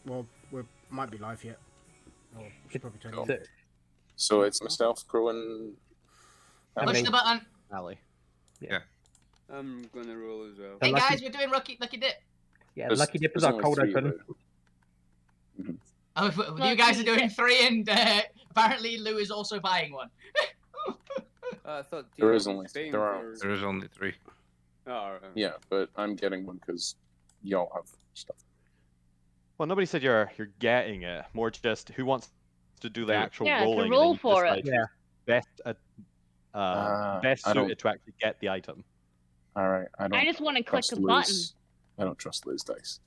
Well, we might be live yet. Or should probably turn Cool. it on. So it's myself, Crow, and Push the button. Ali. Yeah. I'm gonna roll as well. The Hey lucky- guys, we're doing Lucky Dip. Yeah, There's- Lucky Dip is there's our only cold 3 open. available. Oh, you guys are doing 3, and apparently Lou is also buying one. I thought There is Tina only was paying there are for- There is only 3. Oh, alright. Yeah, but I'm getting one because y'all have stuff. Well, nobody said you're getting it. More just who wants to do the actual Yeah, to rolling. roll and then you for decide it. Yeah. who's best I don't- suited to actually get the item. All right, I don't. I just want to click trust a button. Liz. I don't trust Liz dice.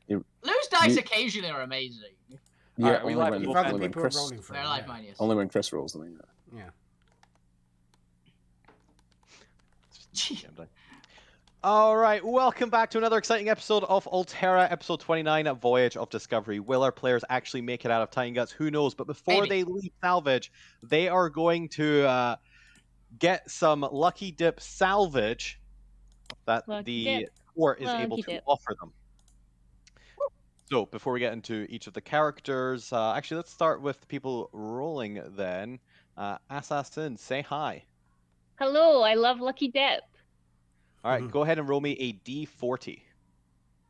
Lou's dice occasionally are amazing. Yeah, Alright, we only like when, both Rather only when people are Chris, rolling for They're it, like yeah. mine, yes. only when Chris rolls them. Yeah. All right, welcome back to another exciting episode of Alterra, episode 29, Voyage of Discovery. Will our players actually make it out of Tiny Guts? Who knows? But before Maybe. they leave salvage, they are going to get some Lucky Dip salvage that Lucky the Dip. court is Lucky able to Dip. offer them. So before we get into each of the characters, actually let's start with the people rolling then. Assassin, say hi. Hello, I love Lucky Dip. All right, Mhm. go ahead and roll me a D40.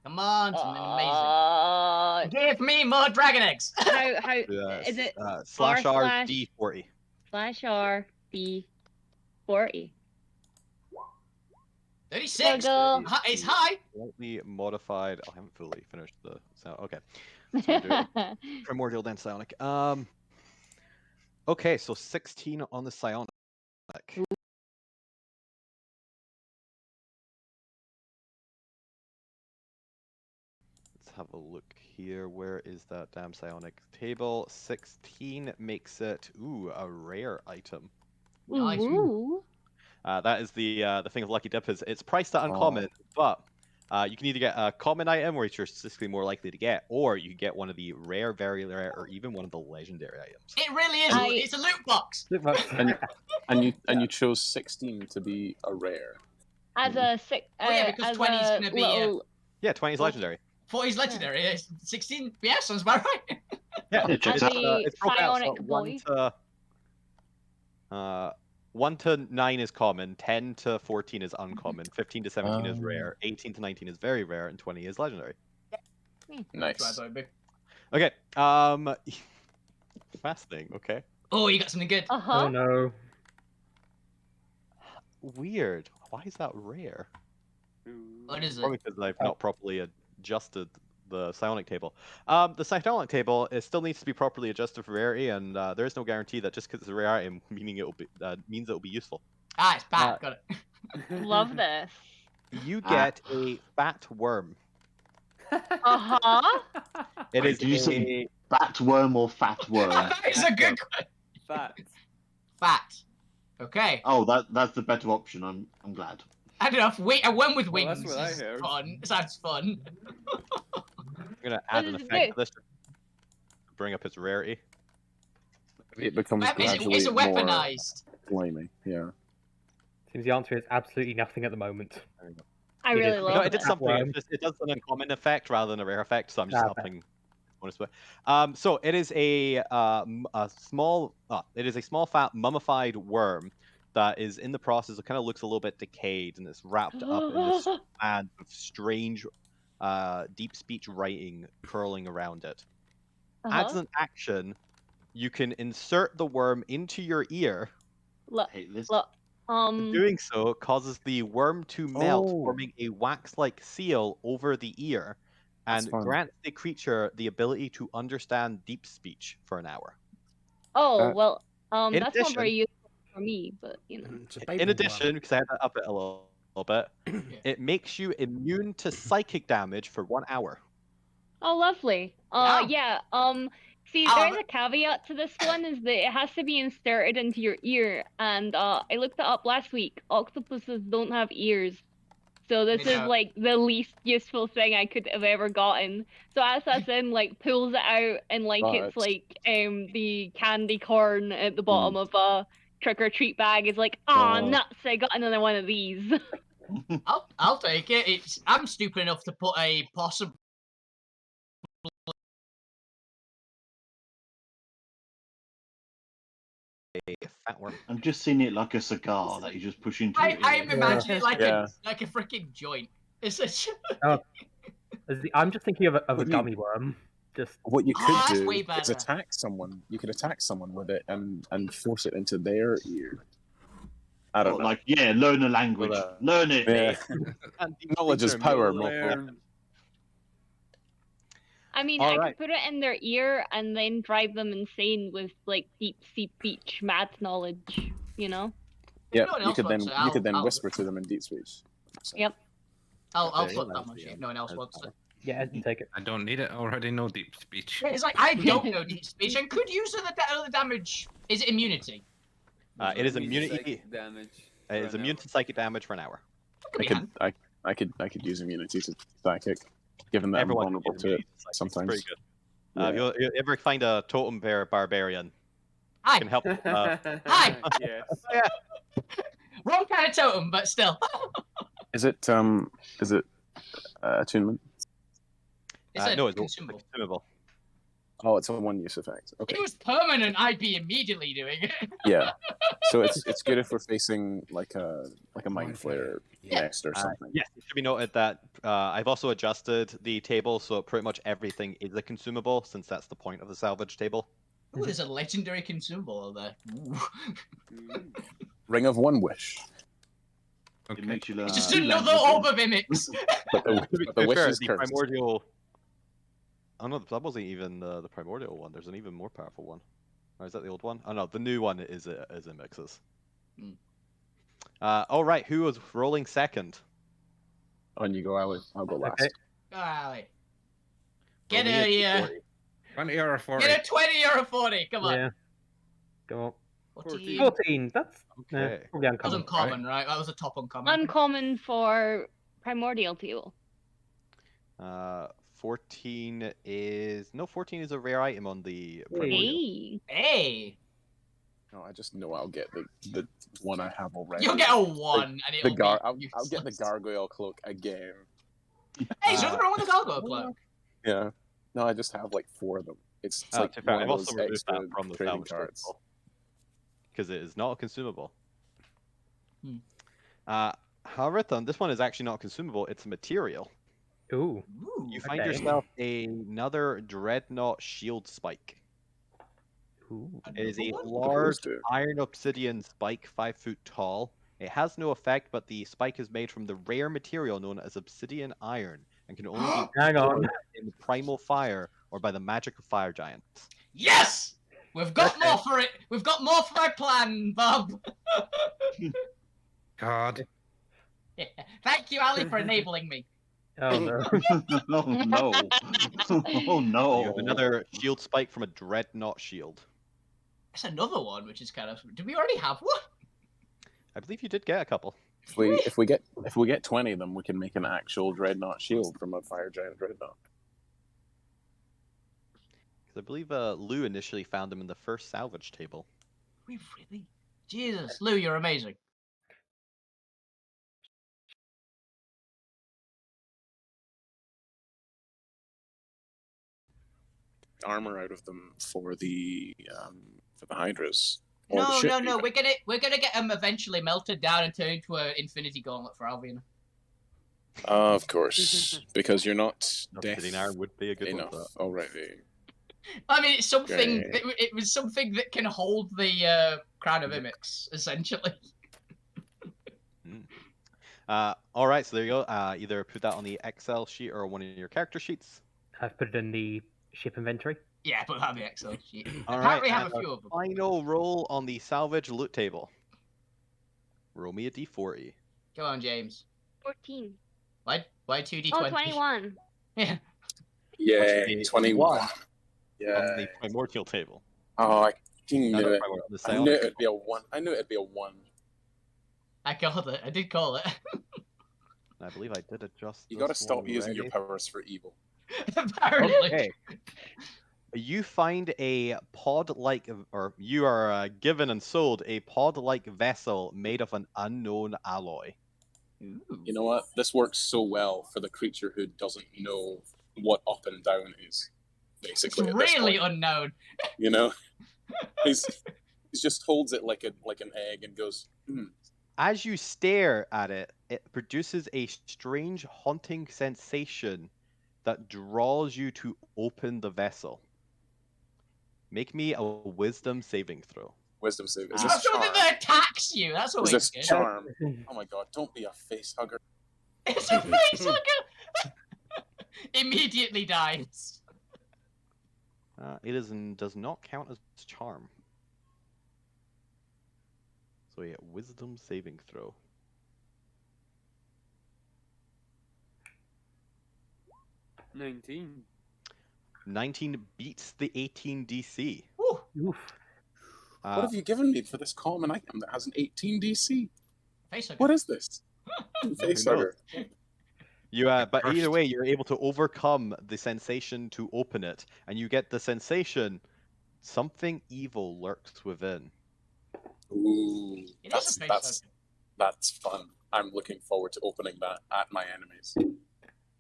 Come on, something Uh, amazing. Give me more dragon eggs. how Yes. is it? Slash R slash- D40. /R D40. 36. Go. It's high. Slightly modified. Oh, I haven't fully finished the sound. Okay. So do it. Primordial then psionic. Okay, so 16 on the psionic. Let's have a look here. Where is that damn psionic table? 16 makes it a rare item. Nice. Ooh. That is the thing of Lucky Dip is it's priced at uncommon, but you can either get a common item, which you're statistically more likely to get, or you can get one of the rare, very rare, or even one of the legendary items. It really is. It's a loot box. And you chose 16 to be a rare. As a six. Oh, yeah, because as 20 is a gonna be, little- Yeah, 20 is Oh. legendary. 40 is legendary. 16. Yeah, sounds about right. Yeah, It checks As out. a it's broken out. So psionic boy. 1 to 9 is common, 10 to 14 is uncommon, 15 to 17 is rare, 18 to 19 is very rare, and 20 is legendary. Nice. That's what I thought it'd be. Okay, fascinating, okay. Oh, you got something good. Uh Oh huh. no. Weird. Why is that rare? What is it? Probably because I've not properly adjusted the psionic table. The psionic table still needs to be properly adjusted for rarity, and there is no guarantee that just because it's a rare item, means it'll be useful. Ah, it's Pat. Got it. Love this. You get a fat worm. Uh huh. It Wait, is did you say a bat worm or fat worm? That is a good question. Fat. Fat. Okay. Oh, that's the better option. I'm glad. I don't know. A one with Well, wings that's what I is heard. fun. Sounds fun. I'm gonna add an does it effect do? to this to bring up its rarity. It becomes gradually It's a more weaponized. flaming. Yeah. Seems the answer is absolutely nothing at the moment. I It really is- love No, it. it did something. worm. It does an uncommon effect rather than a rare effect, so I'm just Ah, okay. upping bonus to it. So it is a small fat mummified worm that is in the process. It kind of looks a little bit decayed, and it's wrapped up in this band of strange, deep speech writing curling around it. As an action, you can insert the worm into your ear. Look, Hate this. look. Doing so causes the worm to melt, Oh. forming a wax-like seal over the ear, and That's fun. grants the creature the ability to understand deep speech for an hour. Oh well. in That's not very addition- useful for me, but you know. It's a baby In addition, because I had to up it a little bit, Yeah. it makes you immune to psychic damage for 1 hour. Oh, lovely. Wow. Yeah. See, Oh, there's a caveat to this one, is that it has to be inserted into your ear, and I looked it up last week. Octopuses don't have ears, so this They is don't. like the least useful thing I could have ever gotten. So Assassin like pulls it out, and like it's But- like the candy corn at the bottom of a trick or treat bag is like, ah, Oh. nuts! I got another one of these. I'll take it. I'm stupid enough to put a possible. A fat worm. I'm just seeing it like a cigar that you just push into your I'm ear. imagining it like Yeah. a freaking joint. It's a. I'm just thinking of a What do you- gummy worm. Just What you Oh, could that's do way is better. attack someone. You could attack someone with it and force it into their ear. I don't know. Like, yeah, learn a language. Well, Learn it. Yeah. And these Knowledge things is are power, immune. mofo. I mean, All I right. could put it in their ear and then drive them insane with like deep sea beach math knowledge, you know? Yeah, no one you else could then wants it, you could then I'll- whisper to them in deep speech. So, Yep. I'll There you put go, that that's much the, in. No one else that's wants it. yeah, you take it. I don't need it. I already know deep speech. Yeah, it's like I don't know deep speech and could use other damage. Is it immunity? It is Immune immunity. psychic damage. It is for an immune hour. to psychic damage for an hour. That could I be could handy. I could use immunity to psychic, given that Everyone I'm can vulnerable use to immunity it to psychic. It's sometimes. pretty good. Yeah. You ever find a totem bear barbarian? Hi. Can help. Hi. Yes. Wrong kind of totem, but still. Is it attunement? It's a no, it's consumable. consumable. Oh, it's a one-use effect. If Okay. it was permanent, I'd be immediately doing it. Yeah. So it's good if we're facing like a mind Mind flare Yeah. next or something. Yes, it should be noted that I've also adjusted the table so pretty much everything is a consumable, since that's the point of the salvage table. Ooh, there's a legendary consumable over there. Ooh. Ring of One Wish. It Okay. makes you learn. It's just two another languages. orb of mimics. But To the be wish fair, is the cursed. primordial. Oh no, that wasn't even the primordial one. There's an even more powerful one. Or is that the old one? Oh no, the new one is a mixes. Hmm. All right, who was rolling second? On you go, I'll go last. Okay. Alright. Roll Get me a a, D40. 20 or 40. get a 20 or a 40. Come on. Yeah. Go on. 14. 14. That's Okay. probably That was uncommon. uncommon, right? That was a top uncommon. Uncommon for primordial table. 14 is no. 14 is a rare item on the primordial. Hey. Hey, No, I just know I'll get the one I have already. you'll get a 1 and The it'll be I'll get the useless. gargoyle cloak again. Hey, is there nothing wrong with the gargoyle cloak? Yeah. No, I just have like 4 of them. It's like To be fair, one I've of also those removed extra that from the trading salvage cards. table because it is not a consumable. Hmm. However, this one is actually not consumable. It's a material. Ooh. Ooh. You find Okay. yourself another dreadnought shield spike. Ooh. It is a Another one? large to. iron obsidian spike, 5 foot tall. It has no effect, but the spike is made from the rare material known as obsidian iron and can only be Hang on. destroyed in primal fire or by the magic of fire giants. Yes! We've got more for it. We've got more for my plan, Bob. God. Thank you, Ali, for enabling me. Oh no. Oh no! Oh no! You have another shield spike from a dreadnought shield. That's another one, which is kind of. Do we already have one? I believe you did get a couple. If we get 20 of them, we can make an actual dreadnought shield from a fire giant dreadnought. 'Cause I believe Lou initially found them in the first salvage table. We really? Jesus, Lou, you're amazing. Armor out of them for the hydras. Or the No, ship, no, no. even. We're gonna get them eventually melted down and turned into an infinity gauntlet for Albion. Of course, because you're not deaf Obsidian iron would be a good enough one for that. already. I mean, it's something. Okay. It was something that can hold the crown of Imix, essentially. All right, so there you go. Either put that on the Excel sheet or one of your character sheets. I've put it in the ship inventory. Yeah, but that'd be excellent. All Apparently, right, have a few of them. Final roll on the salvage loot table. Roll me a d40. Go on, James. 14. Why 2d20? Oh, 21. Yeah. Yeah, Which is 21. On Yeah. the primordial table. Oh, I knew Not a it. primordial, the I salvage knew it'd table. be a 1. I knew it'd be a 1. I called it. I did call it. I believe I did adjust. You gotta this stop one using your already. powers for evil. Apparently. Okay. You find a pod-like, or you are given and sold a pod-like vessel made of an unknown alloy. You know what? This works so well for the creature who doesn't know what up and down is. It's Basically, at this really point, unknown. you know, he just holds it like an egg and goes, As you stare at it, it produces a strange haunting sensation that draws you to open the vessel. Make me a wisdom saving throw. Wisdom save. Is It's this not something charm? that attacks you. That's Is always this good. charm? Oh my god! Don't be a face hugger. It's a face hugger. Immediately dies. It does not count as charm. So yeah, wisdom saving throw. 19. 19 beats the 18 DC. Woo. Oof. What have you given me for this common item that has an 18 DC? Face hugger. What is this? Face knows? hugger. But either First. way, you're able to overcome the sensation to open it, and you get the sensation something evil lurks within. Ooh, It is a face hugger. that's fun. I'm looking forward to opening that at my enemies.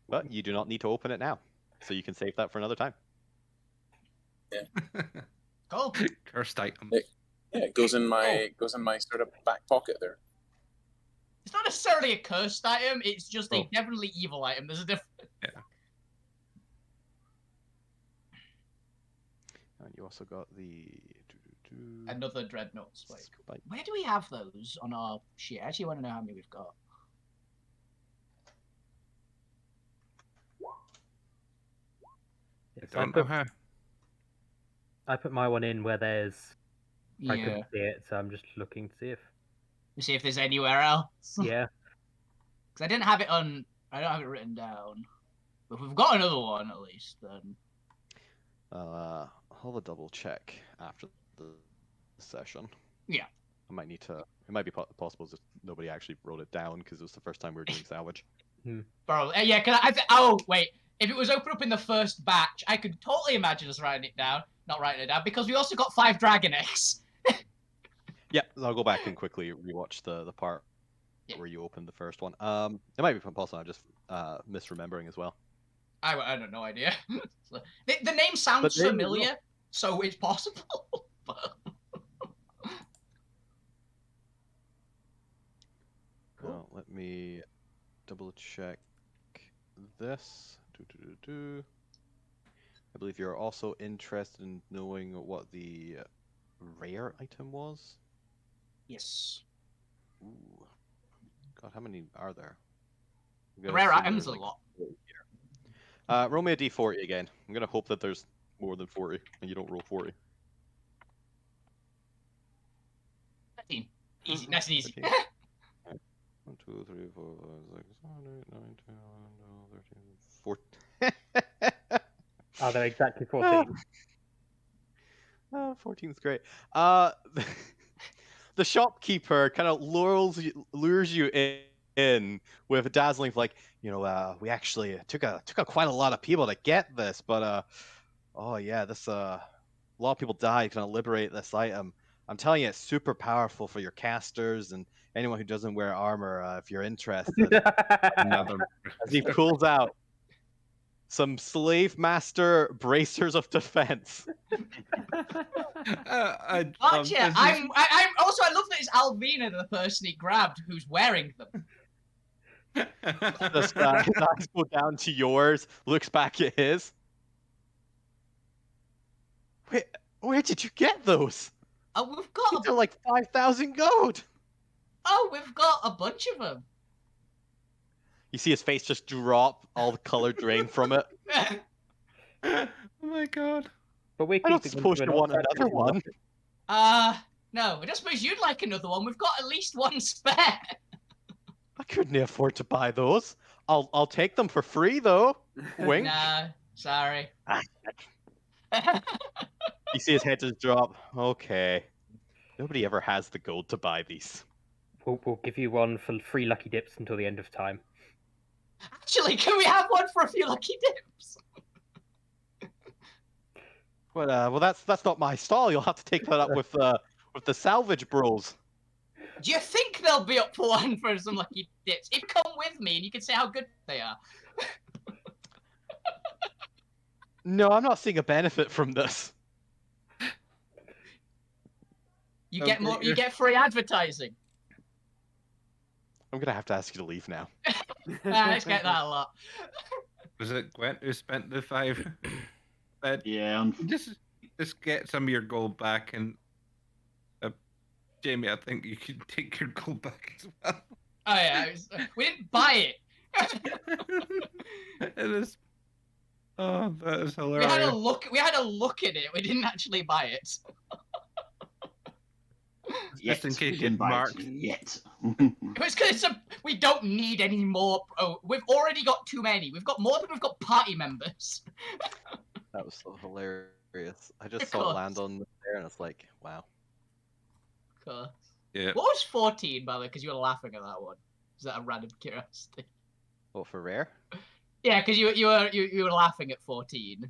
But you do not need to open it now, so you can save that for another time. Go. Cursed item. Yeah, it goes in my sort of back pocket there. It's not necessarily a cursed item. It's just a Oh. definitely evil item. There's a difference. And you also got the Another dreadnoughts. Wait, Spike. where do we have those on our sheet? I actually want to know how many we've got. I Yes, don't know how. I put my one in where there's. I Yeah. couldn't see it, so I'm just looking to see if. To see if there's anywhere else. Yeah. Because I didn't have it on. I don't have it written down. But if we've got another one at least, then. I'll have a double check after the session. Yeah. I might need to. It might be possible that nobody actually wrote it down because it was the first time we were doing salvage. Bro, yeah, can I oh, wait. If it was open up in the first batch, I could totally imagine us writing it down. Not writing it down, because we also got 5 dragon eggs. Yeah, I'll go back and quickly rewatch the part where you opened the first one. It might be possible I'm just misremembering as well. I have no idea. the name sounds But there you familiar, so it's possible. But... Well, let me double check this. I believe you're also interested in knowing what the rare item was. Yes. Ooh. God, how many are there? The rare items a lot. Roll me a d40 again. I'm gonna hope that there's more than 40, and you don't roll 40. 13. Easy, nice and easy. 13. 1, 2, 3, 4, 5, 6, 7, 8, 9, 10, 11, 12, 13, 14. Are there exactly 14? 14's great. The shopkeeper kind of lures you in with a dazzling, like, we actually took quite a lot of people to get this, but oh yeah, this a lot of people died trying to liberate this item. I'm telling you, it's super powerful for your casters and anyone who doesn't wear armor. If you're interested, Another. as he pulls out some slave master bracers of defense. Gotcha. I'm also, I love that it's Alvina, the person he grabbed, who's wearing them. His eyes go down to yours, looks back at his. Where did you get those? Oh, we've got. They're like 5,000 gold. Oh, we've got a bunch of them. You see his face just drop, all the color drain from it. Oh my god. But we're I'm not keeping them supposed to to an want offset another one. No, I don't suppose you'd like another one. We've got at least one spare. I couldn't afford to buy those. I'll take them for free though. Wink. Nah, sorry. You see his head just drop. Okay. Nobody ever has the gold to buy these. We'll give you one for free lucky dips until the end of time. Actually, can we have one for a few lucky dips? But well, that's not my style. You'll have to take that up with the salvage bros. Do you think they'll be up for one for some lucky dips? If come with me and you can say how good they are. No, I'm not seeing a benefit from this. You Okay, get more. You you're- get free advertising. I'm gonna have to ask you to leave now. I expect that a lot. Was it Gwent who spent the 5? But Yeah, just get some of your gold back, and Jamie, I think you can take your gold back as well. Oh yeah, we didn't buy it. It is. Oh, that is We hilarious. had a look. We had a look at it. We didn't actually buy it. Just in case we you didn't buy it marked. yet. It's because we don't need any more. Oh, we've already got too many. We've got more than we've got party members. That was so hilarious. I just Of saw it course. land on there, and it's like, wow. Cool. Yeah. What was 14, by the way? Because you were laughing at that one. Is that a random curiosity? What for rare? Yeah, because you were laughing at 14.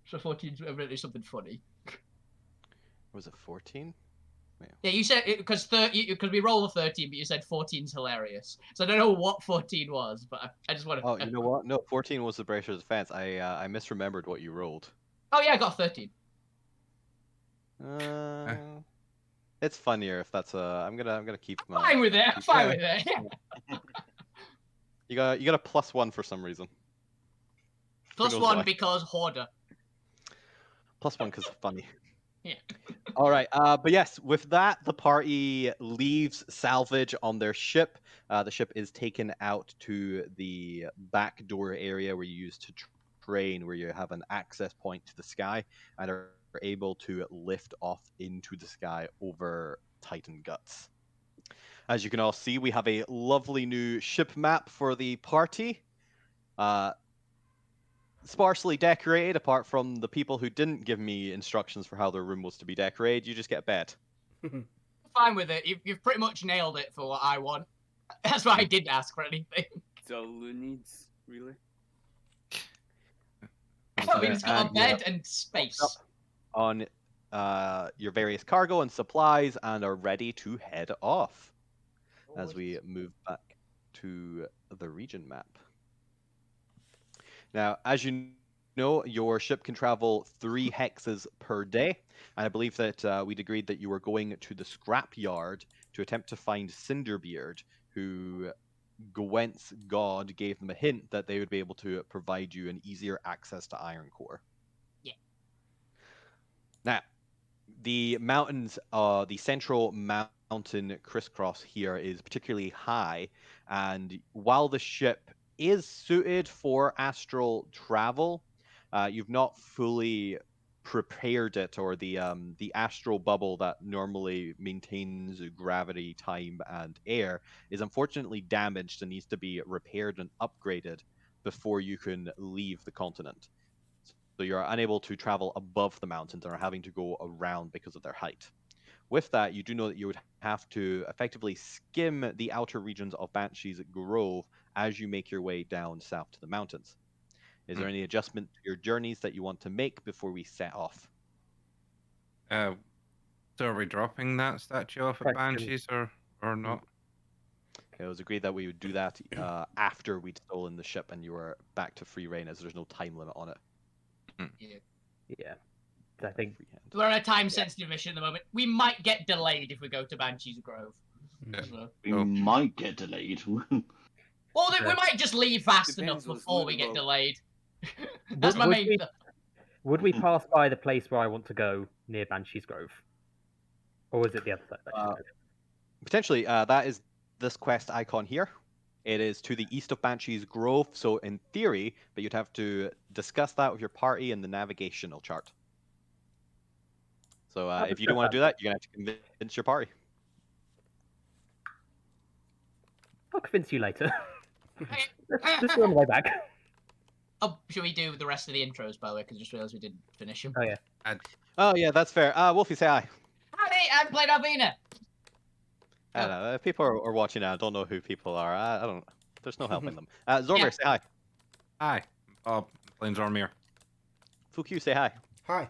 So 14's evidently something funny. Was it 14? Yeah, you said because we rolled a 13, but you said 14's hilarious. So I don't know what 14 was, but I just want to. Oh, you know what? No, 14 was the Bracer's defense. I misremembered what you rolled. Oh yeah, I got 13. It's funnier if that's a. I'm gonna keep my. Fine with it. Fine with it. You got a +1 for some reason. Plus knows one why. because hoarder. +1 because it's funny. Yeah. All right. But yes, with that, the party leaves salvage on their ship. The ship is taken out to the back door area where you use to train, where you have an access point to the sky and are able to lift off into the sky over Titan Guts. As you can all see, we have a lovely new ship map for the party. Sparsely decorated, apart from the people who didn't give me instructions for how their room was to be decorated. You just get a bed. Fine with it. You've pretty much nailed it for what I want. That's why I didn't ask for anything. That's all Lou needs, really. We just got a bed and space. On your various cargo and supplies and are ready to head off as we move back to the region map. Now, as you know, your ship can travel 3 hexes per day, and I believe that we'd agreed that you were going to the scrapyard to attempt to find Cinderbeard, who Gwent's god gave them a hint that they would be able to provide you an easier access to Iron Core. Yeah. Now, the mountains, the central mountain crisscross here is particularly high, and while the ship is suited for astral travel, you've not fully prepared it, or the astral bubble that normally maintains gravity, time, and air is unfortunately damaged and needs to be repaired and upgraded before you can leave the continent. So you're unable to travel above the mountains and are having to go around because of their height. With that, you do know that you would have to effectively skim the outer regions of Banshee's Grove as you make your way down south to the mountains. Is there any adjustment to your journeys that you want to make before we set off? So are we dropping that statue off at Question. Banshees or not? It was agreed that we would do that after we'd stolen the ship and you were back to free reign, as there's no time limit on it. Yeah. I think Freehand. We're on a time-sensitive mission at the moment. We might get delayed if we go to Banshee's Grove. Yeah. So. We Oh. might get delayed. Well, we might just leave fast enough Depends what's before we get movable. delayed. That's my would main. would we pass by the place where I want to go near Banshee's Grove? Or was it the other side? of Banshee's Grove? Potentially, that is this quest icon here. It is to the east of Banshee's Grove, so in theory, but you'd have to discuss that with your party in the navigational chart. So if you don't want to do that, you're going to have to convince your party. I'll convince you later. Okay. Just on the way back. Oh, should we do the rest of the intros, by the way? Because I just realised we didn't finish them. Oh yeah. Oh, yeah, that's fair. Wolfie, say hi. Howdy, I'm playing Alvina. I don't know. If people are watching now, don't know who people are. I don't. There's no helping them. Zormir, Yeah. say hi. Hi, Bob, playing Zormir. Fukyu, say hi. Hi.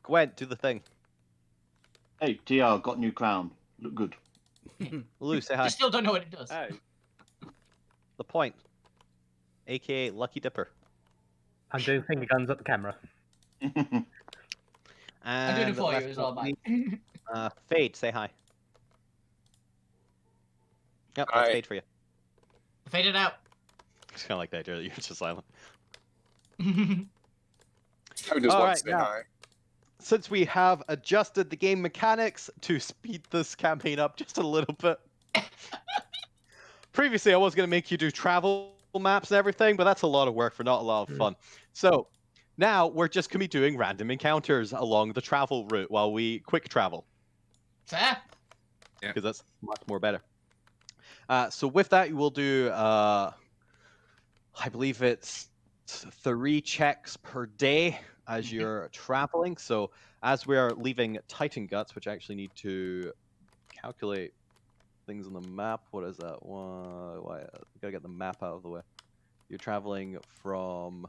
Gwent, do the thing. Hey, TR, got new crown. Look good. Lou, say I hi. still don't know what it does. Oh, The point, aka Lucky Dipper. I'm doing finger guns at the camera. And I'm doing it for you last as but well, not mate. least, Fade, say hi. Yep, that's Hi. Fade for you. Fade it out. It's kind of like the idea that you're just silent. How does All one right, say now. hi? Since we have adjusted the game mechanics to speed this campaign up just a little bit. Previously, I was going to make you do travel maps and everything, but that's a lot of work for not a lot of fun. So now we're just going to be doing random encounters along the travel route while we quick travel, Fair. because that's much more better. So with that, you will do, I believe it's 3 checks per day as you're traveling. So as we are leaving Titan Guts, which I actually need to calculate things on the map. What is that? Why? Gotta get the map out of the way. You're traveling from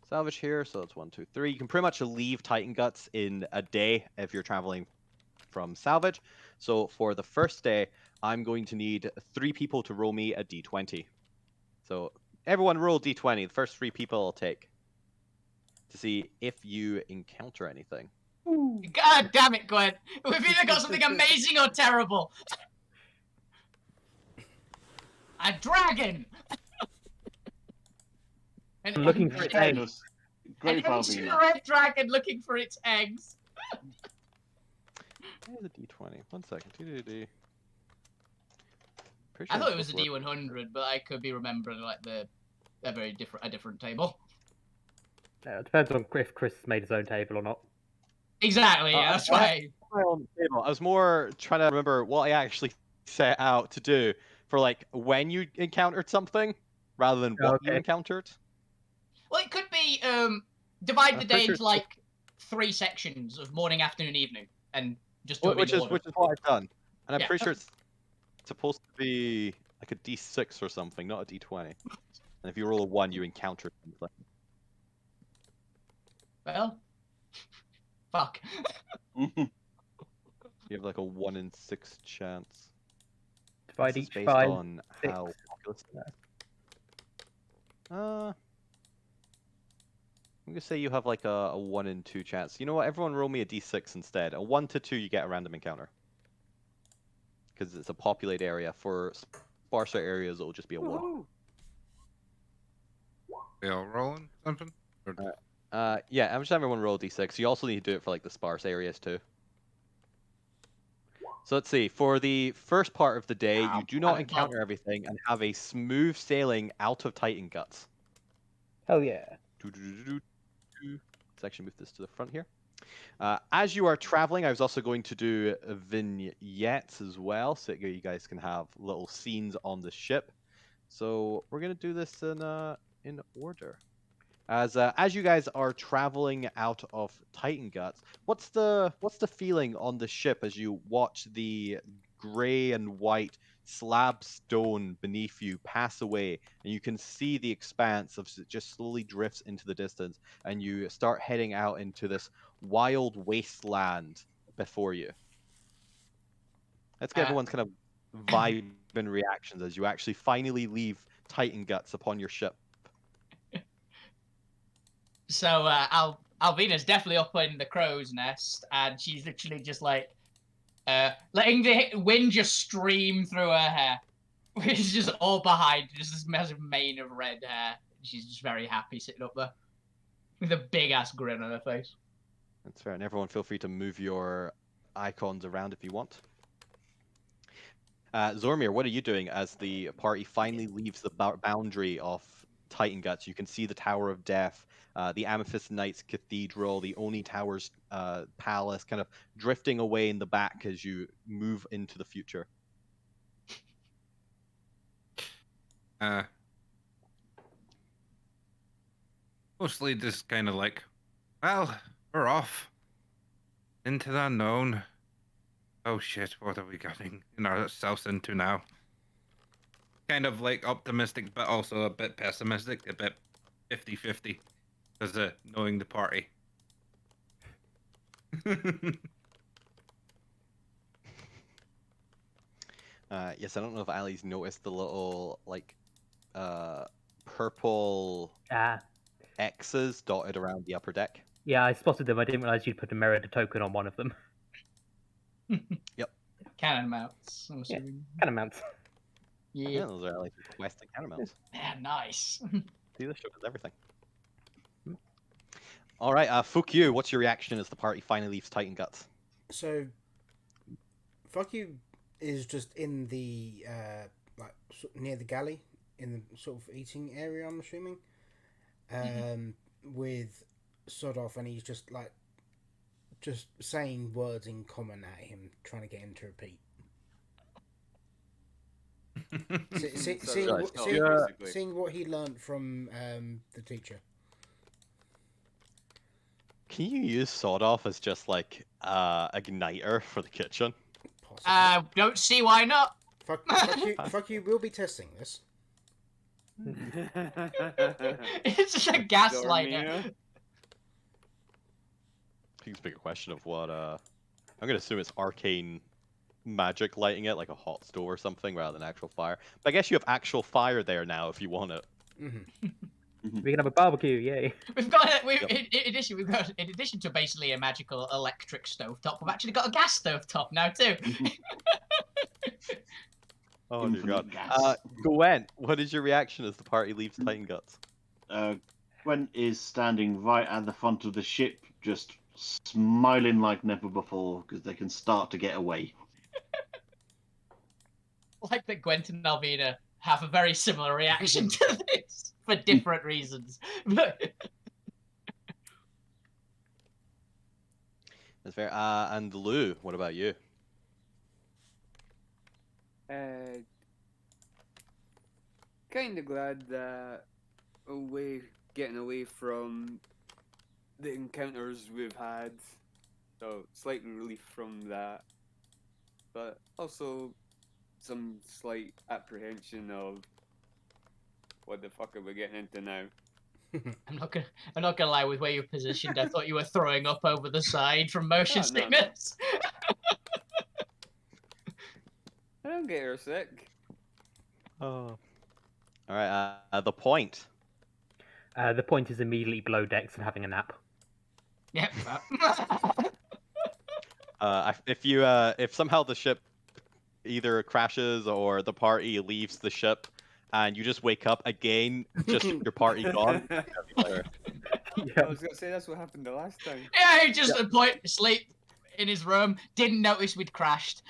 Salvage here, so it's 1, 2, 3. You can pretty much leave Titan Guts in a day if you're traveling from Salvage. So for the first day, I'm going to need 3 people to roll me a d20. So everyone roll d20. The first 3 people I'll take to see if you encounter anything. God damn it, Gwen. We've either got something amazing or terrible. A dragon. I'm looking for its egg. Famous. Great An Falvina. ancient red dragon looking for its eggs. Where's the d20? 1 second. Pretty I sure thought I'm it was a supposed to work- D100, but I could be remembering like a different table. Yeah, it depends on if Chris made his own table or not. Exactly. Yeah, that's why. On the table. I was more trying to remember what I actually set out to do for like when you encountered something rather than what you Okay. encountered. Well, it could be divide I'm the pretty day sure into like 3 sections of morning, afternoon, evening, and just do them Which in is order. what I've done. And I'm Yeah. pretty sure it's supposed to be like a d6 or something, not a d20. And if you roll a 1, you encounter something. Well, fuck. You have like a 1 in 6 chance. Divide This is each based by on 6. how populous it is. I'm gonna say you have like a 1 in 2 chance. You know what? Everyone roll me a d6 instead. A 1 to 2, you get a random encounter. Because it's a populated area. For sparser areas, it'll just be a 1. We all rolling something? Or... Yeah, I'm just having everyone roll a d6. You also need to do it for like the sparse areas too. So let's see. For the first part of the day, you do not encounter everything and have a smooth sailing out of Titan Guts. Hell yeah. Let's actually move this to the front here. As you are traveling, I was also going to do vignettes as well, so you guys can have little scenes on the ship. So we're gonna do this in order. As you guys are traveling out of Titan Guts, what's the feeling on the ship as you watch the gray and white slab stone beneath you pass away, and you can see the expanse of it just slowly drifts into the distance, and you start heading out into this wild wasteland before you. Let's get everyone's kind of vibe and reactions as you actually finally leave Titan Guts upon your ship. So Alvina's definitely up in the crow's nest, and she's literally just like letting the wind just stream through her hair. She's just all behind, just this massive mane of red hair. She's just very happy sitting up there with a big ass grin on her face. That's fair, and everyone feel free to move your icons around if you want. Zormir, what are you doing as the party finally leaves the boundary of Titan Guts? You can see the Tower of Death, the Amethyst Knights Cathedral, the Oni Tower's palace kind of drifting away in the back as you move into the future. Mostly just kind of like, well, we're off into the unknown. Oh shit, what are we getting ourselves into now? Kind of like optimistic, but also a bit pessimistic, a bit 50-50, because knowing the party. Yes, I don't know if Ali's noticed the little like purple Ah, X's dotted around the upper deck. yeah, I spotted them. I didn't realize you'd put a mirrored token on one of them. Cannon mounts. I'm Yeah. assuming. Kind of mounts. Yeah, Yeah. those are like requesting catamounts. Yeah, nice. See, this show does everything. All right, fuck you. What's your reaction as the party finally leaves Titan Guts? So, fuck you is just in the like near the galley in the sort of eating area. I'm assuming, with Sodoff, and he's just like just saying words in common at him, trying to get him to repeat. Seeing what he learnt from the teacher. Can you use sawed off as just like igniter for the kitchen? Possibly. Don't see why not. Fuck you. We'll be testing this. It's just a gaslighter. I think it's a bigger question of what I'm gonna assume it's arcane magic lighting it, like a hot stove or something, rather than actual fire. But I guess you have actual fire there now if you want it. Mm-hmm. We can have a barbecue, yay! We've got in addition to basically a magical electric stovetop, we've actually got a gas stovetop now too. Oh dear God. Gas. Gwen, what is your reaction as the party leaves Titan Guts? Gwen is standing right at the front of the ship, just smiling like never before because they can start to get away. Like that Gwent and Alvina have a very similar reaction to this for different reasons. That's fair. And Lou, what about you? Kind of glad that getting away from the encounters we've had, so slight relief from that, but also some slight apprehension of what the fuck are we getting into now. I'm not gonna lie, with where you're positioned, I thought you were throwing up over the side from motion No. sickness. I don't get her sick. Oh. All right. The point. The point is immediately below decks and having a nap. Yep. If somehow the ship either crashes or the party leaves the ship, and you just wake up again, just your party gone. I was gonna say that's what happened the last time. Yeah, he just asleep in his room, didn't notice we'd crashed.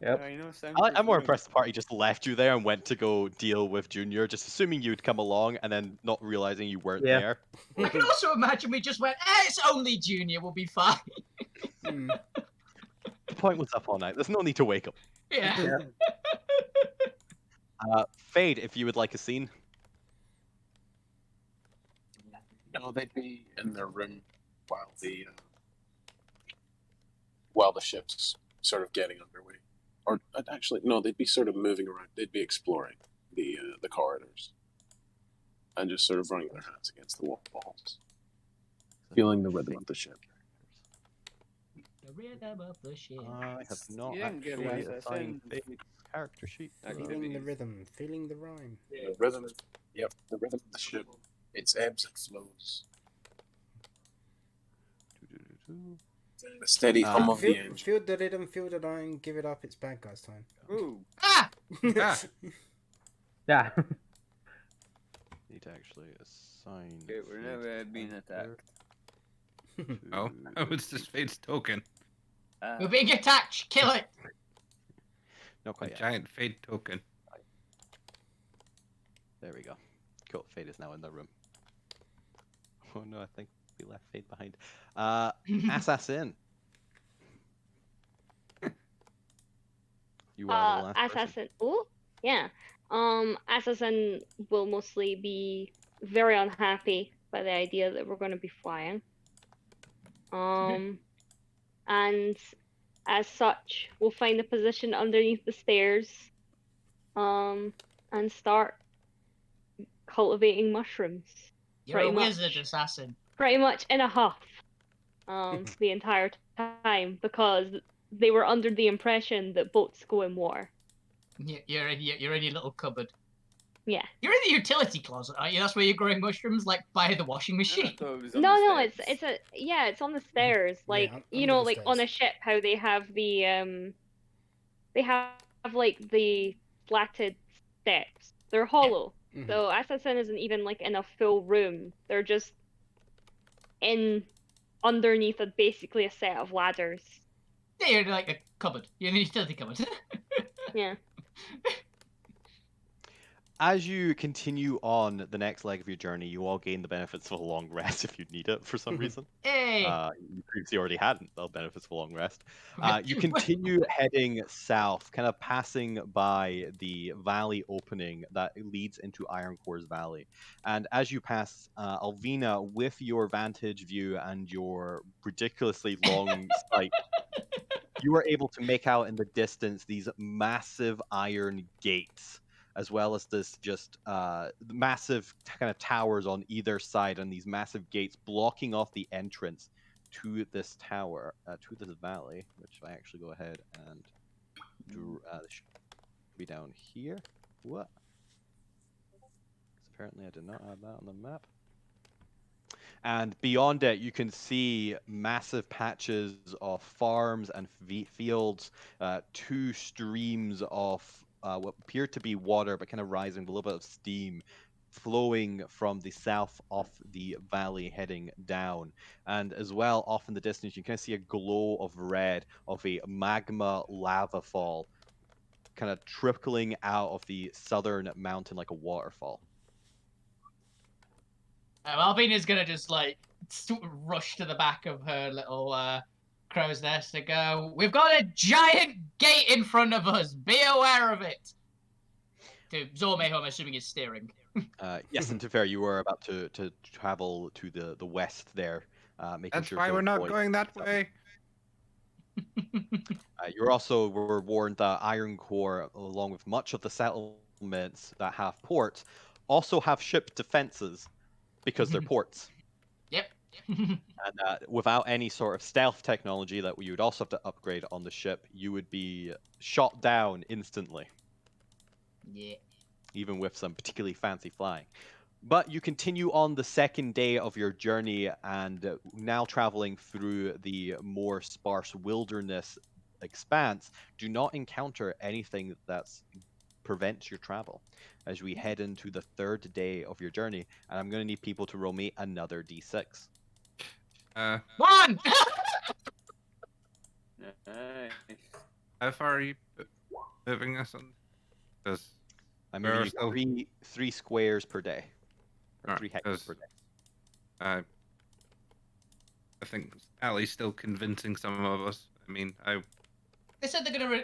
Yep. I know, I'm more impressed the party just left you there and went to go deal with Junior, just assuming you'd come along and then not realizing you weren't Yeah. there. I can also imagine we just went, it's only Junior, we'll be fine. The point was up all night. There's no need to wake up. Yeah. Fade, if you would like a scene. No, they'd be in their room while the ship's sort of getting underway. Or actually, no, they'd be sort of moving around. They'd be exploring the corridors and just sort of running their hands against the walls, feeling the rhythm of the ship. The rhythm of the ship. I have not You didn't give actually us a assigned scene. Fade's character sheet. Feeling the rhythm, feeling the rhyme. The rhythm, the rhythm of the ship. Its ebbs and flows. The steady hum of the engine. Feel the rhythm, feel the rhyme, give it up, it's bad guys time. Ooh. Ah! Ah, Yeah. Need to actually assign. Okay, we're now being attacked. oh, it's just Fade's token. We're being attacked, kill it! Not A quite yet. giant Fade token. There we go. Cool. Fade is now in the room. Oh no, I think we left Fade behind. Assassin. You are the last person. Assassin. Oh, yeah. Assassin will mostly be very unhappy by the idea that we're going to be flying. And as such, we'll find a position underneath the stairs, and start cultivating mushrooms. You're Pretty a much. wizard assassin. Pretty much in a huff, the entire time, because they were under the impression that boats go in water. You're in your little cupboard. Yeah. You're in the utility closet, aren't you? That's where you're growing mushrooms, like by the washing I machine. thought it was on No, the no, steps. it's on the stairs. Like under the like on a stairs. ship, how they have they have like the slatted steps. They're hollow. Mhm. So Assassin isn't even like in a full room. They're just in underneath basically a set of ladders. Yeah, you're in like a cupboard. You're in the utility cupboard. Yeah. As you continue on the next leg of your journey, you all gain the benefits of a long rest if you need it for some reason. Hey. You previously already had the benefits of a long rest. Okay. You continue heading south, kind of passing by the valley opening that leads into Ironcore's Valley. And as you pass, Alvina, with your vantage view and your ridiculously long sight, you are able to make out in the distance these massive iron gates, as well as this just massive kind of towers on either side, and these massive gates blocking off the entrance to this tower, to this valley, which I actually go ahead and this should be down here. What? Apparently I did not have that on the map. And beyond it, you can see massive patches of farms and fields, two streams of what appear to be water, but kind of rising with a little bit of steam flowing from the south of the valley heading down. And as well, off in the distance, you can see a glow of red of a magma lava fall kind of trickling out of the southern mountain like a waterfall. Alvina's gonna just like rush to the back of her little crow's nest to go. We've got a giant gate in front of us. Be aware of it. To Zorme, who I'm assuming is steering. Yes, and to be fair, you were about to travel to the west there, making That's sure why to we're not avoid going that stuff. way. You also were warned that Iron Core, along with much of the settlements that have ports, also have ship defenses because they're ports. Yep. And without any sort of stealth technology that you would also have to upgrade on the ship, you would be shot down instantly. Yeah. Even with some particularly fancy flying. But you continue on the second day of your journey, and now traveling through the more sparse wilderness expanse, do not encounter anything that prevents your travel as we head into the third day of your journey. And I'm going to need people to roll me another d6. One! Nice. How far are you moving us on? Because I'm moving you three squares per day. Or Alright, 3 hectares per day. I think Ali's still convincing some of us. I mean, They said they're gonna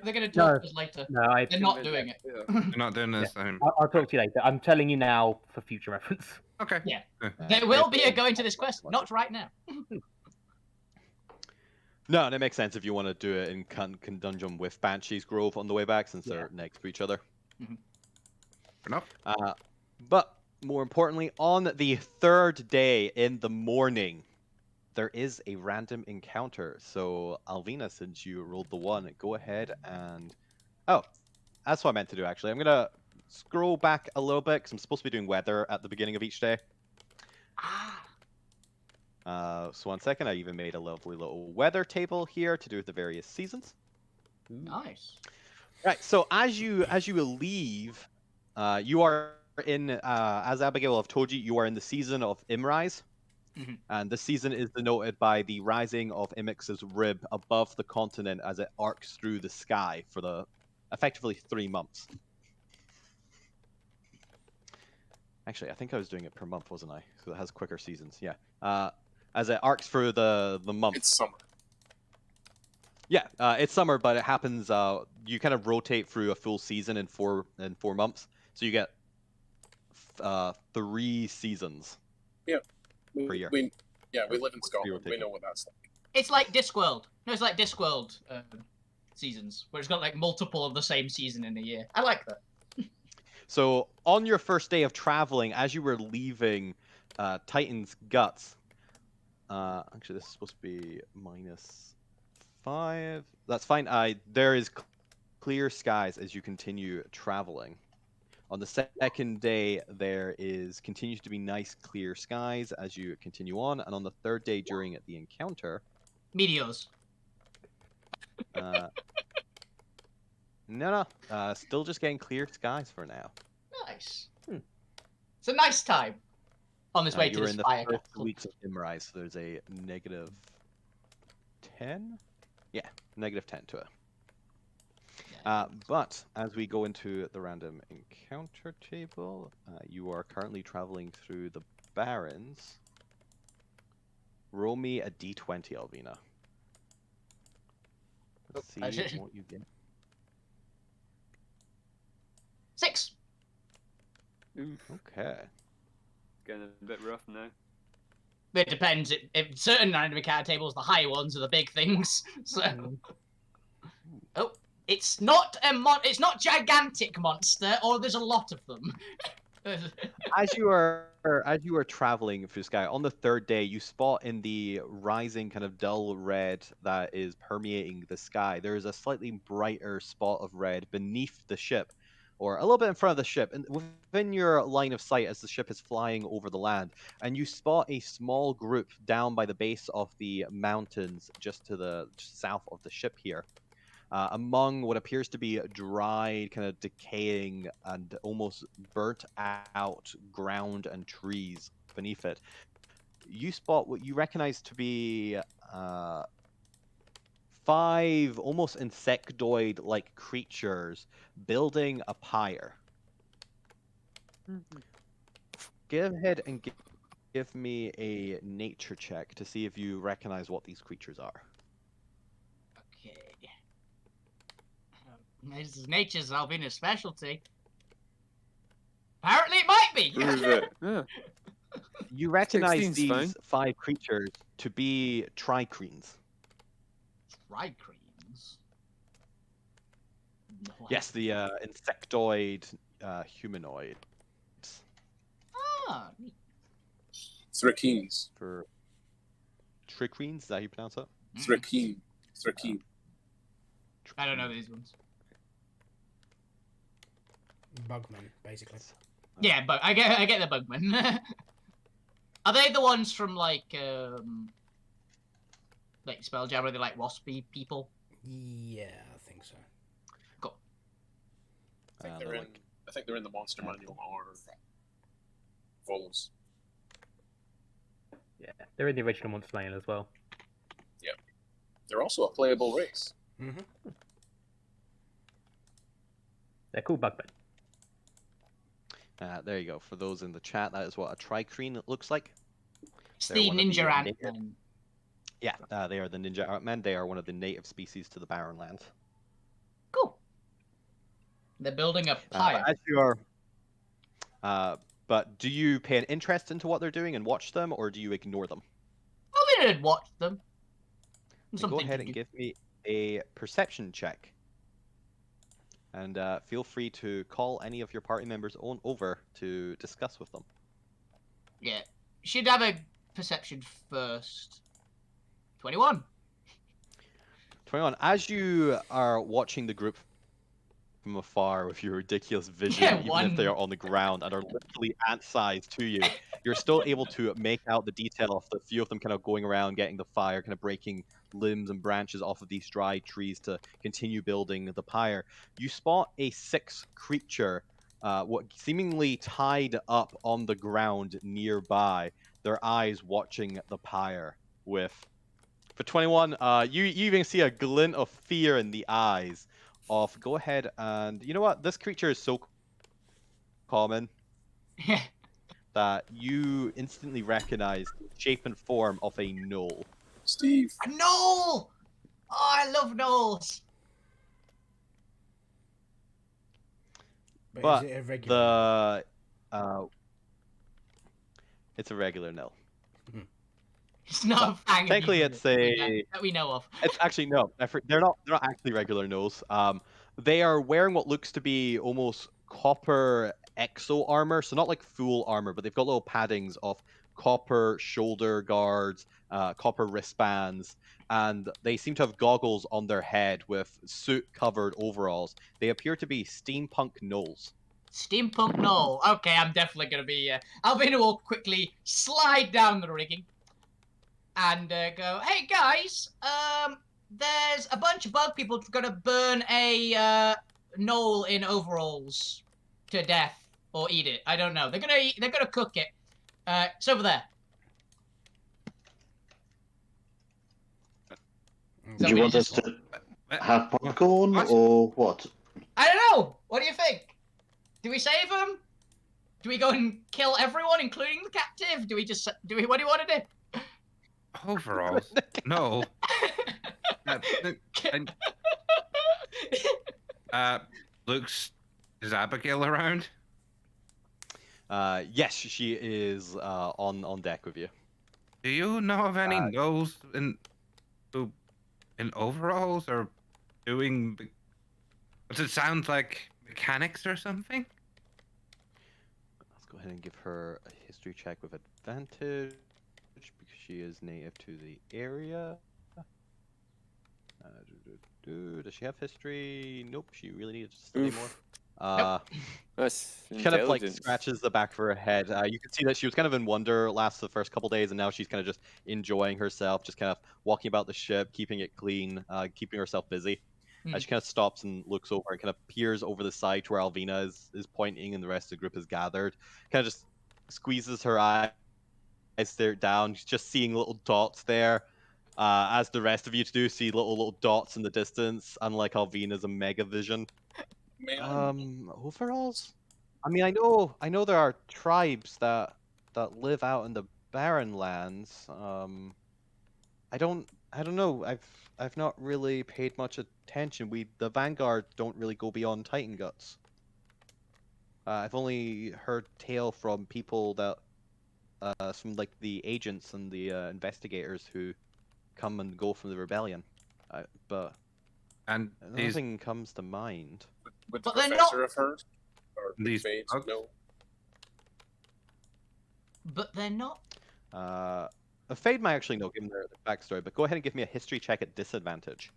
No. talk to us later. No, I, They're not doing it. Yeah. we're not doing this time. I'll talk to you later. I'm telling you now for future reference. Okay. Yeah. Yeah. There will be a going to this quest, not right now. No, that makes sense if you want to do it in conjunction with Banshee's Grove on the way back, since Yeah. they're next to each other. Fair enough. But more importantly, on the third day in the morning, there is a random encounter. So, Alvina, since you rolled the 1, go ahead and... Oh, that's what I meant to do, actually. I'm going to scroll back a little bit, because I'm supposed to be doing weather at the beginning of each day. So 1 second, I even made a lovely little weather table here to do with the various seasons. Nice. Right, so as you leave, you are in, as Abigail will have told you, you are in the season of Imrise. Mhm. And this season is denoted by the rising of Imix's rib above the continent as it arcs through the sky for the effectively 3 months. Actually, I think I was doing it per month, wasn't I? So it has quicker seasons, yeah. As it arcs through the month. It's summer. Yeah, it's summer, but it happens. You kind of rotate through a full season in 4 months, so you get 3 seasons. Per year. We live in What's Scotland. the We know what that's like. It's like Discworld. No, it's like Discworld seasons, where it's got like multiple of the same season in a year. I like that. So on your first day of traveling, as you were leaving Titan's Guts, actually this is supposed to be -5. That's fine. There is clear skies as you continue traveling. On the second day, there continues to be nice clear skies as you continue on, and on the third day during the encounter, Meteors. no, still just getting clear skies for now. Nice. It's a nice time on this way to You're this in the fire first castle. weeks of Imrise, so there's a -10? Yeah, -10 to it. But as we go into the random encounter table, you are currently traveling through the Barrens. Roll me a d20, Alvina. Let's see what you get. 6. Okay. Getting a bit rough now. It depends. If certain random encounter tables, the high ones are the big things. So, oh, it's not it's not gigantic monster, or there's a lot of them. As you are traveling through the sky, on the third day, you spot in the rising kind of dull red that is permeating the sky, there is a slightly brighter spot of red beneath the ship, or a little bit in front of the ship, and within your line of sight as the ship is flying over the land. And you spot a small group down by the base of the mountains just to the south of the ship here. Among what appears to be dried, kind of decaying and almost burnt out ground and trees beneath it, you spot what you recognize to be 5 almost insectoid-like creatures building a pyre. Go ahead and give me a nature check to see if you recognize what these creatures are. Okay. This is nature's Alvina's specialty. Apparently, it might be. Prove it. Yeah. You recognize 16's these fine. 5 creatures to be tricrines. Tricrines. No, Yes, the insectoid humanoid. Ah, neat. Thrakeens. For tricrines, is that how you pronounce it? Thrakeen. Thrakeen. I don't know these ones. Bugmen, basically. Yeah, but I get the bugmen. Are they the ones from like Spelljammer? Are they like waspy people? Yeah, I think so. Cool. I think they're in the Monster Manual or Volos. Yeah, they're in the original Monster Manual as well. They're also a playable race. Mm-hmm. They're called Bugmen. There you go. For those in the chat, that is what a tricrine looks like. It's They're the one of ninja the ant-men. Yeah, they are the ninja ant-men. They are one of the native species to the Barren Lands. Cool. They're building a pyre. As you are, but do you pay an interest into what they're doing and watch them, or do you ignore them? I mean, I'd watch them. Then go ahead and give me a perception check. And feel free to call any of your party members over to discuss with them. Yeah. Should have a perception first. 21. 21. As you are watching the group from afar with your ridiculous vision, Yeah, even if they are on the ground and are literally ant-sized to you, you're still able to make out the detail of the few of them kind of going around, getting the fire, kind of breaking limbs and branches off of these dry trees to continue building the pyre. You spot a 6th creature, what seemingly tied up on the ground nearby, their eyes watching the pyre with... For 21, you even see a glint of fear in the eyes of... Go ahead and... You know what? This creature is so common that you instantly recognize the shape and form of a gnoll. Steve. A gnoll! Oh, I love gnolls. But is it a regular? it's a regular gnoll. It's not a fang. Technically, it's a... that we know of. It's actually no. They're not actually regular gnolls. They are wearing what looks to be almost copper exo armor, so not like full armor, but they've got little paddings of copper shoulder guards, copper wristbands, and they seem to have goggles on their head with soot-covered overalls. They appear to be steampunk gnolls. Steampunk Knoll. Okay, I'm definitely going to be... Alvina will quickly slide down the rigging and go, hey, guys, there's a bunch of bug people going to burn a knoll in overalls to death or eat it. I don't know. They're gonna cook it. It's over there. Do you want us to have popcorn or what? I don't know. What do you think? Do we save them? Do we go and kill everyone, including the captive? Do we? What do you want to do? Overalls? No. Luke's... Is Abigail around? Yes, she is on deck with you. Do you know of any gnolls in overalls or doing? Does it sound like mechanics or something? Let's go ahead and give her a history check with advantage because she is native to the area. Does she have history? Nope. She really needs to study more. That's kind of like scratches the back of her head. You can see that she was kind of in wonder the first couple days, and now she's kind of just enjoying herself, just kind of walking about the ship, keeping it clean, keeping herself busy. She kind of stops and looks over and kind of peers over the side to where Alvina is pointing and the rest of the group is gathered. Kind of just squeezes her eyes there down, just seeing little dots there. As the rest of you do see little dots in the distance, unlike Alvina's a mega vision. Overalls? I mean, I know there are tribes that live out in the barren lands. I don't know. I've not really paid much attention. The Vanguard don't really go beyond Titan Guts. I've only heard tale from people that from like the agents and the investigators who come and go from the rebellion. But nothing comes to mind. Would But the they're professor not- have heard? Or These Fades? bugs? No. But they're not. Fade might actually know, given their backstory, but go ahead and give me a history check at disadvantage.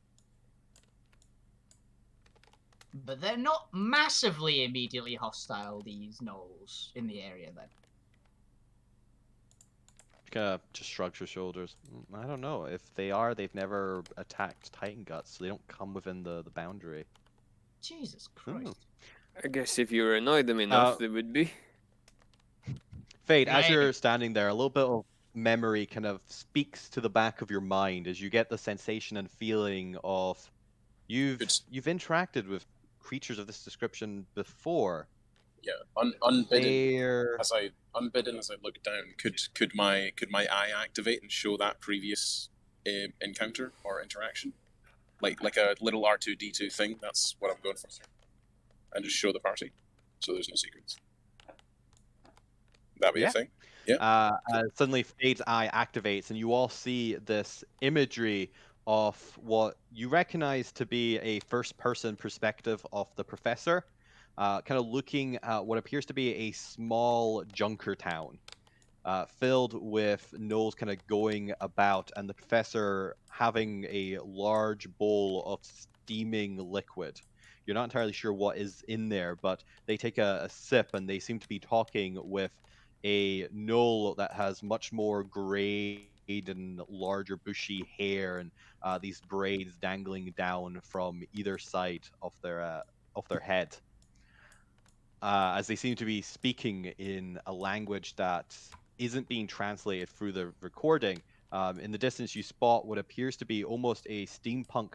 But they're not massively immediately hostile, these gnolls in the area, then. She kind of just shrugs her shoulders. I don't know. If they are, they've never attacked Titan Guts, so they don't come within the boundary. Jesus Christ. I guess if you annoyed them enough, they would be. Fade, as Maybe. you're standing there, a little bit of memory kind of speaks to the back of your mind as you get the sensation and feeling of you've interacted with creatures of this description before. Yeah, unbidden. They're... Unbidden as I look down, could my eye activate and show that previous encounter or interaction, like a little R2D2 thing? That's what I'm going for, and just show the party, so there's no secrets. That be a thing? Yeah. Suddenly, Fade's eye activates, and you all see this imagery of what you recognize to be a first-person perspective of the professor, kind of looking at what appears to be a small junker town, filled with gnolls kind of going about, and the professor having a large bowl of steaming liquid. You're not entirely sure what is in there, but they take a sip, and they seem to be talking with a gnoll that has much more grayed and larger bushy hair and these braids dangling down from either side of their head. As they seem to be speaking in a language that isn't being translated through the recording. In the distance, you spot what appears to be almost a steampunk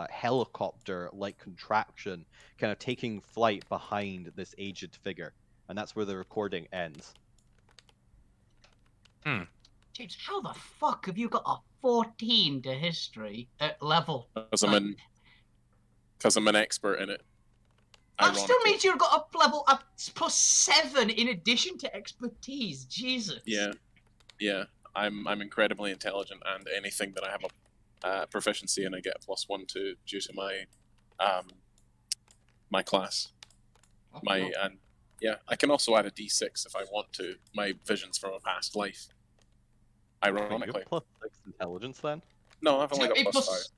helicopter-like contraption kind of taking flight behind this aged figure. And that's where the recording ends. James, how the fuck have you got a 14 to history at level? Because I'm an expert in it. That still means you've got a +7 in addition to expertise. Jesus. Yeah. I'm incredibly intelligent, and anything that I have a proficiency in, I get a +1 to due to my my class. And Yeah, I can also add a d6 if I want to. My vision's from a past life. Wait, you Ironically. have +6 intelligence then? No, I've only got It +5. must-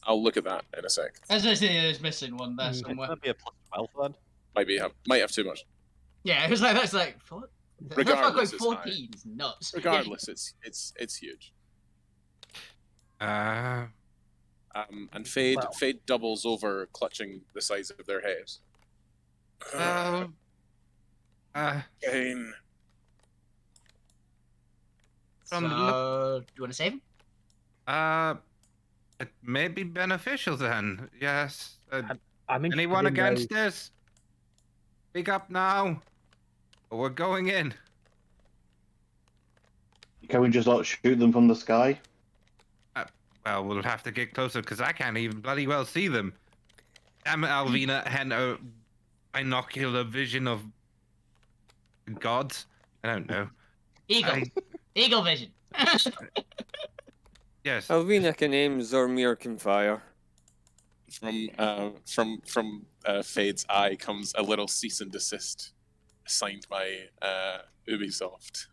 I'll look at that in a sec. As I say, there's missing one there Mm. It's somewhere. gonna be a +12 then. Might have too much. Yeah, it was like that's like what? Regardless, it's 14 is nuts. Regardless, it's huge. Uh, And Fade Well. Fade doubles over, clutching the sides of their heads. well, Pain. From the So, do you want to save him? it may be beneficial then. Yes. I'm interested Anyone in against those- this? Speak up now. Or we're going in. Can we just like shoot them from the sky? Well, we'll have to get closer because I can't even bloody well see them. Damn it, Alvina had a binocular vision of gods. I don't know. Eagle. I- Eagle vision. Yes. Alvina can aim, Zormir can fire. From Fade's eye comes a little cease and desist, signed by Ubisoft.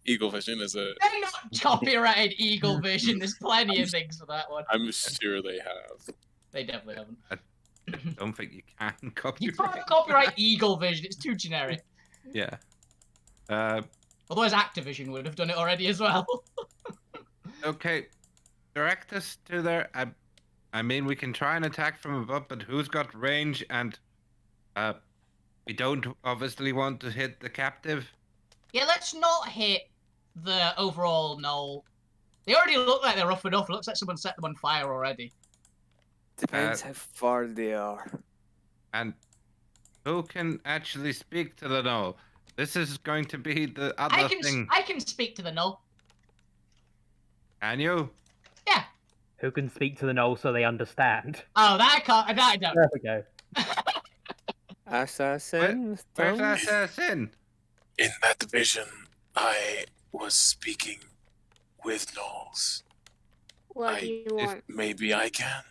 Eagle Vision is a. They're not copyrighted Eagle vision. There's plenty of things for that one. I'm sure they have. They definitely haven't. I don't think you can You copyright. can't copyright Eagle vision. It's too generic. Yeah. Otherwise, Activision would have done it already as well. Okay. Direct us to their. I mean, we can try and attack from above, but who's got range? And we don't obviously want to hit the captive. Yeah, let's not hit the overall knoll. They already look like they're rough enough. It looks like someone set them on fire already. Depends how far they are. And who can actually speak to the knoll? This is going to be the other thing. I can speak to the knoll. Can you? Yeah. Who can speak to the knoll so they understand? Oh, that I can't. That I don't. There we go. Assassin? Where's Tom? assassin? In that vision, I was speaking with gnolls. What do you want? Maybe I can.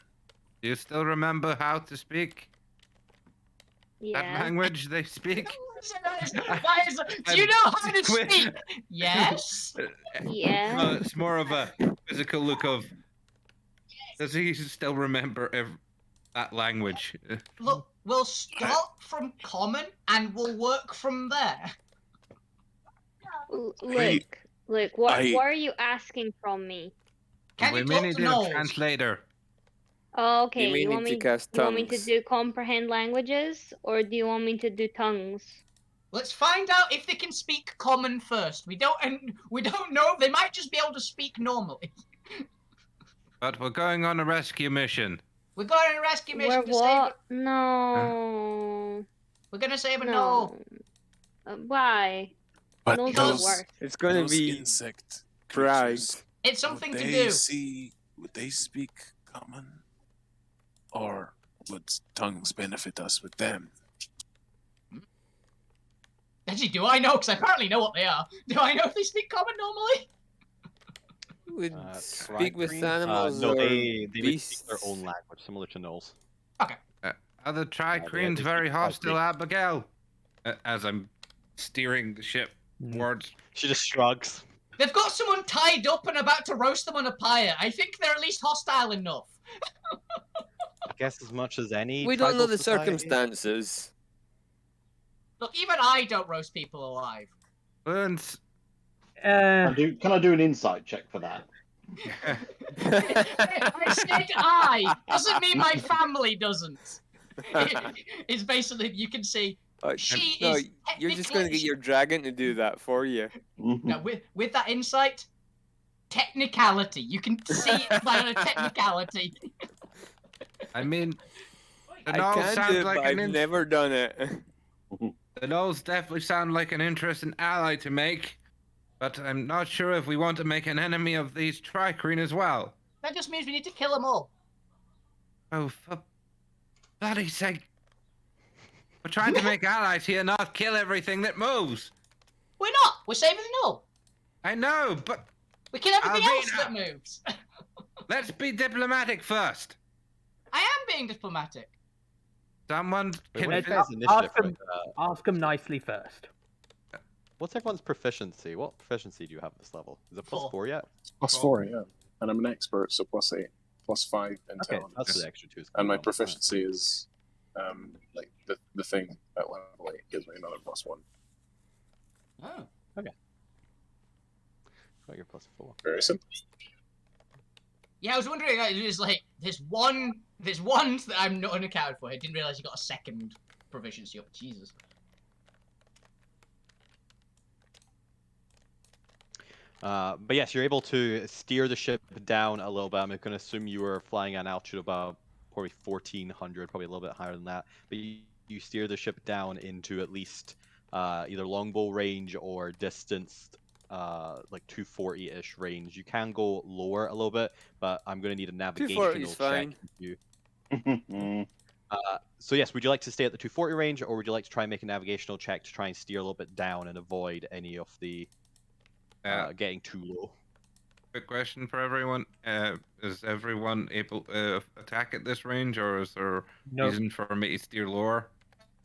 Do you still remember how to speak that Yeah. language they speak? Do you know how to speak? Yes. Yeah. No, it's more of a physical look of. Does he still remember that language? Look, we'll start from common and we'll work from there. Look, what are you asking from me? Can we you may talk need to a gnolls? translator. Oh, okay. You may You want need me? to cast You want me to tongues. do comprehend languages, or do you want me to do tongues? Let's find out if they can speak common first. We don't know. They might just be able to speak normally. But we're going on a rescue mission. We're going on a rescue mission Where to save. what? No. We're gonna save a No. knoll. Why? But Those are those- worse. It's gonna those be insect pride. creatures, It's something would to they do. would they speak common? Or would tongues benefit us with them? Actually, do I know? Because I apparently know what they are. Do I know if they speak common normally? would Try speak with green? animals No, or they would beasts. speak their own language, similar to gnolls. Are the Tricrines they very speak hostile, Tri-Cree. Abigail? As I'm steering the ship towards. She just shrugs. They've got someone tied up and about to roast them on a pyre. I think they're at least hostile enough. I guess as much as any. We don't know tribal the society. circumstances. Look, even I don't roast people alive. Burns. Can I do an insight check for that? I said I. Doesn't mean my family doesn't. It's basically, you can see, she no, is you're just going to get technically- your dragon to do that for you. Now, with that insight, technicality. You can see it by a technicality. I mean, the I gnolls can do sound it, like but I've an never done it. the gnolls definitely sound like an interesting ally to make, but I'm not sure if we want to make an enemy of these Tricrine as well. That just means we need to kill them all. Oh, for bloody sake! We're trying to make allies here, not kill everything that moves. We're not. We're saving the knoll. I know, but We kill everything else Alvina. that moves. Let's be diplomatic first. I am being diplomatic. Someone Wait, can what is Let's guys' initiative? ask him, ask him nicely first. What's everyone's proficiency? What proficiency do you have at this level? Is it plus 4 yet? +4, yeah. And I'm an expert, so +8, +5 Okay, intelligence. that's the extra 2. And my proficiency is like the thing at level 8 gives me another +1. Oh. Okay. Got your +4. Very simple. Yeah, I was wondering. There's like this one that I'm not unaccounted for. I didn't realize you got a second proficiency up. Jesus. But yes, you're able to steer the ship down a little bit. I'm going to assume you were flying at an altitude of about probably 1,400, probably a little bit higher than that. But you steer the ship down into at least either longbow range or distance, like 240-ish range. You can go lower a little bit, but I'm going to need a 240 navigational is check. fine. So yes, would you like to stay at the 240 range, or would you like to try and make a navigational check to try and steer a little bit down and avoid any of the getting too low? Quick question for everyone: is everyone able to attack at this range, or is there reason for me to steer lower?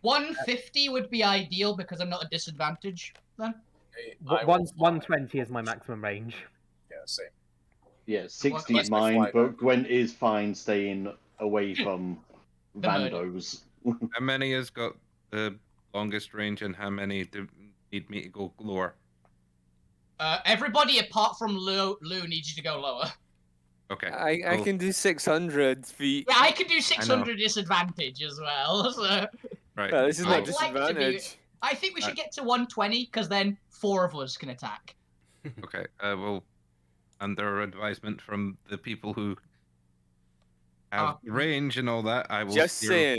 150 would be ideal because I'm not at disadvantage then. 120 is my maximum range. Yeah, same. Yeah, 60 is Unless they mine, fly but Gwent is fine staying away from The murder. Vandos. How many has got the longest range, and how many do need me to go lower? Everybody apart from Lou needs you to go lower. Okay. I can do 600 feet. Yeah, I could do 600 disadvantage as well. So Right. Well, this is not I'd like to be. disadvantage. I think we should get to 120 because then 4 of us can attack. Okay. Well, under advisement from the people who have range and all that, I will Just steer.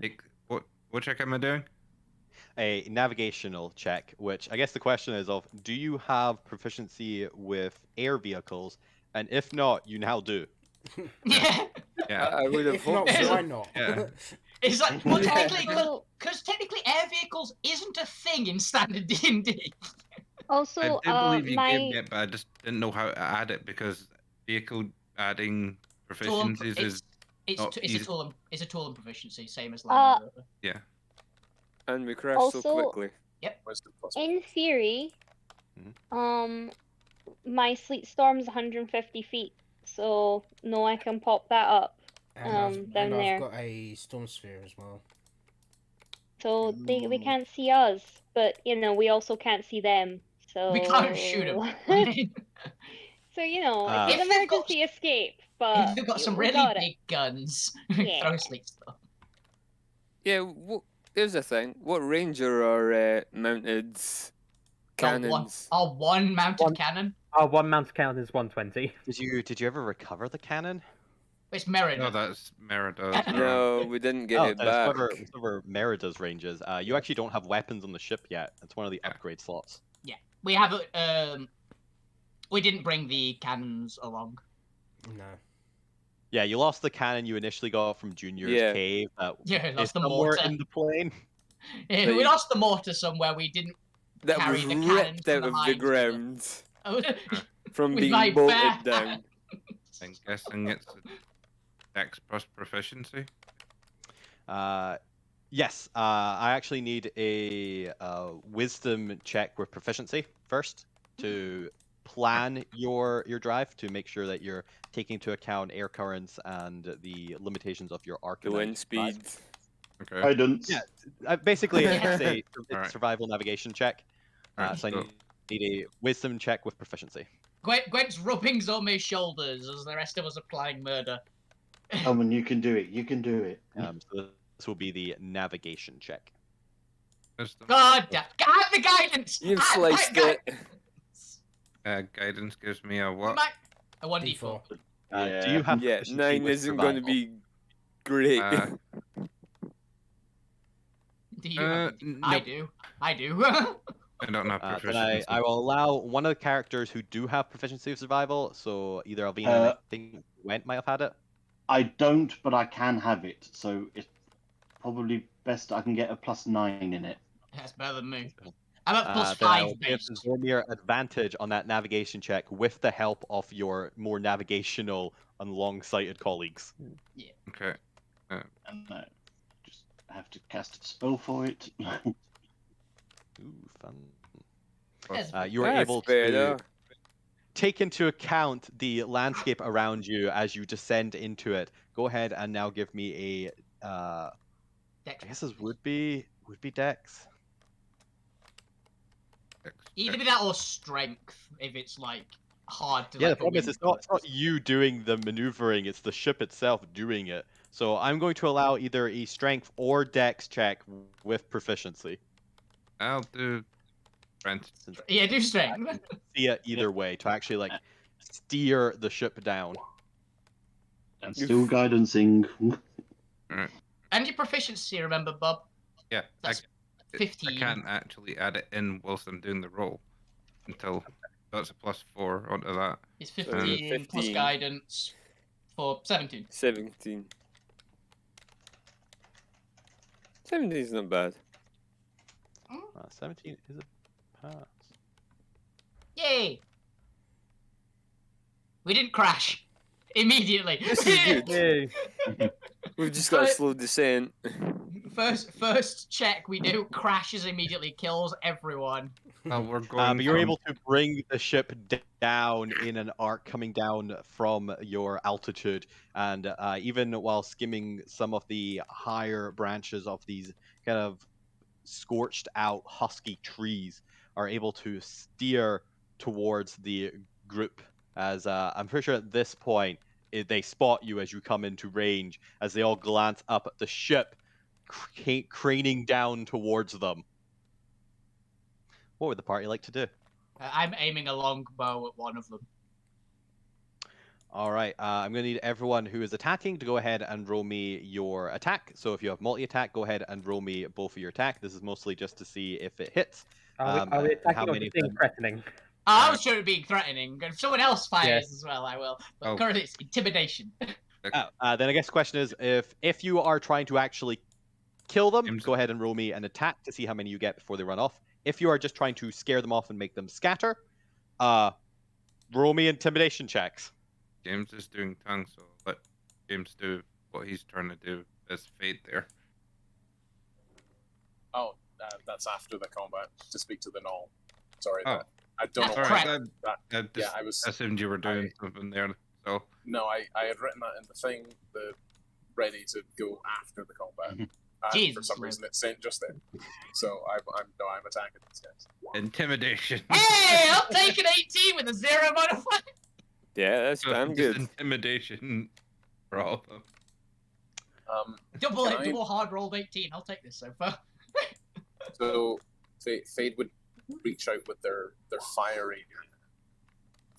saying. What check am I doing? A navigational check, which I guess the question is of, do you have proficiency with air vehicles? And if not, you now do. Yeah. Yeah. I would have If not, hoped so. why not? Yeah. It's like, well, technically, Also, because technically air vehicles isn't a thing in standard D&D. also, I did believe you my gave me it, but I just didn't know how to add it because vehicle adding proficiencies is not It's easy. a tool and proficiency, same as Land Rover. Yeah. And we crashed so Also- quickly. Wisdom +1. in theory, my sleet storm's 150 feet, so no, I can pop that up. And down there. I've got a storm sphere as well. So they can't see us, but you know we also can't see them. So We can't shoot them. So you know Uh, it's an If they've got- emergency escape, but They've got some we really got it. big guns. Yeah. Throw sleep stuff. Yeah, here's the thing. What ranger are mounted cannons? One mounted cannon. Our one mounted cannon is 120. Did you ever recover the cannon? It's Merida. No, that's Merida's. No, we didn't get it then it's back. whatever Merida's ranges. You actually don't have weapons on the ship yet. It's one of the upgrade slots. Yeah, we have we didn't bring the cannons along. No. Yeah, you lost the cannon you initially got from Junior's Yeah. cave. Yeah, Is lost the somewhere mortar. in the plane. Yeah, we lost the mortar somewhere. We didn't. That carry was the cannons ripped from out the of the mines. ground Oh, from with being my bolted bare down. hands. I'm guessing it's Dex plus proficiency. Yes, I actually need a wisdom check with proficiency first to plan your drive to make sure that you're taking into account air currents and the limitations of your The arcanine wind drive. speed. Okay. Guidance. Yeah, basically it's a Alright. survival navigation check. Alright, So I so- need a wisdom check with proficiency. Gwent's rubbing Zome's shoulders as the rest of us are applying murder. Come on, you can do it. You can do it. So this will be the navigation check. Wisdom. God damn! Have the guidance. You've Have my sliced it. guidance! Guidance gives me a We what? might- A 1d4. Do you have Yeah, proficiency 9 with isn't going to survival? be great. Do you? have it? I nope. do. I do. I don't have Then proficiency. I will allow one of the characters who do have proficiency of survival. So either Alvina and I think Gwent might have had it. I don't, but I can have it, so it's probably best I can get a +9 in it. That's better than me. I'm at plus Then I 5 will give base. Zormir advantage on that navigation check with the help of your more navigational and long-sighted colleagues. Okay. And I just have to cast a spell for it. Ooh, fun. Yes, You are That's able better. to take into account the landscape around you as you descend into it. Go ahead and now give me a. Dex I guess this would be Dex. Either be that or strength if it's like hard to Yeah, the like go problem is in. it's not you doing the maneuvering; it's the ship itself doing it. So I'm going to allow either a strength or Dex check with proficiency. I'll do strength. Since Yeah, do I strength. can see it either way to actually like steer the ship down. And still guidancing. And your proficiency, remember, Bob? Yeah, That's I 15. can't actually add it in whilst I'm doing the roll until that's a +4 onto that. It's So 15 plus 15. guidance for 17. 17. 17 is not bad. 17 is a pass. Yay! We didn't crash immediately. This is good. Yay. We've just got a But- slow descent. First check we do crashes immediately, kills everyone. Well, we're going. But you're from- able to bring the ship down in an arc coming down from your altitude, and even while skimming some of the higher branches of these kind of scorched out husky trees, are able to steer towards the group. As I'm pretty sure at this point they spot you as you come into range, as they all glance up at the ship craning down towards them. What would the party like to do? I'm aiming a longbow at one of them. All right, I'm going to need everyone who is attacking to go ahead and roll me your attack. So if you have multi-attack, go ahead and roll me both of your attack. This is mostly just to see if it hits. Are we and how attacking or many just of being them- threatening? I was sure it being threatening. If someone else fires Yes. as well, I will. But Oh. currently it's intimidation. Then I guess the question is, if you are trying to actually kill them, James- go ahead and roll me an attack to see how many you get before they run off. If you are just trying to scare them off and make them scatter, roll me intimidation checks. James is doing tongue, so let James do what he's trying to do as Fade there. Oh, that's after the combat to speak to the null. Sorry, Oh. I don't know. That's why correct. that- I yeah, just I was. assumed you were doing something there. So No, I had written that in the thing, the ready to go after the combat. And for Jesus, some Lord. reason, it sent just then. So I'm attacking these guys. intimidation. Hey, I'll take an 18 with a 0 modifier. Yeah, that's So damn just good. intimidation for all of them. Double Can I- double hard rolled 18. I'll take this so far. So Fade would reach out with their fire rapier,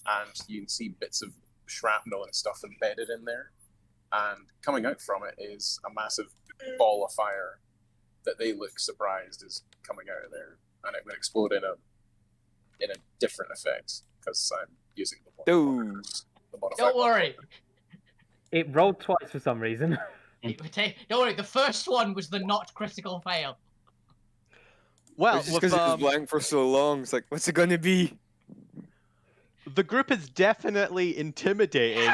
and you can see bits of shrapnel and stuff embedded in there. And coming out from it is a massive ball of fire that they look surprised is coming out of there, and it would explode in a different effect because I'm using the modifiers. The modifier. Don't worry. It rolled twice for some reason. Don't worry. The first one was the not critical fail. Well, It's just with, because it was blank for so long. It's like, what's it gonna be? the group is definitely intimidating.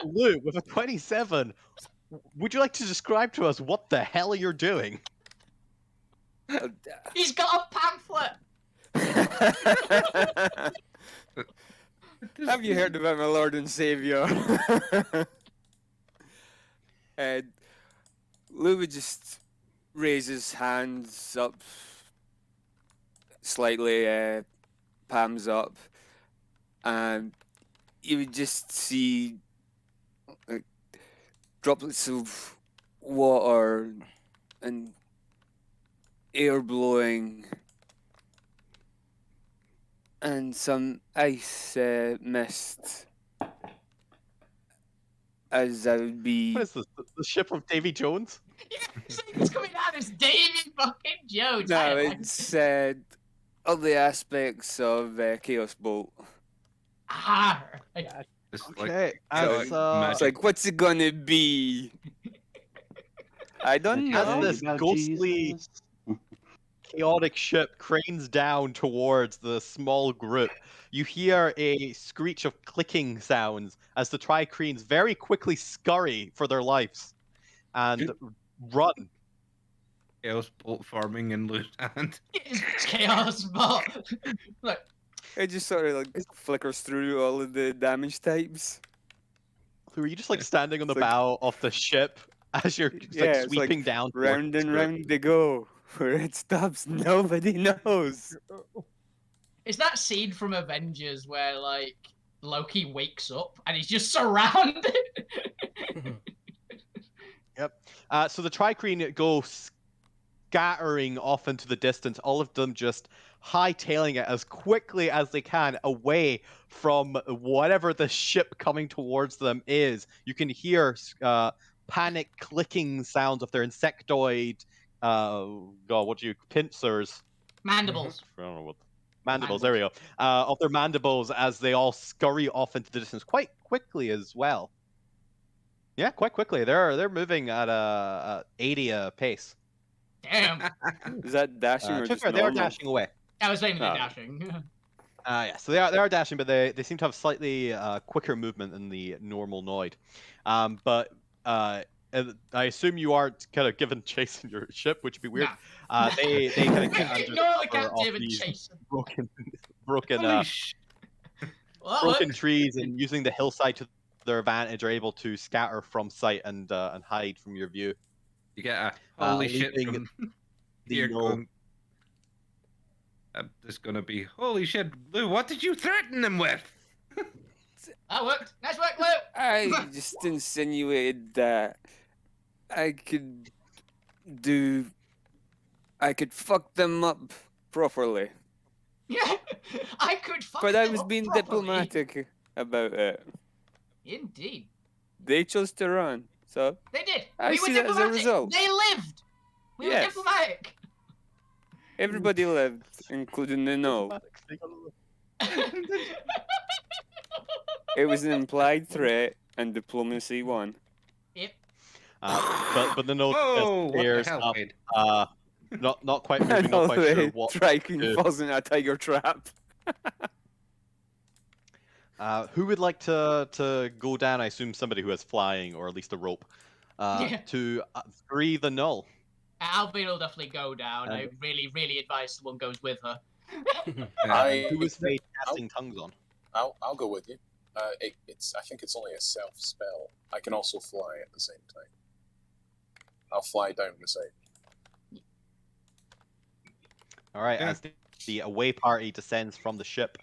Lou, with a 27, would you like to describe to us what the hell you're doing? He's got a pamphlet. Have you heard about my Lord and Savior? And Lou would just raise his hands up slightly, palms up, and you would just see like, droplets of water and air blowing and some ice mist as I would be. What is this? The ship of Davy Jones? It's coming out as Davy fucking Jones. No, it's all the aspects of Chaos Bolt. Ah. It's Okay, so as, It's like, what's it gonna be? I don't as know. this About ghostly Jesus. chaotic ship cranes down towards the small group, you hear a screech of clicking sounds as the Tri-Creens very quickly scurry for their lives and run. Chaos bolt forming in loose hand. It's chaos, but look, It just sort of like flickers through all of the damage types. Who are you just like standing on the It's like- bow of the ship as you're just, Yeah, like it's like sweeping down towards Round this and group? round they go. Where it stops, nobody knows. it's that scene from Avengers where like Loki wakes up and he's just surrounded. So the Tri-Creen go scattering off into the distance, all of them just hightailing it as quickly as they can away from whatever the ship coming towards them is. You can hear panic clicking sounds of their insectoid, pincers? Mandibles. I don't know what. Mandibles, there we go. Of their mandibles as they all scurry off into the distance quite quickly as well. Yeah, quite quickly. They're moving at a 80 pace. Damn. Is that dashing or To be just fair, they are normal? dashing away. I was mainly Oh. dashing. Yeah, so they are dashing, but they seem to have slightly quicker movement than the normal Noid. But I assume you aren't kind of given chase in your ship, which would be weird. They kind of get under No, the the cover of captain these chasing. broken Holy sh- Well, broken look, trees, and using the hillside to their advantage, are able to scatter from sight and hide from your view. You get a holy shit leaving from the here null. going. There's gonna be holy shit, Lou. What did you threaten them with? that worked. Nice work, Lou. I just insinuated that I could fuck them up properly. Yeah, I could fuck But I them was up being properly. diplomatic about it. Indeed. They chose to run, so They did. I we see were that as a diplomatic. result. They lived. We were Yes. diplomatic. everybody lived, including the no. It was an implied threat, and diplomacy won. Yep. But the note Whoa! What the stares hell, up, Wade? not quite moving, And not all quite sure the what. Tri-Queen do. falls in a tiger trap. Who would like to go down? I assume somebody who has flying or at least a rope. Yeah. To free the null. Alvin will definitely go down. I And- really, really advise someone goes with her. Who is Faye casting tongues on? I'll go with you. I think it's only a self spell. I can also fly at the same time. I'll fly down the side. All right, Yeah. as the away party descends from the ship,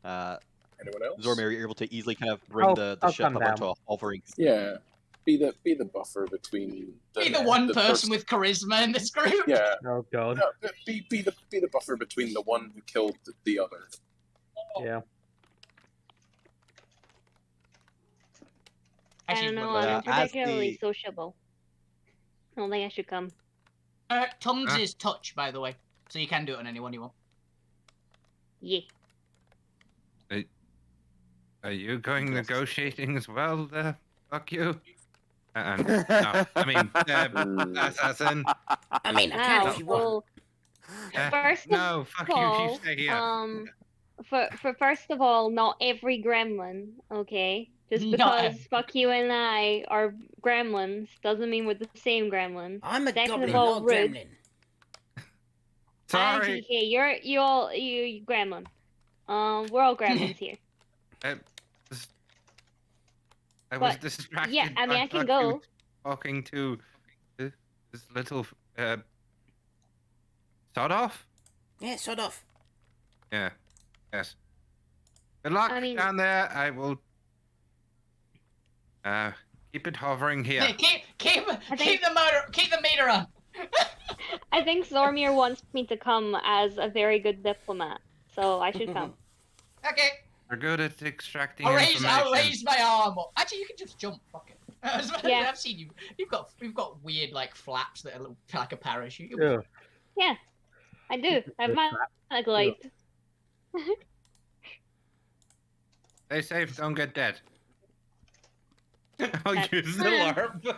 Anyone else? Zormir, you're able to easily kind of bring the I'll ship come up into down. a hovering. Yeah. Be the buffer between Be the one person with charisma in this group. Yeah. Oh god. No, be the buffer between the one who killed the other. Yeah. I Actually, don't know. what- I'm as particularly the- sociable. I don't think I should come. tongues Huh? is touch, by the way, so you can do it on anyone you want. Yeah. Are you going negotiating as well? Fuck you. No, I mean, assassin. I mean, I can if you want. Well, first No, fuck you. all, You stay here. for first of all, not every gremlin, okay? Just Not because every- fuck you and I are gremlins doesn't mean we're the same gremlin. I'm a Second of goblin, all, not a rude. gremlin. Sorry. Okay, you gremlin. We're all gremlins here. I was But, distracted. yeah, I mean, by I can fuck go. you talking to this little sod off. Yeah, sod off. Yeah. Yes. Good luck I mean- down there. I will keep it hovering here. Hey, keep think- the meter on. I think Zormir wants me to come as a very good diplomat, so I should come. Okay, We're good at extracting I'll information. raise my arm up. Actually, you can just jump. Fuck it. Yeah. I've seen you. You've got weird like flaps that look like a parachute. Yeah. Yeah, I do. I have my glide. Stay safe. Don't get dead. I'll That's use the fine. LARP.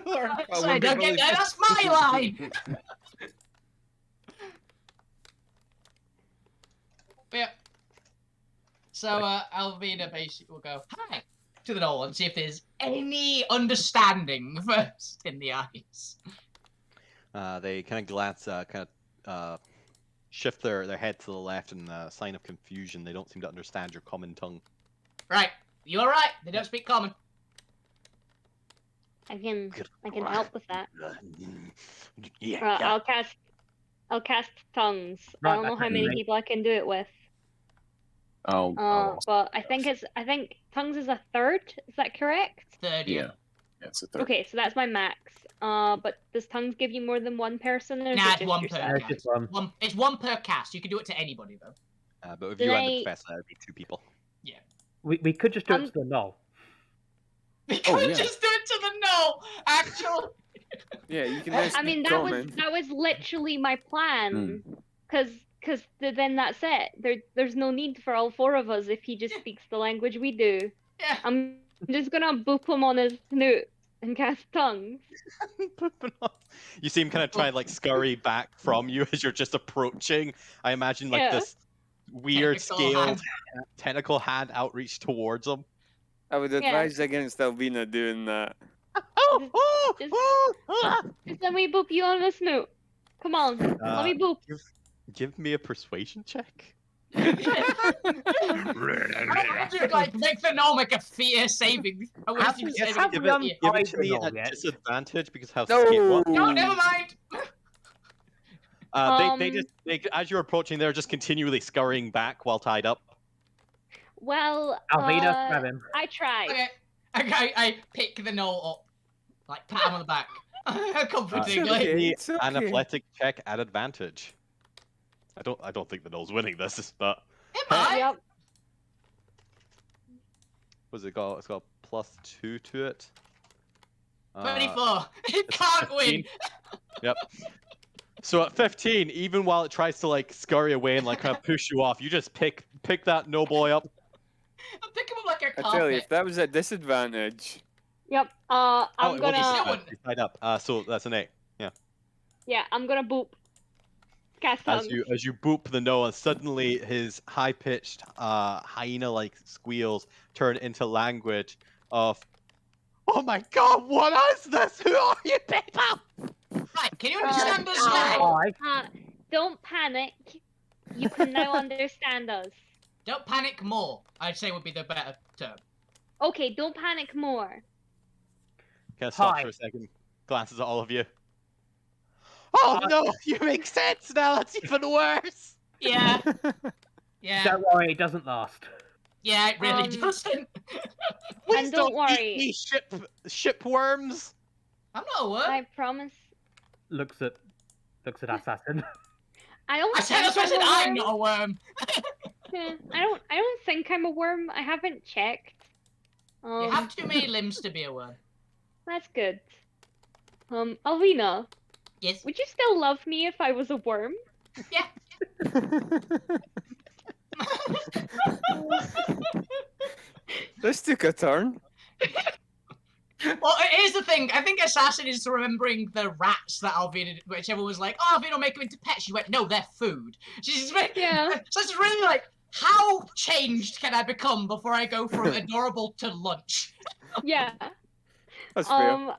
LARP. Sorry, don't get that. That's my line. So Alvina basically will go hi to the knoll and see if there's any understanding first in the eyes. They kind of glance, shift their head to the left in a sign of confusion. They don't seem to understand your common tongue. Right, you all right? They don't speak common. I can help with that. Yeah. I'll cast tongues. Right, I don't know that's how many right. people I can do it with. I'll But I think tongues is a third. Is that correct? Third, yeah, it's a third. Okay, so that's my max. But does tongues give you more than one person, or is Nah, it it's just one yourself? per It's just one. It's one per cast. You can do it to anybody though. But with Do you and the they- professor, that would be 2 people. We could just do it to the knoll. We Oh, could yeah. just do it to the knoll. Actually, Yeah, you can. I mean, that was literally my plan. Cause then that's it. There's no need for all 4 of us if he just speaks the language we do. yeah. I'm just gonna boop him on his snoot and cast tongues. You see him kind of try and like scurry back from you as you're just approaching. I imagine like Yeah. this weird Tentacle scaled hand. tentacle hand outreach towards him. I would advise against Alvina doing that. Just let me boop you on the snoot. Come on, let me boop. Give me a persuasion check. I just like make the knoll make a fear saving. A wisdom Yes, saving give throw. it to me knoll at yet. disadvantage because how No. scared what? No, never mind. They as you're approaching, they're just continually scurrying back while tied up. Well, Alvina, grab him. I tried. Okay, I pick the knoll up, like pat him on the back, comfortingly. okay. Give me It's okay. an athletic check at advantage. I don't think the knoll's winning this, but It might. Yep. what's it got? It's got +2 to it. 24. It can't 15. win. Yep. So at 15, even while it tries to like scurry away and like kind of push you off, you just pick that no boy up. I'm picking him up like a I carpet. tell you, if that was at disadvantage. Yep. Oh, I'm it wasn't gonna. disadvantage, he's tied up. So that's an 8. Yeah. Yeah, I'm gonna boop. Cast tongues. As you boop the no, and suddenly his high-pitched hyena-like squeals turn into language of, "Oh my God, what is this? Who are you people?" Right, can you understand us now? Don't panic. You can now understand us. Don't panic more, I'd say would be the better term. Okay, don't panic more. Kind of stops Hi. for a second, glances at all of you. Oh no, you make sense now. That's even worse. Yeah. Yeah. Don't worry, it doesn't last. Yeah, it really doesn't. Please And don't worry. eat me, ship worms. I'm not a worm. I promise. Looks at Assassin. I don't. I said I'm not a worm. Yeah, I don't think I'm a worm. I haven't checked. You have too many limbs to be a worm. That's good. Alvina. Yes. Would you still love me if I was a worm? Yeah. This took a turn. Well, here's the thing. I think Assassin is remembering the rats that Alvina, which everyone was like, "Oh, Alvina will make them into pets." She went, "No, they're food." She's Yeah. So it's really like, how changed can I become before I go from adorable to lunch? Yeah. That's fair.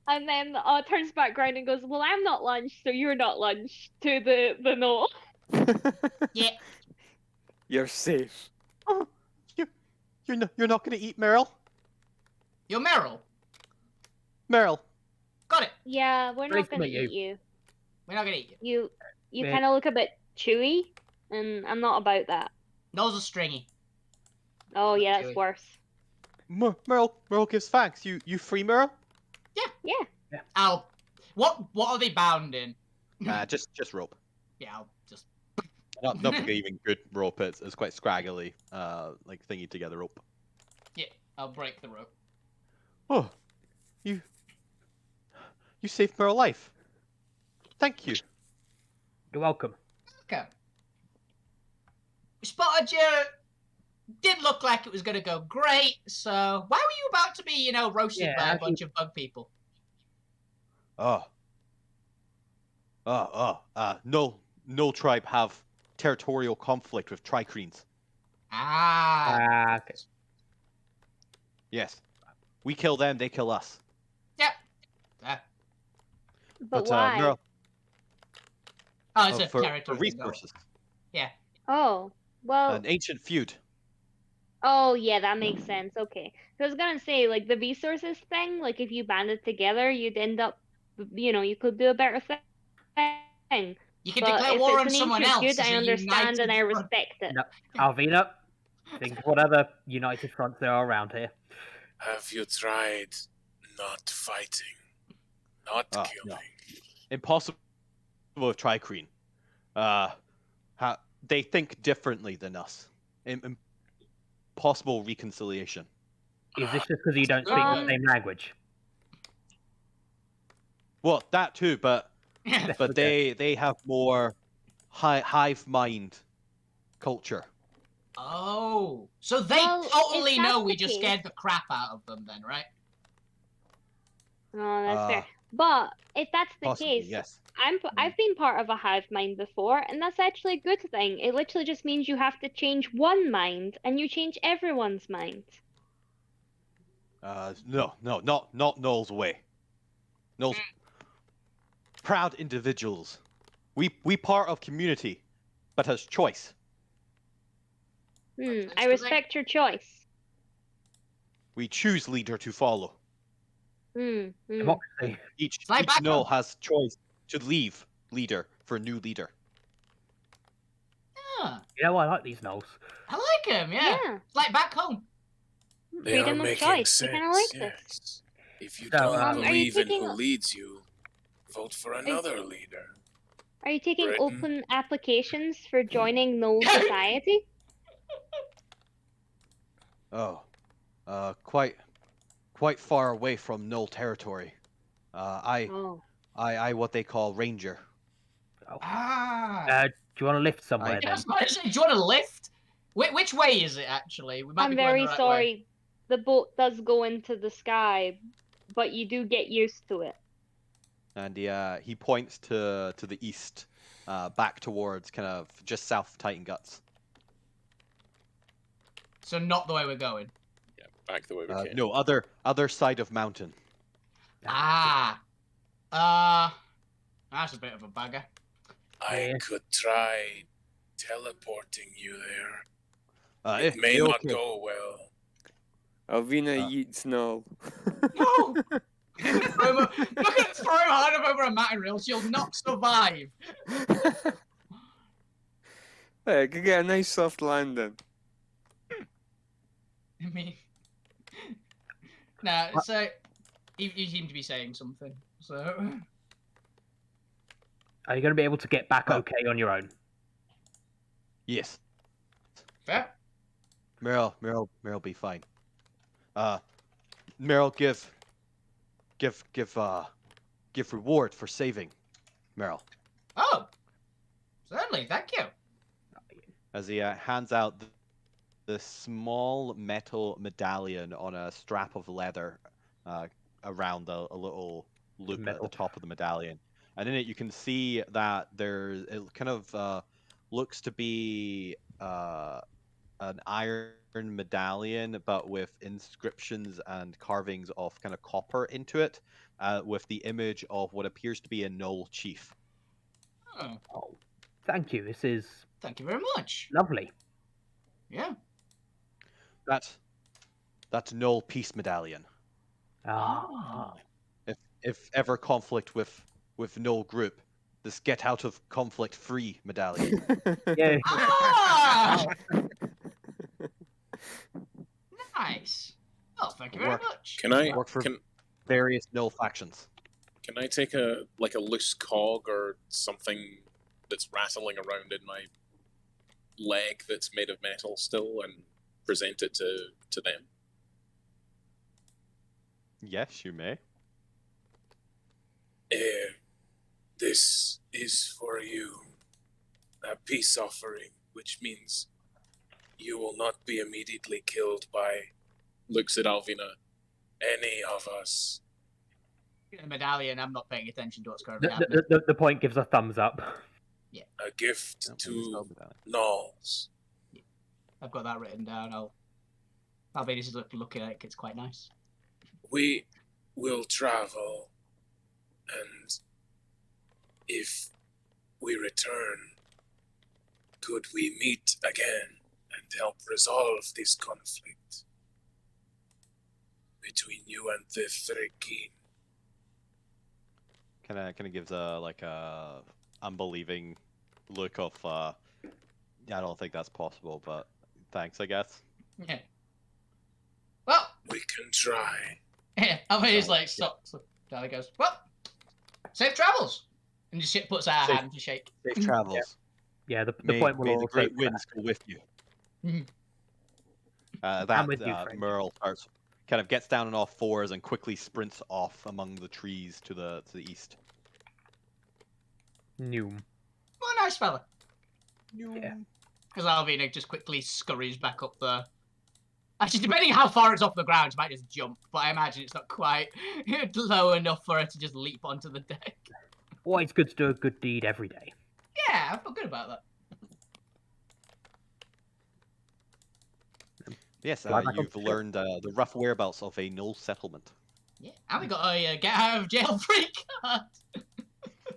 And then turns back around and goes, "Well, I'm not lunch, so you're not lunch." To the no. Yeah. You're safe. Oh, you're not gonna eat Meryl? You're Meryl. Meryl. Got it. Yeah, we're Nice not to gonna meet eat you. We're not gonna eat you. You Yeah. kind of look a bit chewy, and I'm not about that. Nose is stringy. Oh yeah, Chewy. that's worse. Meryl gives thanks. You free, Meryl? Yeah. I'll. What are they bound in? Just rope. Yeah, I'll just. Not even good rope. It's quite scraggly, like thingy together rope. Yeah, I'll break the rope. Oh, you saved Meryl's life. Thank you. You're welcome. Okay. We spotted you. Didn't look like it was gonna go great. So why were you about to be, roasted Yeah, by a how'd bunch of bug people? No tribe have territorial conflict with tricrines. Ah. Okay. Yes. We kill them, they kill us. Yep. But why? Meryl, Oh, it's a for territory thing, though. resources. Yeah. Oh, well. An ancient feud. Oh, yeah, that makes sense. Okay. So I was gonna say, like, the resources thing, like, if you banded together, you'd end up, you could do a better thing. You can But declare if war it's on an someone ancient else feud, as I a understand and united I front. respect it. No, Alvina, think of what other united fronts there are around here. Have you tried not fighting, not No. killing? Impossible with Triqueen. They think differently than us. Impossible reconciliation. Is this just because you don't speak the same language? Well, that too, but Okay. they have more hive mind culture. Oh, so they Well, totally if know that's we the just case- scared the crap out of them, then, right? Oh, that's fair. But if that's the Possibly, case, yes. I've been part of a hive mind before, and that's actually a good thing. It literally just means you have to change one mind, and you change everyone's mind. No, not Noel's way. Noel's proud individuals. We part of community, but has choice. I respect your choice. We choose leader to follow. Democracy. Each like back Noel home. has choice to leave leader for new leader. Huh. You know, I like these Knolls. I like him, yeah. Yeah. It's like back home. They Freedom are of making choice. sense. We kinda like this. Yes. If you So, don't are you believe in taking who a- leads you, vote for another leader. Are you taking Britain. open applications for joining Knoll Society? Oh, quite far away from Noel territory. Oh. I what they call ranger. Ah. Do you want to lift somewhere Yeah, I then? was about to say, do you want a lift? Which way is it, actually? We might I'm be going very the right sorry. way. The boat does go into the sky, but you do get used to it. And he points to the east, back towards kind of just south of Titan Guts. So not the way we're going. Yeah, back the way we came. No, other side of mountain. Ah. That's a bit of a bugger. I could try teleporting you there. It If may you're not okay. go well. Alvina yeets Null. No! Look at throw him hard up over a mountain rail. She'll not survive. Hey, I could get a nice soft landing. I mean, no. So you seem to be saying something. So Are you going to be able to get back okay on your own? Yes. fair. Meryl be fine. Meryl give reward for saving Meryl. Oh, certainly. Thank you. As he hands out the small metal medallion on a strap of leather around a little loop at the top of the medallion. And in it you can see that it kind of looks to be an iron medallion, but with inscriptions and carvings of kind of copper into it, with the image of what appears to be a Knoll chief. Oh, thank you. This is Thank you very much. lovely. Yeah. That's Knoll peace medallion. Ah. If ever conflict with Knoll group, this get out of conflict free medallion. Yeah. Ah! Nice. Oh, thank you very much. Can I Work for can various Knoll factions. can I take a loose cog or something that's rattling around in my leg that's made of metal still and present it to them? Yes, you may. This is for you. A peace offering, which means you will not be immediately killed by, looks at Alvina, any of us. The medallion. I'm not paying attention to what's currently happening. The point gives a thumbs up. A gift Yeah, to medallion. Knolls. I've got that written down. I'll be just looking at it. It's quite nice. We will travel, and if we return, could we meet again and help resolve this conflict between you and the Threkin? Kind of gives a unbelieving look of I don't think that's possible, but thanks, I guess. Yeah. Well, We can try. Alvina's like, stop. So Charlie goes, well, safe travels. And just puts out her hand to shake. Safe travels. Yeah, the May, point will may the all great take winds go with you. Mhm. I'm with you, Frank. Merle starts, kind of gets down on all fours and quickly sprints off among the trees to the east. Noom. What a nice fella. Yeah. Because Alvina just quickly scurries back up the... Actually, depending how far it's off the ground, she might just jump. But I imagine it's not quite low enough for her to just leap onto the deck. Always good to do a good deed every day. Yeah, I feel good about that. Yes, Fly back you've up the learned the rough whereabouts of a Knoll settlement. Yeah, and we got a get out of jail free card.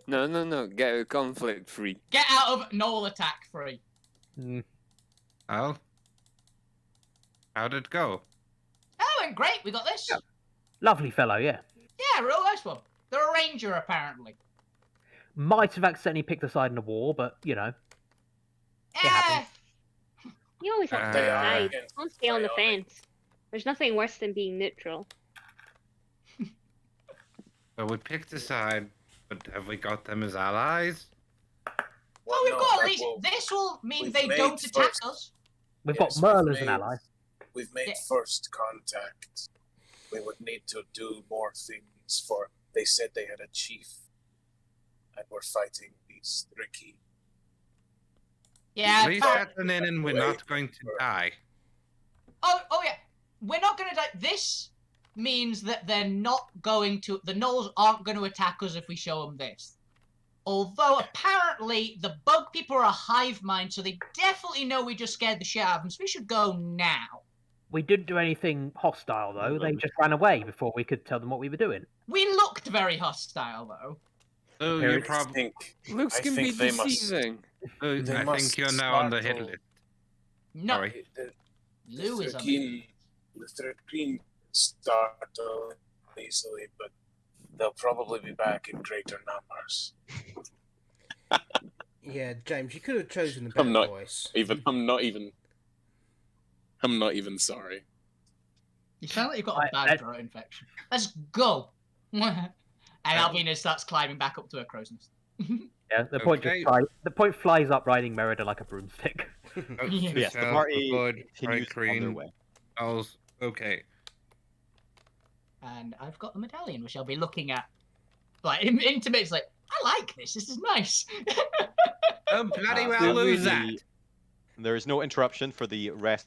No. Get out conflict free. Get out of Knoll attack free. Well, how'd it go? Oh, it went great. We got this. Yeah. Lovely fellow, yeah. Yeah, real nice one. They're a ranger, apparently. Might have accidentally picked a side in the war, but, you know. It happens. You always have to They pick are sides. against Don't stay on the Bionic. fence. There's nothing worse than being neutral. So we picked a side, but have we got them as allies? Well, we've no, got at that least... will- This will mean we've they made don't attack first- us. We've Yes, got Merle we've as an made- ally. We've made Yeah. first contact. We would need to do more things for. They said they had a chief, and we're fighting these Ricky. Yeah, Please apparently- settle in and we're not going to die. Oh yeah. We're not going to die. This means that they're not going to... The Knolls aren't going to attack us if we show them this. Although, apparently, the bug people are a hive mind, so they definitely know we just scared the shit out of them, so we should go now. We didn't do anything hostile, though. They just ran away before we could tell them what we were doing. We looked very hostile, though. Oh, Here you it's- probably. Looks I can be think they must- deceiving. I They think must you're now on the hit startle- list. No, Sorry. Lou is on The 13 startle easily, but they'll probably be back in greater numbers. Yeah, James, you could have chosen a better I'm not voice. I'm not even sorry. You sound like you've got a bad I- throat infection. Let's go. And Albina starts climbing back up to her crow's nest. Yeah, the point Okay. just the point flies up riding Merida like a broomstick. Yes, the party continues on their way. Okay. And I've got the medallion, which I'll be looking at. Like, intimate's like, I like this. This is nice. Oh, bloody well There lose really- that. There is no interruption for the rest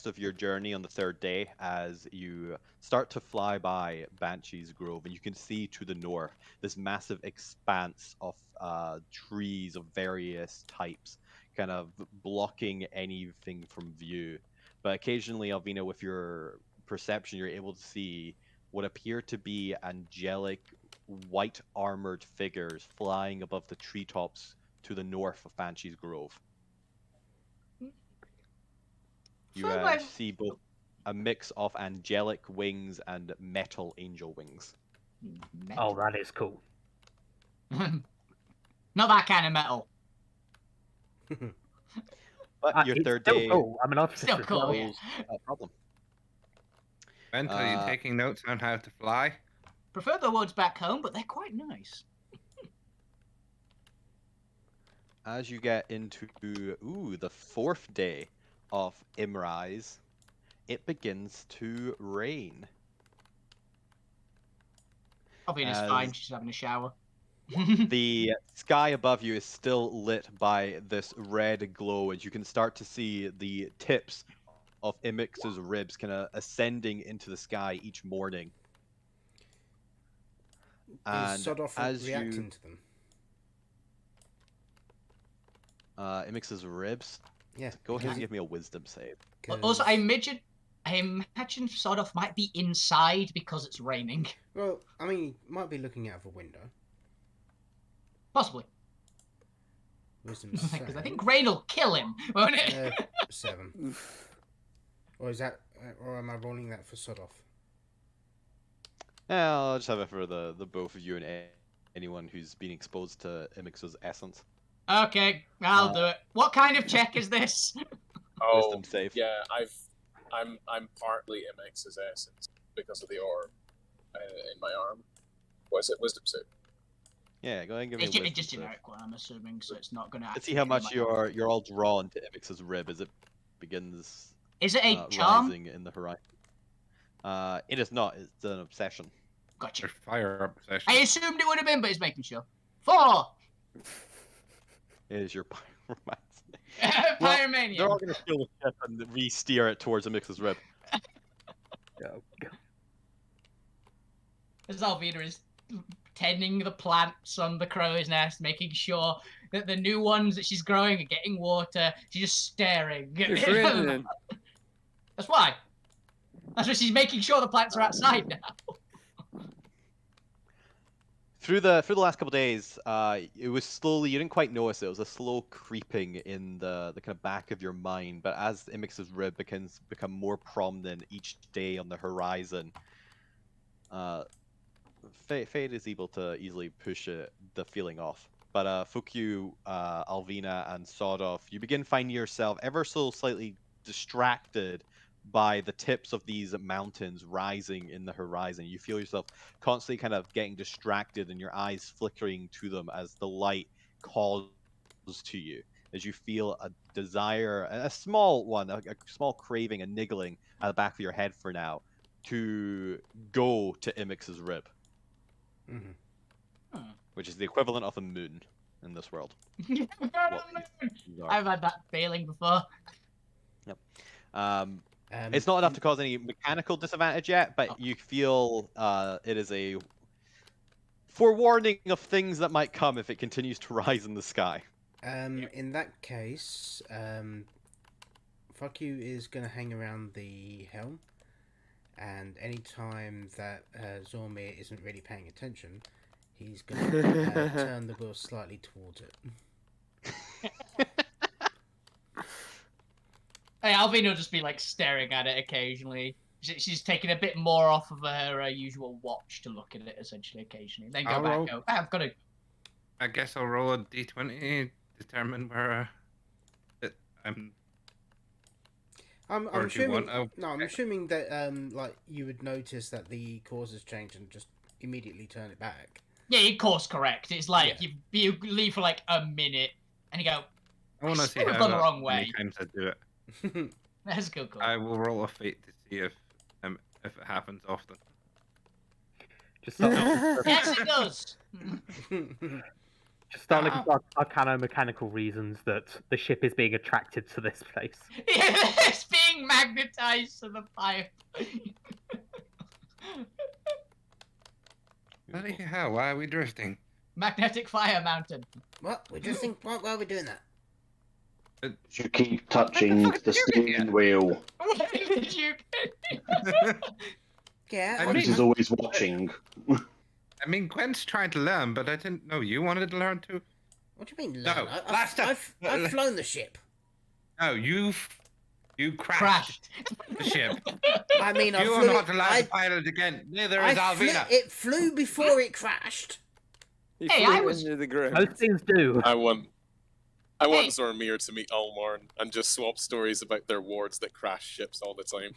of your journey on the third day as you start to fly by Banshee's Grove, and you can see to the north this massive expanse of trees of various types, kind of blocking anything from view. But occasionally, Alvina, with your perception, you're able to see what appear to be angelic, white armored figures flying above the treetops to the north of Banshee's Grove. You So my- see both a mix of angelic wings and metal angel wings. Oh, that is cool. Not that kind of metal. But your It's third still day cool. I'm an artist Still as cool, well. yeah. goes without problem. Bent, are you Uh, taking notes on how to fly? Prefer the woods back home, but they're quite nice. As you get into the fourth day of Imrise, it begins to rain. Albina's As- fine. She's having a shower. The sky above you is still lit by this red glow, as you can start to see the tips of Imix's ribs kind of ascending into the sky each morning. And Is Sodoff as reacting you, to them? Imix's ribs, Yeah. Go ahead and because- give me a wisdom save. Also, I 'cause- imagine sort of might be inside because it's raining. Well, I mean, you might be looking out of a window. Possibly. Wisdom Because I think save. rain will kill him, won't it? 7. Or is that, or am I rolling that for sod off? Yeah, I'll just have it for the both of you and anyone who's been exposed to Imix's essence. Okay, I'll do it. What kind of check is this? Oh, Wisdom save. yeah, I'm partly MX's essence because of the orb in my arm. Was it wisdom save? Yeah, go ahead and give me a It's wisdom just save. generic one, I'm assuming, so it's not going to. Let's see how much you're all drawn to Imix's rib as it begins Is it a charm? rising in the horizon. It is not. It's an obsession. Gotcha. There's fire obsession. I assumed it would have been, but it's making sure. 4. It is your pyromancy. Pyromania. They're all going to steal the ship and re-steer it towards Imix's rib. As Alvina is tending the plants on the crow's nest, making sure that the new ones that she's growing are getting water. She's just staring. It's raining. That's why. That's why she's making sure the plants are outside now. Through the last couple of days, it was slowly. You didn't quite notice it. It was a slow creeping in the kind of back of your mind. But as Imix's rib become more prominent each day on the horizon, Fade is able to easily push the feeling off. But Fukyu, Alvina, and Sawdoff, you begin finding yourself ever so slightly distracted by the tips of these mountains rising in the horizon. You feel yourself constantly kind of getting distracted and your eyes flickering to them as the light calls to you. As you feel a desire, a small one, a small craving, a niggling at the back of your head for now, to go to Imix's rib. Mm-hmm. Which is the equivalent of a moon in this world. I've had that feeling before. Yep. It's not enough to cause any mechanical disadvantage yet, but you feel it is a forewarning of things that might come if it continues to rise in the sky. In that case, Fuck You is going to hang around the helm, and any time that Zormir isn't really paying attention, he's going to turn the wheel slightly towards it. Hey, Alvina will just be like staring at it occasionally. She's taking a bit more off of her usual watch to look at it essentially occasionally. Then go back and go, I've got to. I guess I'll roll a d20, determine where I'm. I'm Or do you assuming. want- No, I'm assuming that like you would notice that the course has changed and just immediately turn it back. Yeah, you course correct. It's like you leave for like a minute and you go, I want to see swear I've how gone the wrong many way. times I do it. That's good call. I will roll a fate to see if it happens often. Just start, Yes, it does. just start looking for arcana mechanical reasons that the ship is being attracted to this place. It's being magnetized to the pipe. Bloody hell, why are we drifting? Magnetic fire mountain. What? We just think. Why are we doing that? You keep touching the steering wheel. Where did you Yeah. I Quentin is always watching. I mean, Gwen's trying to learn, but I didn't know you wanted to learn too. What do you mean? No, Learn? last time- I've flown the ship. No, you crashed the ship. I mean, I You flew are not it, allowed to pilot again. Neither is Alvina. It flew before it crashed. He Hey, flew I was- into the ground. Most things do. I want Hey. Zormir to meet Almarn and just swap stories about their wards that crash ships all the time.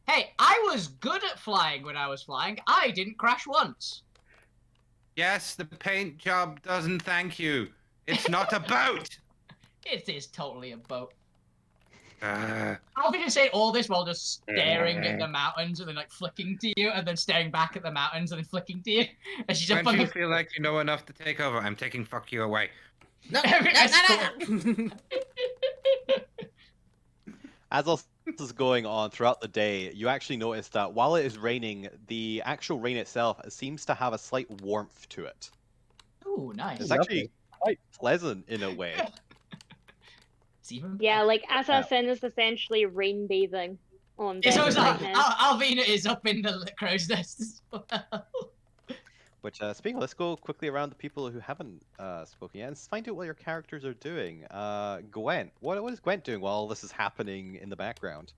Hey, I was good at flying when I was flying. I didn't crash once. Yes, the paint job doesn't thank you. It's not a boat. It is totally a boat. Uh, I'll be just saying all this while just staring at the mountains and then like flicking to you and then staring back at the mountains and then flicking to you. And she's just when you fucking... feel like you know enough to take over, I'm taking fuck you away. No, That's no. As all this is going on throughout the day, you actually notice that while it is raining, the actual rain itself seems to have a slight warmth to it. Ooh, nice. It's actually quite pleasant in a way. It's even Yeah, better. like Assassin is essentially rain bathing on Yeah, so deck it's right now. Alvina is up in the crow's nest as well. Which, speaking of, let's go quickly around the people who haven't spoken yet and find out what your characters are doing. Gwent, what is Gwent doing while all this is happening in the background?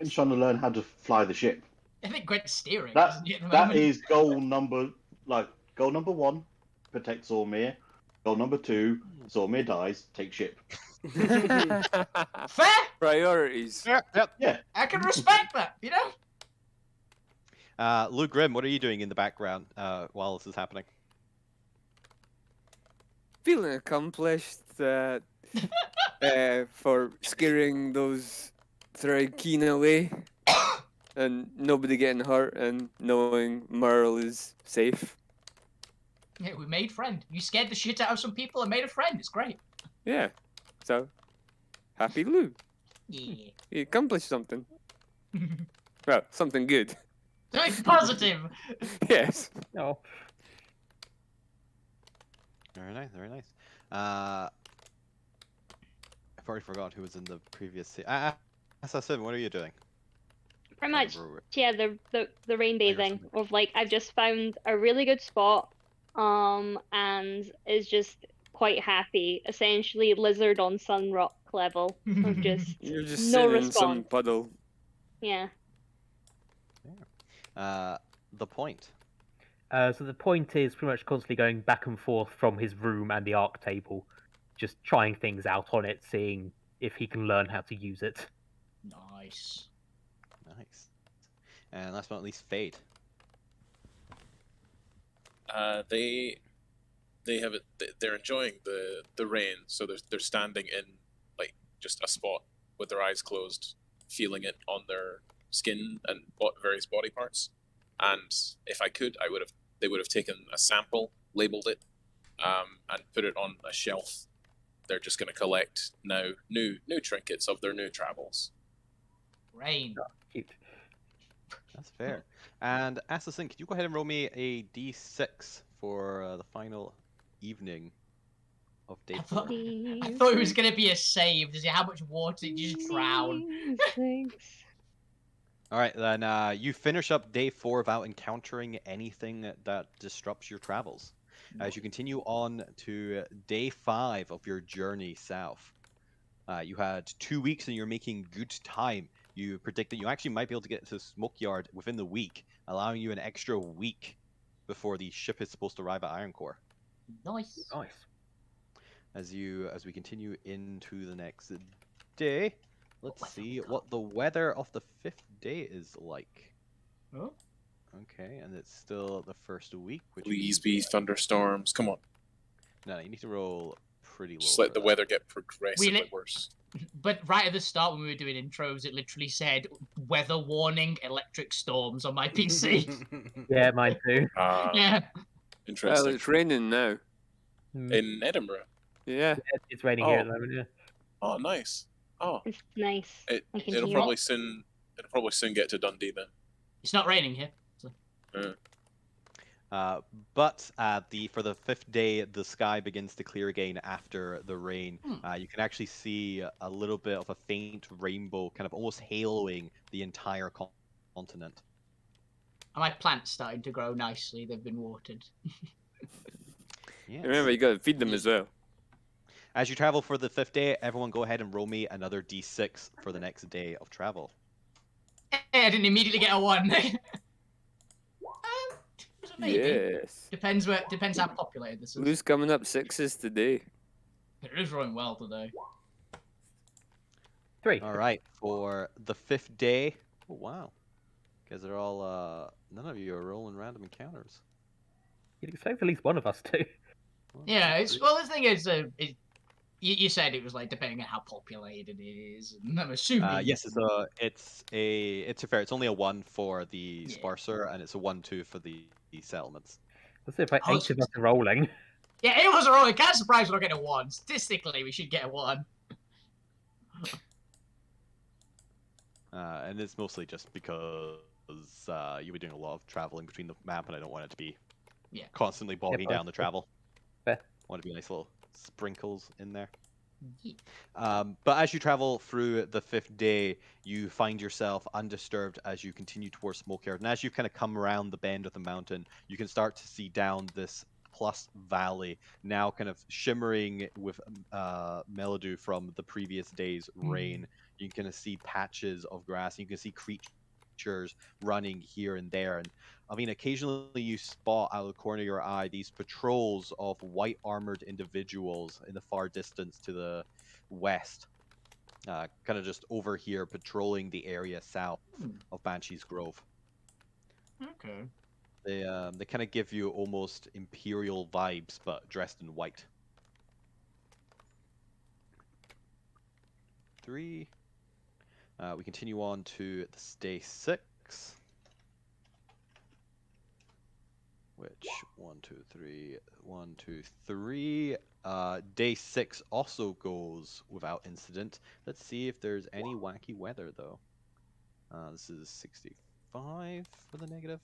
I'm trying to learn how to fly the ship. I think Gwent's steering, That isn't he, at the that moment? is goal number one, protect Zormir. Goal number 2, Zormir dies, take ship. Fair! Priorities. Yep. Yeah. I can respect that, you know? Lou Grimm, what are you doing in the background while this is happening? Feeling accomplished for scaring those Thraikeen away and nobody getting hurt and knowing Merle is safe. Yeah, we made friend. You scared the shit out of some people and made a friend. It's great. Yeah. So, happy Lou. Yeah. You accomplished something. Well, something good. Something positive. Yes. No. Very nice, very nice. I've already forgot who was in the previous. Assassin, what are you doing? Pretty much, Remember- yeah, the rain bathing of like I've just found a really good spot, and is just quite happy. Essentially, lizard on sun rock level of just You're just no sitting in some response. puddle. Yeah. The point. So the point is pretty much constantly going back and forth from his room and the arc table, just trying things out on it, seeing if he can learn how to use it. Nice. Nice. And last but not least, Fade. They have it. They're enjoying the rain, so they're standing in like just a spot with their eyes closed, feeling it on their skin and various body parts. And if I could, they would have taken a sample, labeled it, and put it on a shelf. They're just going to collect now new trinkets of their new travels. Rain. Cute. That's fair. And Assassin, could you go ahead and roll me a d6 for the final evening of day 4? I thought it was going to be a save to see how much water did you just drown. All right, then you finish up day 4 without encountering anything that disrupts your travels. As you continue on to day 5 of your journey south, you had 2 weeks and you're making good time. You predict that you actually might be able to get to the smoke yard within the week, allowing you an extra week before the ship is supposed to arrive at Ironcore. Nice. Nice. As we continue into the next day, let's see what the weather of the 5th day is like. Oh. Okay, and it's still the first week, which Please be thunderstorms. Come on. No, you need to roll pretty low. Just let the weather get progressively lit- worse. But right at the start when we were doing intros, it literally said weather warning, electric storms on my PC. Yeah, mine too. Yeah. Well, Interesting. it's raining now. In Edinburgh. Yeah. It's raining here at the moment. Yeah. Oh, nice. Oh, It's nice. I can it'll hear probably it. soon get to Dundee then. It's not raining here. So. But for the 5th day, the sky begins to clear again after the rain. You can actually see a little bit of a faint rainbow, kind of almost haloing the entire continent. And my plants starting to grow nicely. They've been watered. Yes. Remember, you gotta feed them as well. As you travel for the 5th day, everyone go ahead and roll me another d6 for the next day of travel. Hey, I didn't immediately get a 1. Maybe. Yes. Depends how populated this is. Lou's coming up 6s today. It is rolling well today. 3. All right, for the 5th day. Oh wow, guys are all none of you are rolling random encounters. You'd expect at least one of us to. Yeah, well, the thing is, you said it was like depending on how populated it is, and I'm assuming. Yes, it's fair. It's only a 1 for the sparser, and it's a 1-2 for the settlements. Let's see if 8 of us are rolling. Yeah, it was a rolling. Kind of surprised we're not getting a 1. Statistically, we should get a 1. And it's mostly just because you'll be doing a lot of traveling between the map, and I don't want it to be constantly bogging down the travel. Fair. I want it to be nice little sprinkles in there. But as you travel through the 5th day, you find yourself undisturbed as you continue towards Smokeyard. And as you kind of come around the bend of the mountain, you can start to see down this plus valley, now kind of shimmering with melody from the previous day's rain. You can kind of see patches of grass. You can see creatures running here and there. And I mean, occasionally you spot out of the corner of your eye these patrols of white armored individuals in the far distance to the west, kind of just over here patrolling the area south of Banshee's Grove. Okay. They kind of give you almost imperial vibes, but dressed in white. 3. We continue on to this day 6. Which 1, 2, 3, 1, 2, 3. Day 6 also goes without incident. Let's see if there's any wacky weather though. This is 65 for the negative.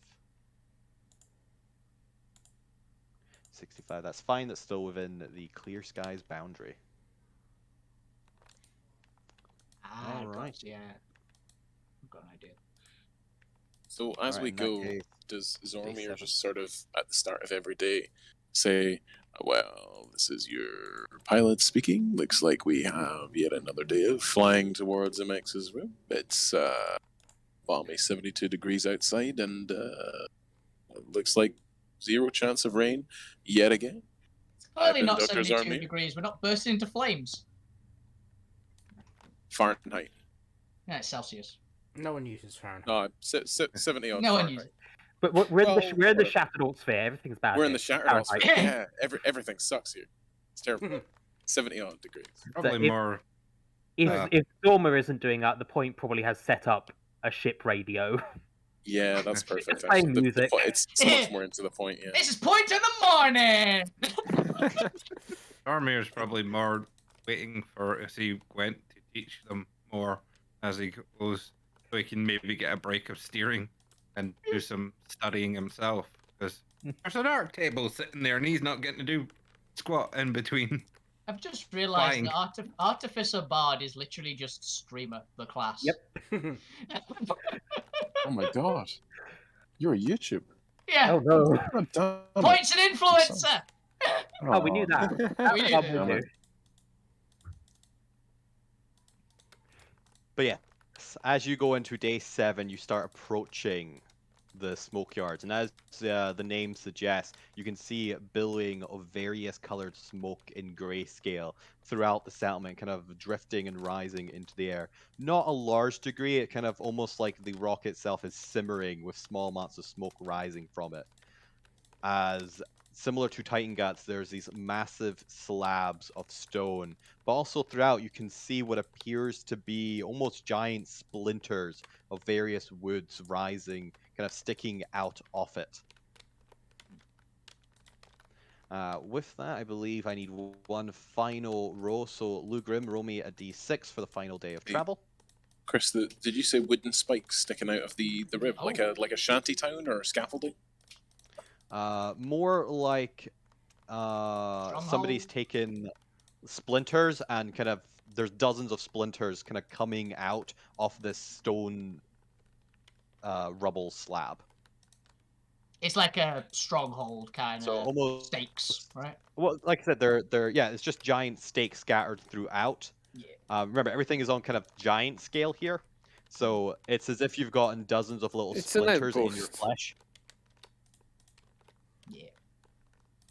65. That's fine. That's still within the clear skies boundary. All right. Yeah. I've got an idea. So as Alright, we in that go, case, does Zormir 7. just sort of at the start of every day say, "Well, this is your pilot speaking. Looks like we have yet another day of flying towards MX's room. It's balmy 72 degrees outside, and looks like 0 chance of rain yet again." Clearly been not Dr. 72 Zormir. degrees. We're not bursting into flames. Fahrenheit. Yeah, it's Celsius. No one uses Fahrenheit. No, 70 odd No one Fahrenheit. uses. But we're in the Whatever. Shattered Alt sphere. Everything's bad. We're in here. the Shattered Fahrenheit. Sphere. Yeah, everything sucks here. It's terrible. 70 odd degrees. Probably if- more. If Dormer isn't doing that, the point probably has set up a ship radio. Yeah, that's perfect. Just playing actually. music. It's so much more into the point. Yeah. This is point in the morning. Dormir's probably more waiting for if he went to teach them more as he goes, so he can maybe get a break of steering and do some studying himself. Because there's an art table sitting there, and he's not getting to do squat in between. I've just realised Flying. that Artificer Bard is literally just Streamer, the class. Yep. Oh my god, you're a YouTuber. Yeah. Oh no! God damn it. Points and influencer. Oh, we knew that. That's We knew what that. we'll do. But yeah, as you go into day 7, you start approaching the smoke yards, and as the name suggests, you can see billowing of various colored smoke in grayscale throughout the settlement, kind of drifting and rising into the air. Not a large degree, it kind of almost like the rock itself is simmering with small amounts of smoke rising from it. As similar to Titan Guts, there's these massive slabs of stone, but also throughout you can see what appears to be almost giant splinters of various woods rising, kind of sticking out of it. With that, I believe I need one final roll. So, Lugrim, roll me a d6 for the final day of travel. Chris, did you say wooden spikes sticking out of the rib, like a shanty town or scaffolding? More like somebody's taken splinters and kind of there's dozens of splinters kind of coming out of this stone rubble slab. It's like a stronghold kind So of almost stakes, right? Well, like I said, they're yeah, it's just giant stakes scattered throughout. Yeah. Remember, everything is on kind of giant scale here, so it's as if you've gotten dozens of little It's an splinters in your outpost. flesh. Yeah.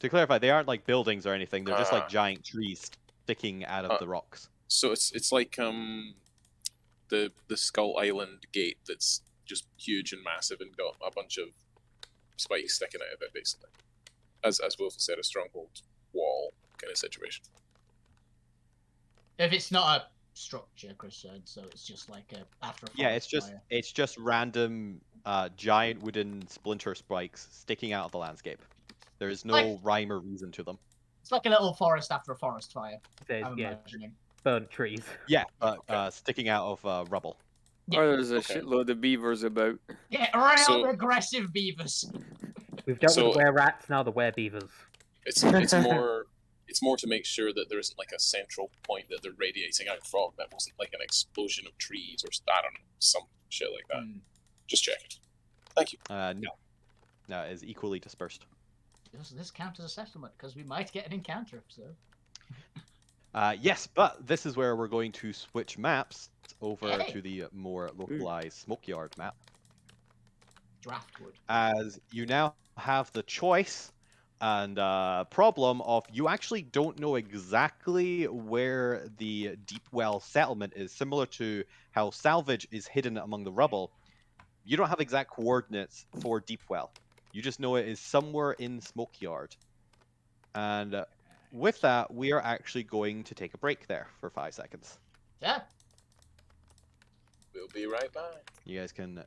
To clarify, they aren't like buildings or anything; they're just like Ah. giant trees sticking out of the rocks. So it's like the Skull Island gate that's just huge and massive and got a bunch of spikes sticking out of it, basically. As Wolf said, a stronghold wall kind of situation. If it's not a structure, Chris said, so it's just like a after. Yeah, it's just random giant wooden splinter spikes sticking out of the landscape. There is no Like- rhyme or reason to them. It's like a little forest after a forest fire. There's, I'm yeah, imagining. burnt trees. Yeah, but sticking out of rubble. Or there's a Okay. shitload of beavers about. Yeah, real So- aggressive beavers. We've dealt So- with the were rats, now the were beavers. It's more It's more to make sure that there isn't like a central point that they're radiating out from. That wasn't like an explosion of trees or I don't know, some shit like that. Just checking. Thank you. No, it is equally dispersed. Does this count as a settlement? Because we might get an encounter. So. Yes, but this is where we're going to switch maps over Hey. to the more localized smoke yard map. Draftwood. As you now have the choice and problem of you actually don't know exactly where the deep well settlement is, similar to how salvage is hidden among the rubble. You don't have exact coordinates for deep well. You just know it is somewhere in smoke yard. And with that, we are actually going to take a break there for 5 seconds. Yeah. We'll be right back. You guys can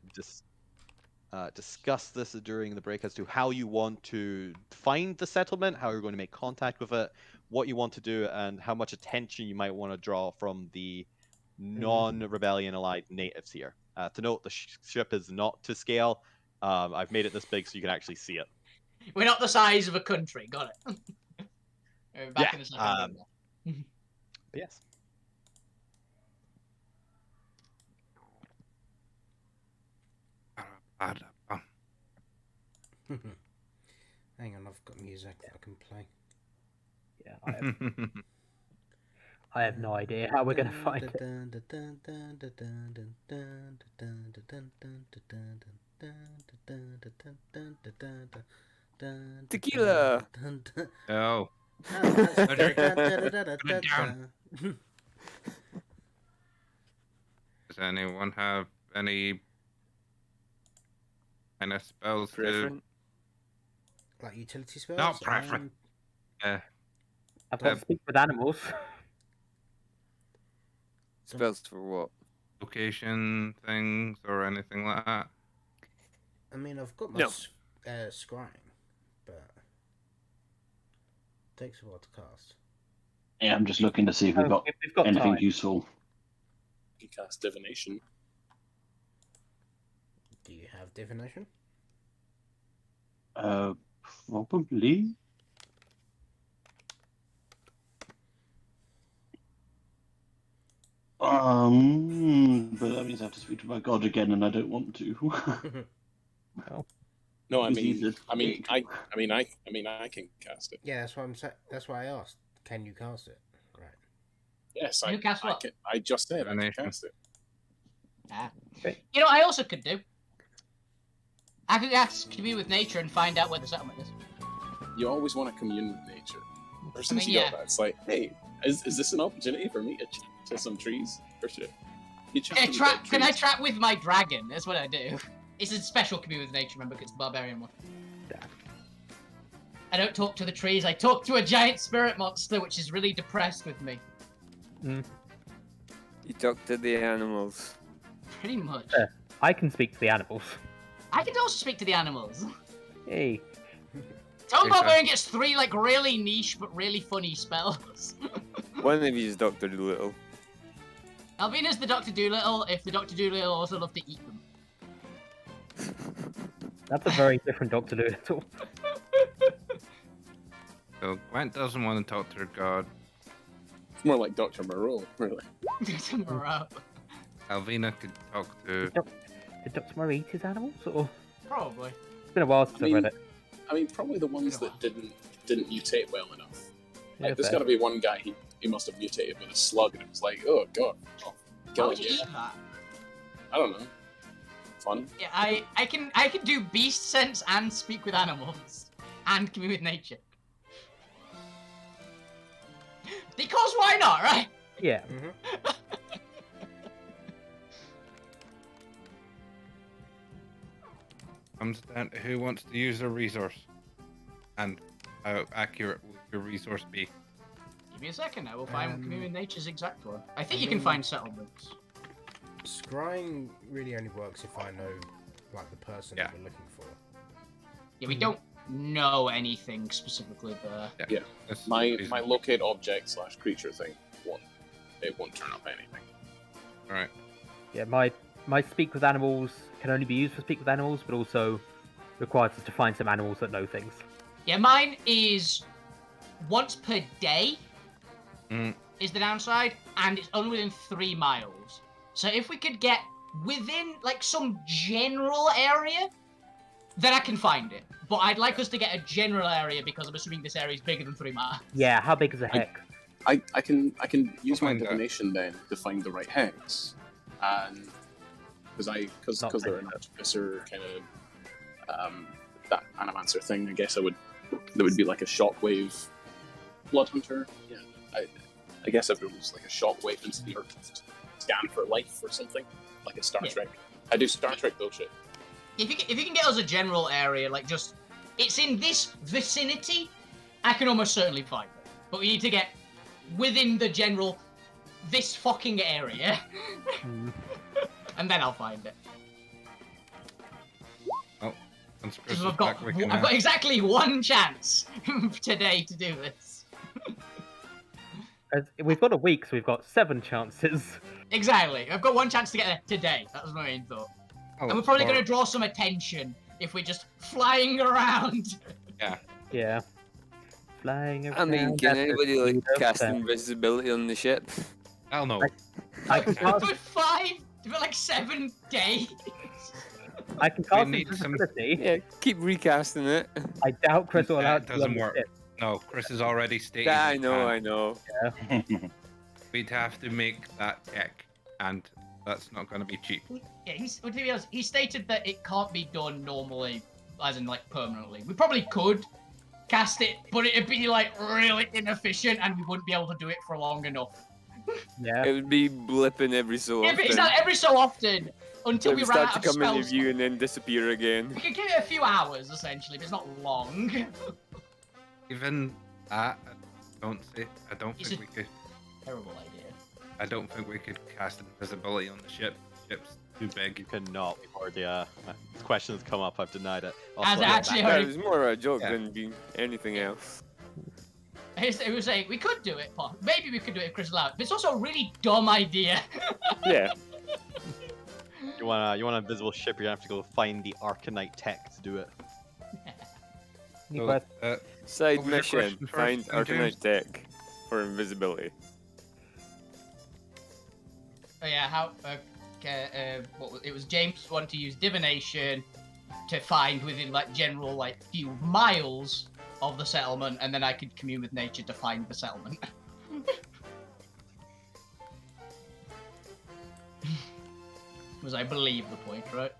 discuss this during the break as to how you want to find the settlement, how you're going to make contact with it, what you want to do, and how much attention you might want to draw from the non-rebellion allied natives here. To note, the ship is not to scale. I've made it this big so you can actually see it. We're not the size of a country. Got it. Back in a second. Yes. Hang on, I've got music that I can play. Yeah, I have no idea how we're going to find it. Tequila. Oh. Does anyone have any kind of spells to... Like utility spells? Not preference. I've got to speak with animals. Spells for what? Location things or anything like that? I mean, I've got my scrying, but it takes a while to cast. Yeah, I'm just looking to see if we've got anything time. useful. You can cast divination. Do you have divination? Probably. But that means I have to speak to my god again, and I don't want to. No, I He's mean, I can cast it. Yeah, that's what I'm saying. That's why I asked. Can you cast it? Right. Yes, You cast what? I just said I can cast it. You know, I also could do. I could ask to be with nature and find out where the settlement is. You always want to commune with nature. Ever since you got that, it's like, hey, is this an opportunity for me to some trees? For sure. Can I trap with my dragon? That's what I do. It's a special commune with nature, remember, because it's the barbarian one. I don't talk to the trees, I talk to a giant spirit monster, which is really depressed with me. You talk to the animals. Pretty much. I can speak to the animals. I can also speak to the animals. Hey. Toad Barbarian gets 3 like really niche but really funny spells. One of you is Dr. Dolittle. Alvina's the Dr. Dolittle if the Dr. Dolittle also loved to eat them. That's a very different Dr. Dolittle. So Gwent doesn't want to talk to her god. It's more like Dr. Moreau, really. Dr. Moreau. Alvina could talk to... Did Dr. Moreau eat his animals? Or... Probably. It's been a while since I've read it. I mean, probably the ones that didn't mutate well enough. Yeah, Like, there's got to be one guy he must have mutated with a slug, and it was like, oh god, How would you eat that? I don't know. Fun. Yeah, I can do beast sense and speak with animals and commune with nature. Because why not, right? Yeah. Comes down to who wants to use a resource. And how accurate will your resource be? Give me a second, I will find commune with nature's exact one. I think you can find settlements. Scrying really only works if I know, like, the person that we're looking for. Yeah, we don't know anything specifically there. Yeah. My locate object / creature thing won't turn up anything. Alright. Yeah, my speak with animals can only be used for speak with animals, but also requires us to find some animals that know things. Yeah, mine is once per day Mm. is the downside, and it's only within 3 miles. So if we could get within like some general area, then I can find it. But I'd like us to get a general area because I'm assuming this area is bigger than 3 miles. Yeah, how big is a hex? I can use my find that. divination then to find the right hex, and because Not they're an artificer kind of that animancer thing, I guess there would be like a shockwave blood hunter. Yeah, I guess if there was like a shockwave into the earth, scan for life or something like a Star Trek. I do Star Trek bullshit. If you can get us a general area, like just it's in this vicinity, I can almost certainly find it. But we need to get within the general this fucking area, and then I'll find it. Oh, once Chris Because is I've got back, we can, I've got exactly one chance today to do this. We've got a week, so we've got 7 chances. Exactly. I've got one chance to get there today. That was my main thought. oh, And we're probably or- going to draw some attention if we're just flying around. Yeah. Flying around. I mean, can at the anybody like speed of cast sound. invisibility on the ship? Hell no. I can For cast, 5, for like 7 days. I can cast need some- invisibility. Yeah, keep recasting it. I doubt Chris will allow That it to be on doesn't the work. ship. No, Chris has already stated. Yeah, I he know, can't. I know. We'd have to make that tech, and that's not going to be cheap. Yeah, to be honest, he stated that it can't be done normally, as in like permanently. We probably could cast it, but it'd be like really inefficient, and we wouldn't be able to do it for long enough. Yeah. It would be blipping every so Yeah, often. but it's not every so often until It we would run start out to of come into spells. view and then disappear again. We could give it a few hours essentially, but it's not long. Even that, I don't Is think it- we could. Terrible idea. I don't think we could cast invisibility on the ship. Ship's too You big. cannot. Before the questions come up, I've denied it. As let actually back- Yeah, it was more a joke Yeah. than being anything else. It was saying we could do it, maybe we could do it if Chris allowed, but it's also a really dumb idea. Yeah. You want an invisible ship? You're gonna have to go find the Arcanite tech to do it. Any So, questions? Side What was your mission, question find first, James? Arcanite tech for invisibility. Oh yeah, how? It was James wanted to use divination to find within like general like few miles of the settlement, and then I could commune with nature to find the settlement. Was I believe the point, right?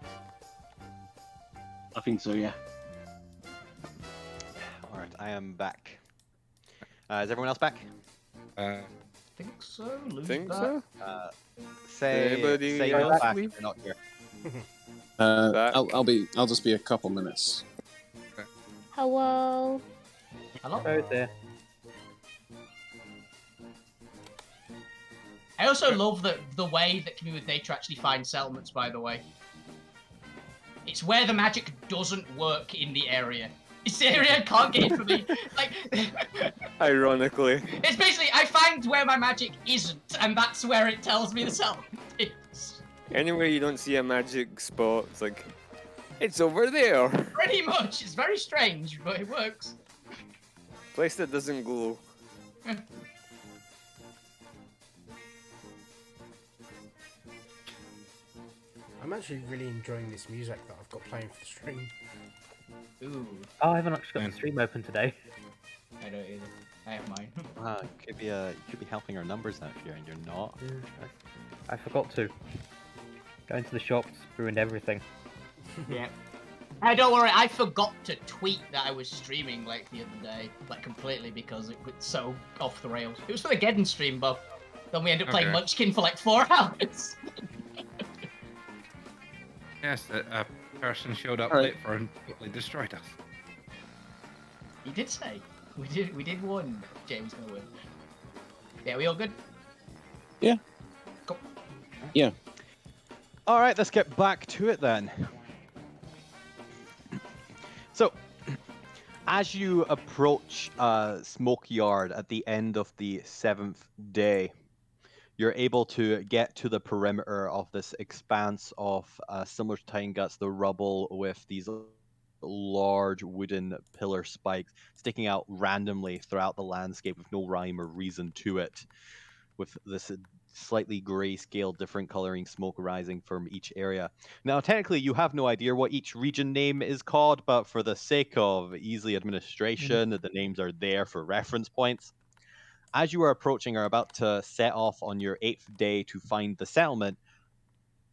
I think so, yeah. All right, I am back. Is everyone else back? Think so. Lose Think that. so? Say Anybody you're else back leave? if you're not here. Back. I'll just be a couple minutes. Hello. Hello. Oh, there. I also love the way that Commune with Nature actually finds settlements, by the way. It's where the magic doesn't work in the area. It's the area I can't get from the like Ironically. it's basically I find where my magic isn't, and that's where it tells me the settlement is. Anywhere you don't see a magic spot, it's like, it's over there. Pretty much. It's very strange, but it works. Place that doesn't glow. I'm actually really enjoying this music that I've got playing for the stream. Ooh, Oh, I haven't actually got Fine. the stream open today. I don't either. I have mine. You could be helping our numbers out here, and you're not. I forgot to. Going to the shops, ruined everything. Yeah. Don't worry, I forgot to tweet that I was streaming like the other day, like completely because it was so off the rails. It was for the Geddon stream, but then we ended up playing Okay. Munchkin for like 4 hours. Yes, a person showed up Alright. late for and totally destroyed us. You did say. We did warn James gonna win. Yeah, we all good? Yeah. Cool. Yeah. All right, let's get back to it then. So, as you approach Smoke Yard at the end of the 7th day, you're able to get to the perimeter of this expanse of similar to Time Guts, the rubble with these little large wooden pillar spikes sticking out randomly throughout the landscape with no rhyme or reason to it, with this slightly grayscale, different coloring smoke rising from each area. Now, technically, you have no idea what each region name is called, but for the sake of easy administration, the names are there for reference points. As you are approaching, are about to set off on your 8th day to find the settlement,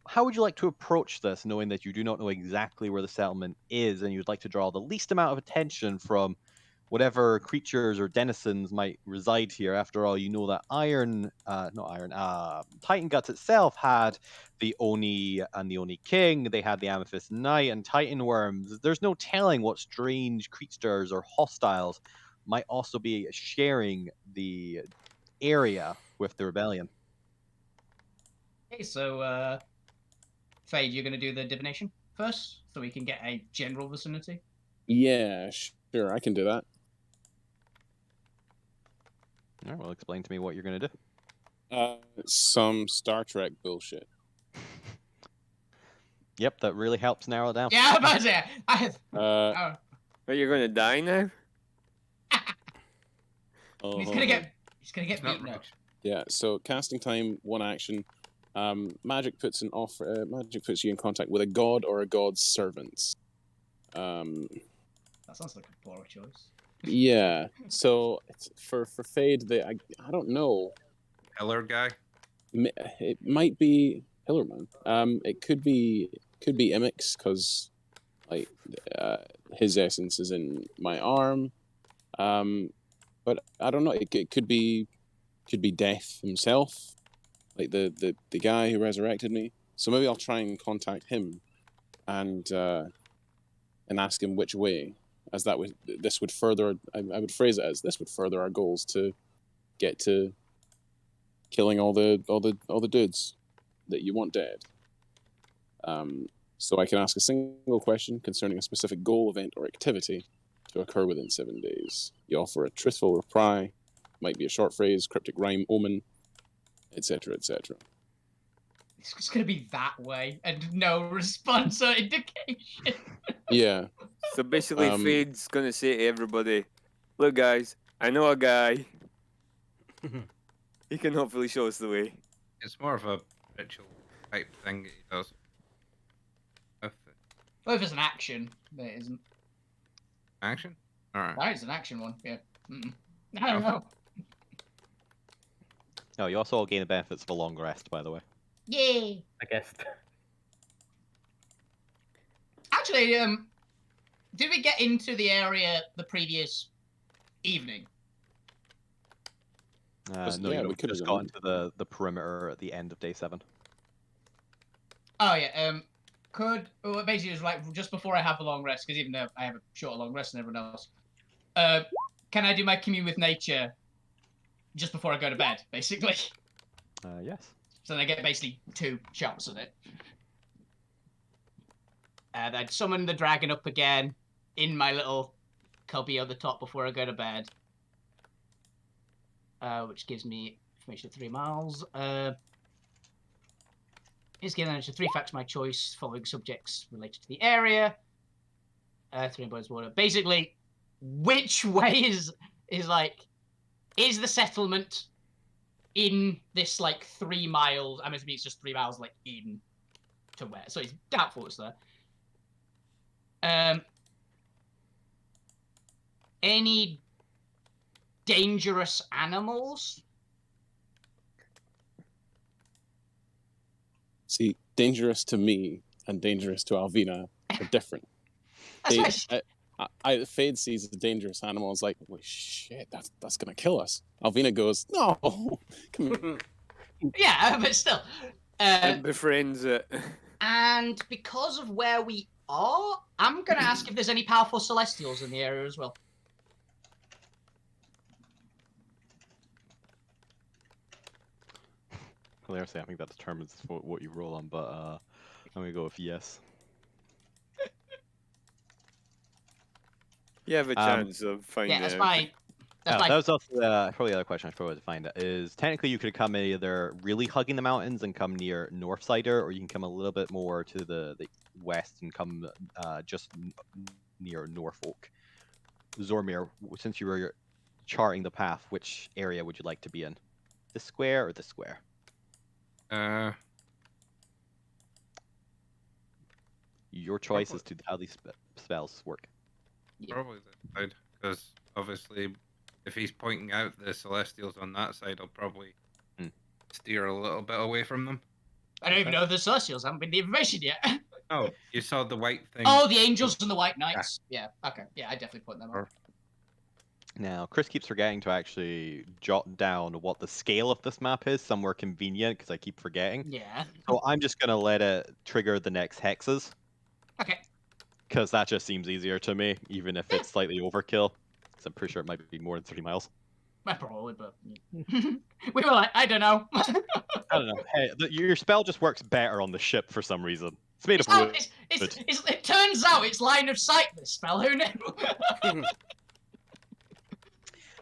how would you like to approach this, knowing that you do not know exactly where the settlement is, and you'd like to draw the least amount of attention from whatever creatures or denizens might reside here? After all, you know that Titan Guts itself had the Oni and the Oni King. They had the Amethyst Knight and Titan Worms. There's no telling what strange creatures or hostiles might also be sharing the area with the rebellion. Okay, so Fade, you're going to do the divination first, so we can get a general vicinity. Yeah, sure, I can do that. All right, well, explain to me what you're going to do. Some Star Trek bullshit. Yep, that really helps narrow it down. Yeah, I'm about to say, Uh, Are you gonna die now? he's hold gonna on. get It's not beaten up. rich. Yeah, so casting time, 1 action. Magic puts you in contact with a god or a god's servants. That sounds like a poor choice. Yeah. So it's, for Fade, I don't know. Eller guy. It might be Hillerman. It could be Imix, because like his essence is in my arm. But I don't know. It could be Death himself, like the guy who resurrected me. So maybe I'll try and contact him, and ask him which way, as this would further. I would phrase it as this would further our goals to get to killing all the dudes that you want dead. So I can ask a single question concerning a specific goal, event, or activity to occur within 7 days. You offer a truthful reply, might be a short phrase, cryptic rhyme, omen, etc., etc. It's just gonna be that way, and no response or indication. Yeah. So basically, Um, Fade's gonna say to everybody, "Look, guys, I know a guy. He can hopefully show us the way." It's more of a ritual type thing that he does. Well, if it's an action, but it isn't. Action? Alright. That is an action one, yeah. I don't know. Oh, you also all gain the benefits of a long rest, by the way. Yay! I guess. Actually, did we get into the area the previous evening? No, yeah, you we could've just gone got into the perimeter at the end of day 7. Oh yeah. Basically it was like just before I have a long rest, because even though I have a short long rest than everyone else, can I do my commune with nature just before I go to bed, basically? Yes. So then I get basically 2 shots at it. And I'd summon the dragon up again in my little cubby on the top before I go to bed. Which gives me information at 3 miles. Is given to 3 facts my choice, following subjects related to the area. 3 bodies of water. Basically, which way is the settlement in this like 3 miles? I mean, it's just 3 miles like in to where, so it's doubtful it's there. Any dangerous animals? See, dangerous to me and dangerous to Alvina are different. Fade sees the dangerous animals like, well, shit, that's gonna kill us. Alvina goes, no, come here. Yeah, but still. And befriends it. And because of where we are, I'm gonna ask if there's any powerful celestials in the area as well. Hilariously, I think that determines what you roll on, but I'm gonna go with yes. You have a chance of finding Yeah, that's out. my. That was also probably the other question I should probably find out is technically you could come either really hugging the mountains and come near Northsider, or you can come a little bit more to the west and come just near Norfolk. Zormir, since you were charting the path, which area would you like to be in? This square or this square? Your choice as to how these spells work. Probably this side, because obviously, if he's pointing out the Celestials on that side, I'll probably steer a little bit away from them. I don't even know if the Celestials haven't been the information yet. Oh, you saw the white thing. Oh, the Angels and the White Knights. Yeah. Okay. Yeah, I definitely put them up. Now, Chris keeps forgetting to actually jot down what the scale of this map is, somewhere convenient, because I keep forgetting. Yeah. So I'm just going to let it trigger the next hexes. Okay. Because that just seems easier to me, even if it's slightly overkill. Because I'm pretty sure it might be more than 30 miles. Probably, but we were like, I don't know. I don't know. Hey, your spell just works better on the ship for some reason. It's made of wood. It turns out it's line of sight, this spell. Who knew?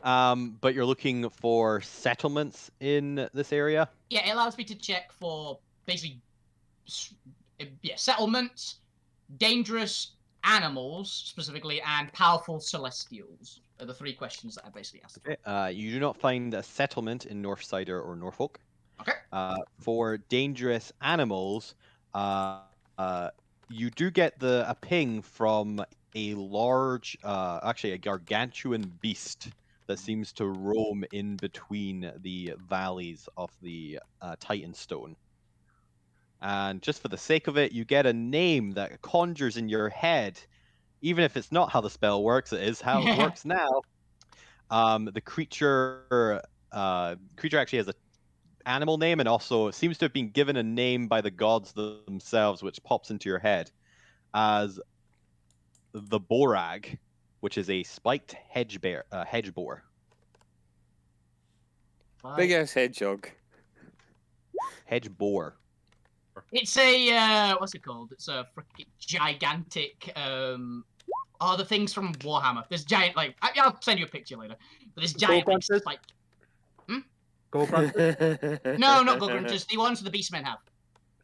But you're looking for settlements in this area? Yeah, it allows me to check for basically settlements, dangerous animals specifically, and powerful celestials are the three questions that I basically asked. Okay. You do not find a settlement in Northsider or Norfolk. Okay. For dangerous animals, you do get a ping from a large, actually a gargantuan beast that seems to roam in between the valleys of the Titanstone. And just for the sake of it, you get a name that conjures in your head, even if it's not how the spell works, it is how it works now. The creature actually has an animal name, and also seems to have been given a name by the gods themselves, which pops into your head as the Borag, which is a spiked hedge boar. Big ass hedgehog. Hedge boar. It's a what's it called? It's a freaking gigantic the things from Warhammer. There's giant I'll send you a picture later. But there's giant spike. Goldbrunters? No, not Goldbrunters. The ones the Beastmen have.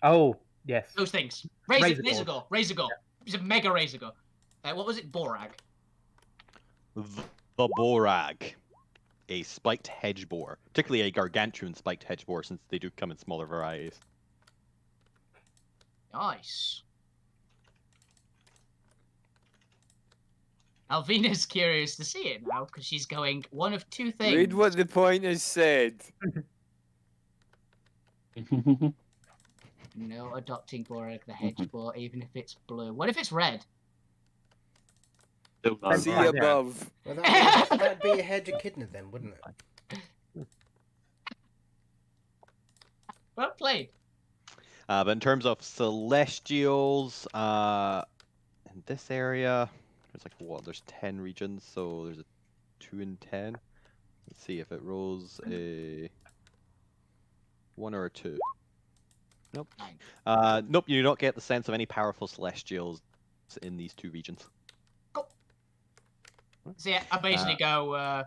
Oh, yes. Those things. Razor Razor Gore. It's a mega Razor Gore. What was it? Borag. The Borag. A spiked hedge boar. Particularly a gargantuan spiked hedge boar, since they do come in smaller varieties. Nice. Alvina's curious to see it now, because she's going one of two things. Read what the pointer said. No adopting Borag the hedge boar, even if it's blue. What if it's red? See above. Well, that'd be a hedge echidna then, wouldn't it? Well played. But in terms of celestials, in this area, there's 10 regions, so there's a 2 in 10. Let's see if it rolls a 1 or a 2. Nope. Nope, you do not get the sense of any powerful celestials in these two regions. Cool. So yeah, I basically go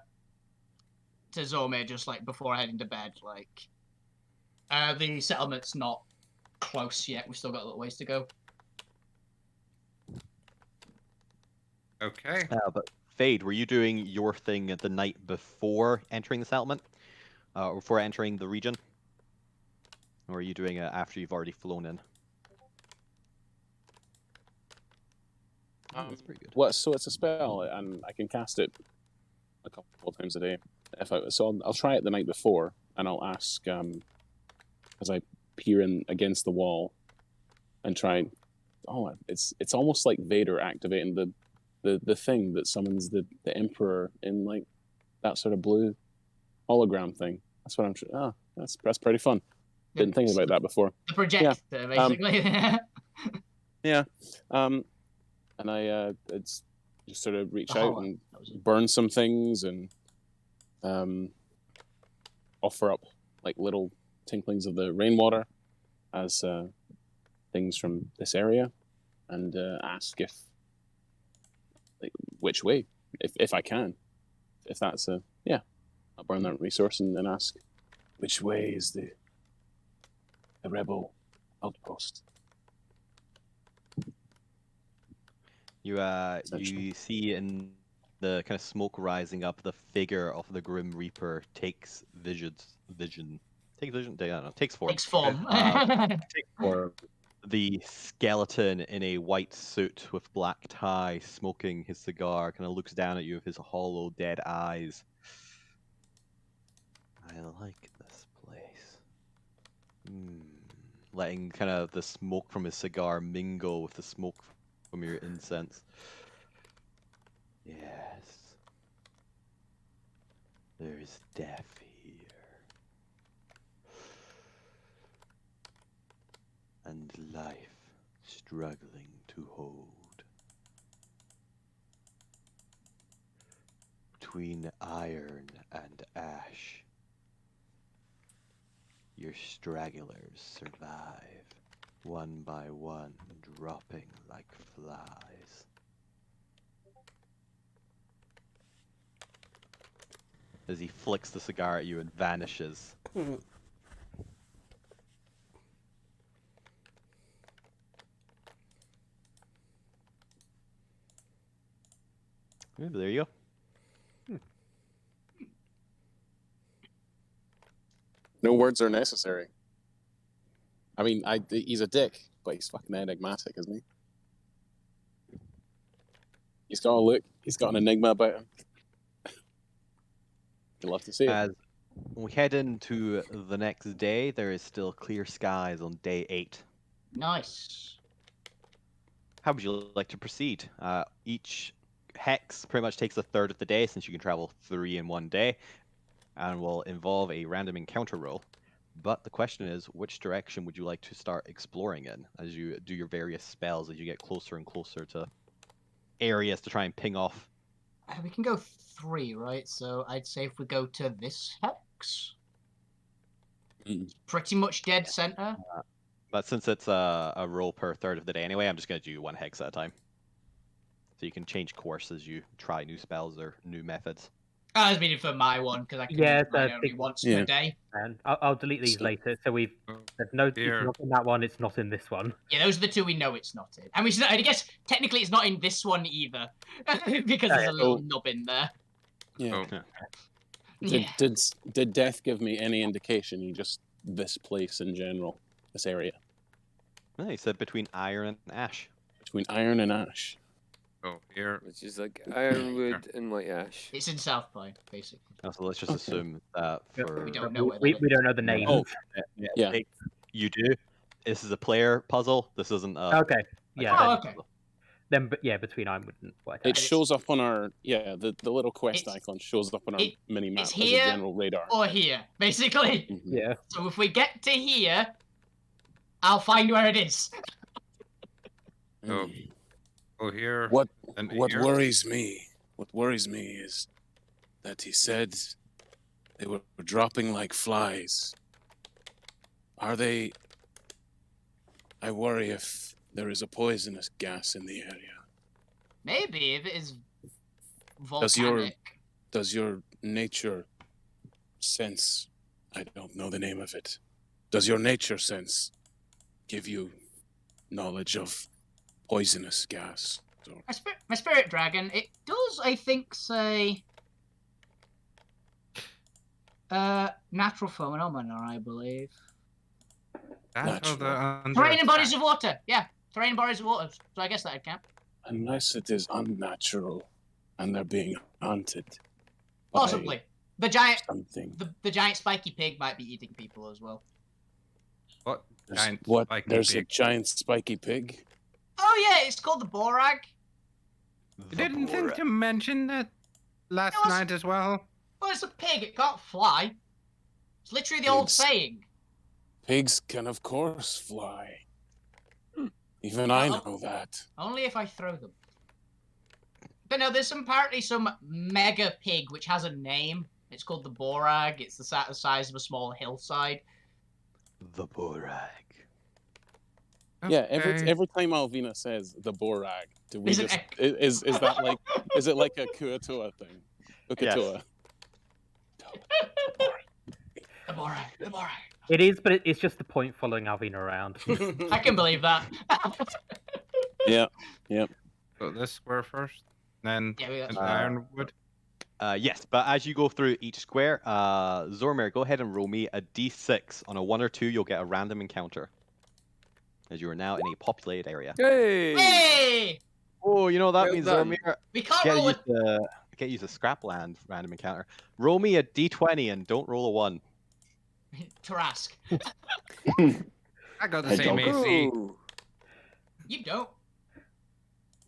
to Zormir just before heading to bed. The settlement's not close yet. We've still got a little ways to go. Okay. But Fade, were you doing your thing the night before entering the settlement? Or before entering the region? Or are you doing it after you've already flown in? That's pretty good. So it's a spell, and I can cast it a couple of times a day. I'll try it the night before, and I'll ask as I peer in against the wall and try. Oh, it's almost like Vader activating the thing that summons the Emperor in that sort of blue hologram thing. That's what I'm. That's pretty fun. Didn't think about that before. The projector, basically. Yeah. And I it's just sort of reach out and burn some things and offer up little tinklings of the rainwater as things from this area, and ask which way, if I can, if that's I'll burn that resource and then ask which way is the rebel outpost. You you see in the kind of smoke rising up, the figure of the Grim Reaper takes vision. Takes vision. I don't know. Takes form. Takes form. Takes form. The skeleton in a white suit with black tie, smoking his cigar, kind of looks down at you with his hollow, dead eyes. I like this place. Letting kind of the smoke from his cigar mingle with the smoke from your incense. Yes. There is death here. And life struggling to hold. Between iron and ash, your stragglers survive, one by one, dropping like flies. As he flicks the cigar at you and vanishes. Yeah, but there you go. No words are necessary. I mean, he's a dick, but he's fucking enigmatic, isn't he? He's got a look. He's got an enigma about him. You'd love to see it. As we head into the next day, there is still clear skies on day 8. Nice. How would you like to proceed? Each hex pretty much takes a third of the day, since you can travel 3 in one day, and will involve a random encounter roll. But the question is, which direction would you like to start exploring in as you do your various spells, as you get closer and closer to areas to try and ping off? We can go 3, right? So I'd say if we go to this hex, pretty much dead center. But since it's a roll per third of the day anyway, I'm just going to do 1 hex at a time. So you can change course as you try new spells or new methods. I was meaning for my one, because I can Yeah, use mine only once per day. And I'll delete these later. So we've said no, it's not in that one, it's not in this one. Yeah, those are the 2 we know it's not in. And I guess technically it's not in this one either, because there's a little nub in there. Yeah. Yeah. Did Death give me any indication? Just this place in general, this area. No, he said between iron and ash. Between iron and ash. Oh, here. Which is like ironwood and white ash. It's in South Pine, basically. So let's just assume that for... We don't know where we don't know the names. Oh, yeah. You do. This is a player puzzle. This isn't a... Okay. Yeah. Oh, okay. Then, but yeah, between ironwood and white. It shows up on our the little quest icon shows up on our mini map It's as here a general radar. or here, basically. Yeah. So if we get to here, I'll find where it is. Oh, here. What and here. worries me is that he said they were dropping like flies. Are they? I worry if there is a poisonous gas in the area. Maybe if it is volcanic. Does your nature sense? I don't know the name of it. Does your nature sense give you knowledge of poisonous gas? My spirit dragon, it does, I think, say natural phenomena, I believe. Terrain and bodies of water. Yeah, terrain and bodies of water. So I guess that would count. Unless it is unnatural and they're being hunted. Possibly. The giant something. The giant spiky pig might be eating people as well. What? There's a giant spiky pig? Oh yeah, it's called the borag. You didn't think to mention that last night as well? Well, it's a pig. It can't fly. It's literally the old saying. Pigs can, of course, fly. Even I know that. Only if I throw them. But no, there's apparently some mega pig which has a name. It's called the borag. It's the size of a small hillside. The borag. Yeah, every time Alvina says the borag, do we is that like is it like a Kuatoa thing? Ukatoa. The borag. It is, but it's just the point following Alvina around. I can believe that. Yeah. Got this square first, then Yeah, that's into fine. Ironwood. Yes, but as you go through each square, Zormir, go ahead and roll me a d6. On a 1 or 2, you'll get a random encounter. As you are now in a populated area. Hey! Hey! Oh, you know what that Well means, done. Zormir? We can't Get roll used it. to Scrapland random encounter. Roll me a d20 and don't roll a 1. Tarask. I got the same Hedgehog. AC. Ooh. You don't.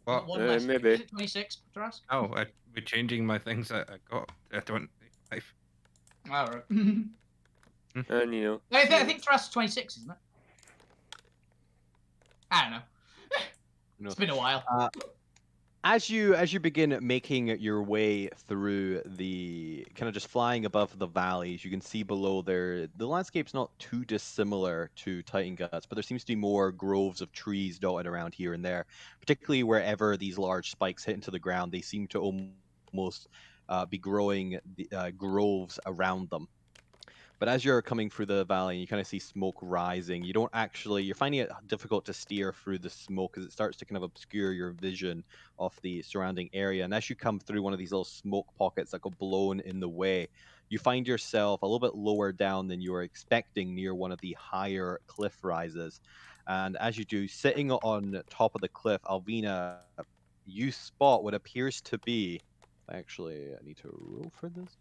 What? One less. maybe. Is it 26, Tarask? Oh, we're changing my things. I got 25. Alright. And you know. I think Tarask is 26, isn't it? I don't know. No. It's been a while. As you begin making your way through the kind of just flying above the valleys, you can see below there the landscape's not too dissimilar to Titan Guts, but there seems to be more groves of trees dotted around here and there. Particularly wherever these large spikes hit into the ground, they seem to almost be growing groves around them. But as you're coming through the valley, you kind of see smoke rising. You're finding it difficult to steer through the smoke as it starts to kind of obscure your vision of the surrounding area. And as you come through one of these little smoke pockets that go blown in the way, you find yourself a little bit lower down than you were expecting near one of the higher cliff rises. And as you do, sitting on top of the cliff, Alvina, you spot what appears to be... Actually, I need to roll for this.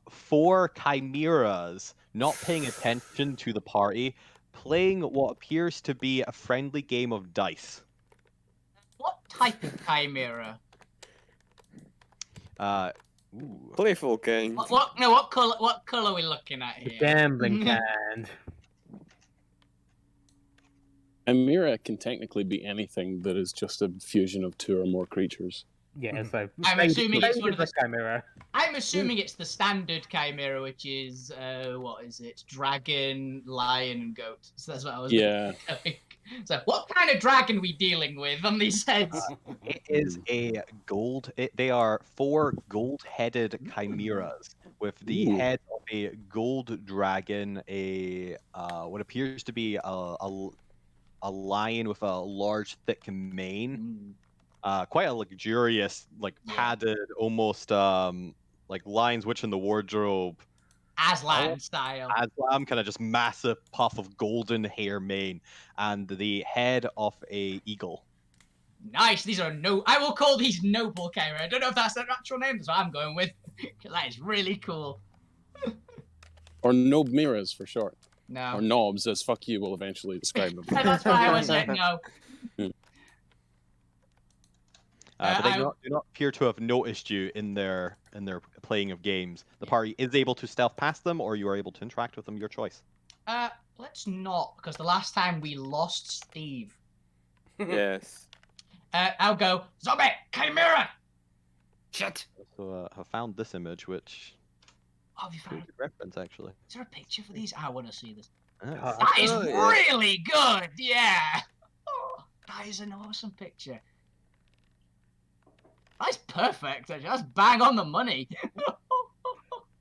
4 chimeras not paying attention to the party, playing what appears to be a friendly game of dice. What type of chimera? Ooh. Playful kind. What color are we looking at The here? gambling kind. A mirror can technically be anything that is just a fusion of 2 or more creatures. Yeah, so I'm assuming it's one of the the chimera. I'm assuming it's the standard chimera, which is what is it? Dragon, lion, and goat. So that's what I was Yeah. going. So what kind of dragon are we dealing with on these heads? It is a gold. They are 4 gold-headed chimeras with the Ooh. head of a gold dragon, a what appears to be a lion with a large, thick mane. Quite a luxurious, like padded, almost like Lion's Witch in the Wardrobe. Aslan style. Aslan, kind of just massive puff of golden hair mane, and the head of a eagle. Nice. These are I will call these noble chimera. I don't know if that's their actual name. That's what I'm going with. That is really cool. Or nob mirrors for short. No. Or knobs, as fuck you will eventually describe them. That's why I was like, no. But they do not appear to have noticed you in their playing of games. The party is able to stealth past them, or you are able to interact with them. Your choice. Let's not, because the last time we lost Steve. Yes. I'll go zombie chimera. Shit. So I found this image, which Oh, have you found? good reference actually. Is there a picture for these? I want to see this. Ah. That is Oh, yeah. really good. Yeah. Oh, that is an awesome picture. That's perfect. Actually, that's bang on the money.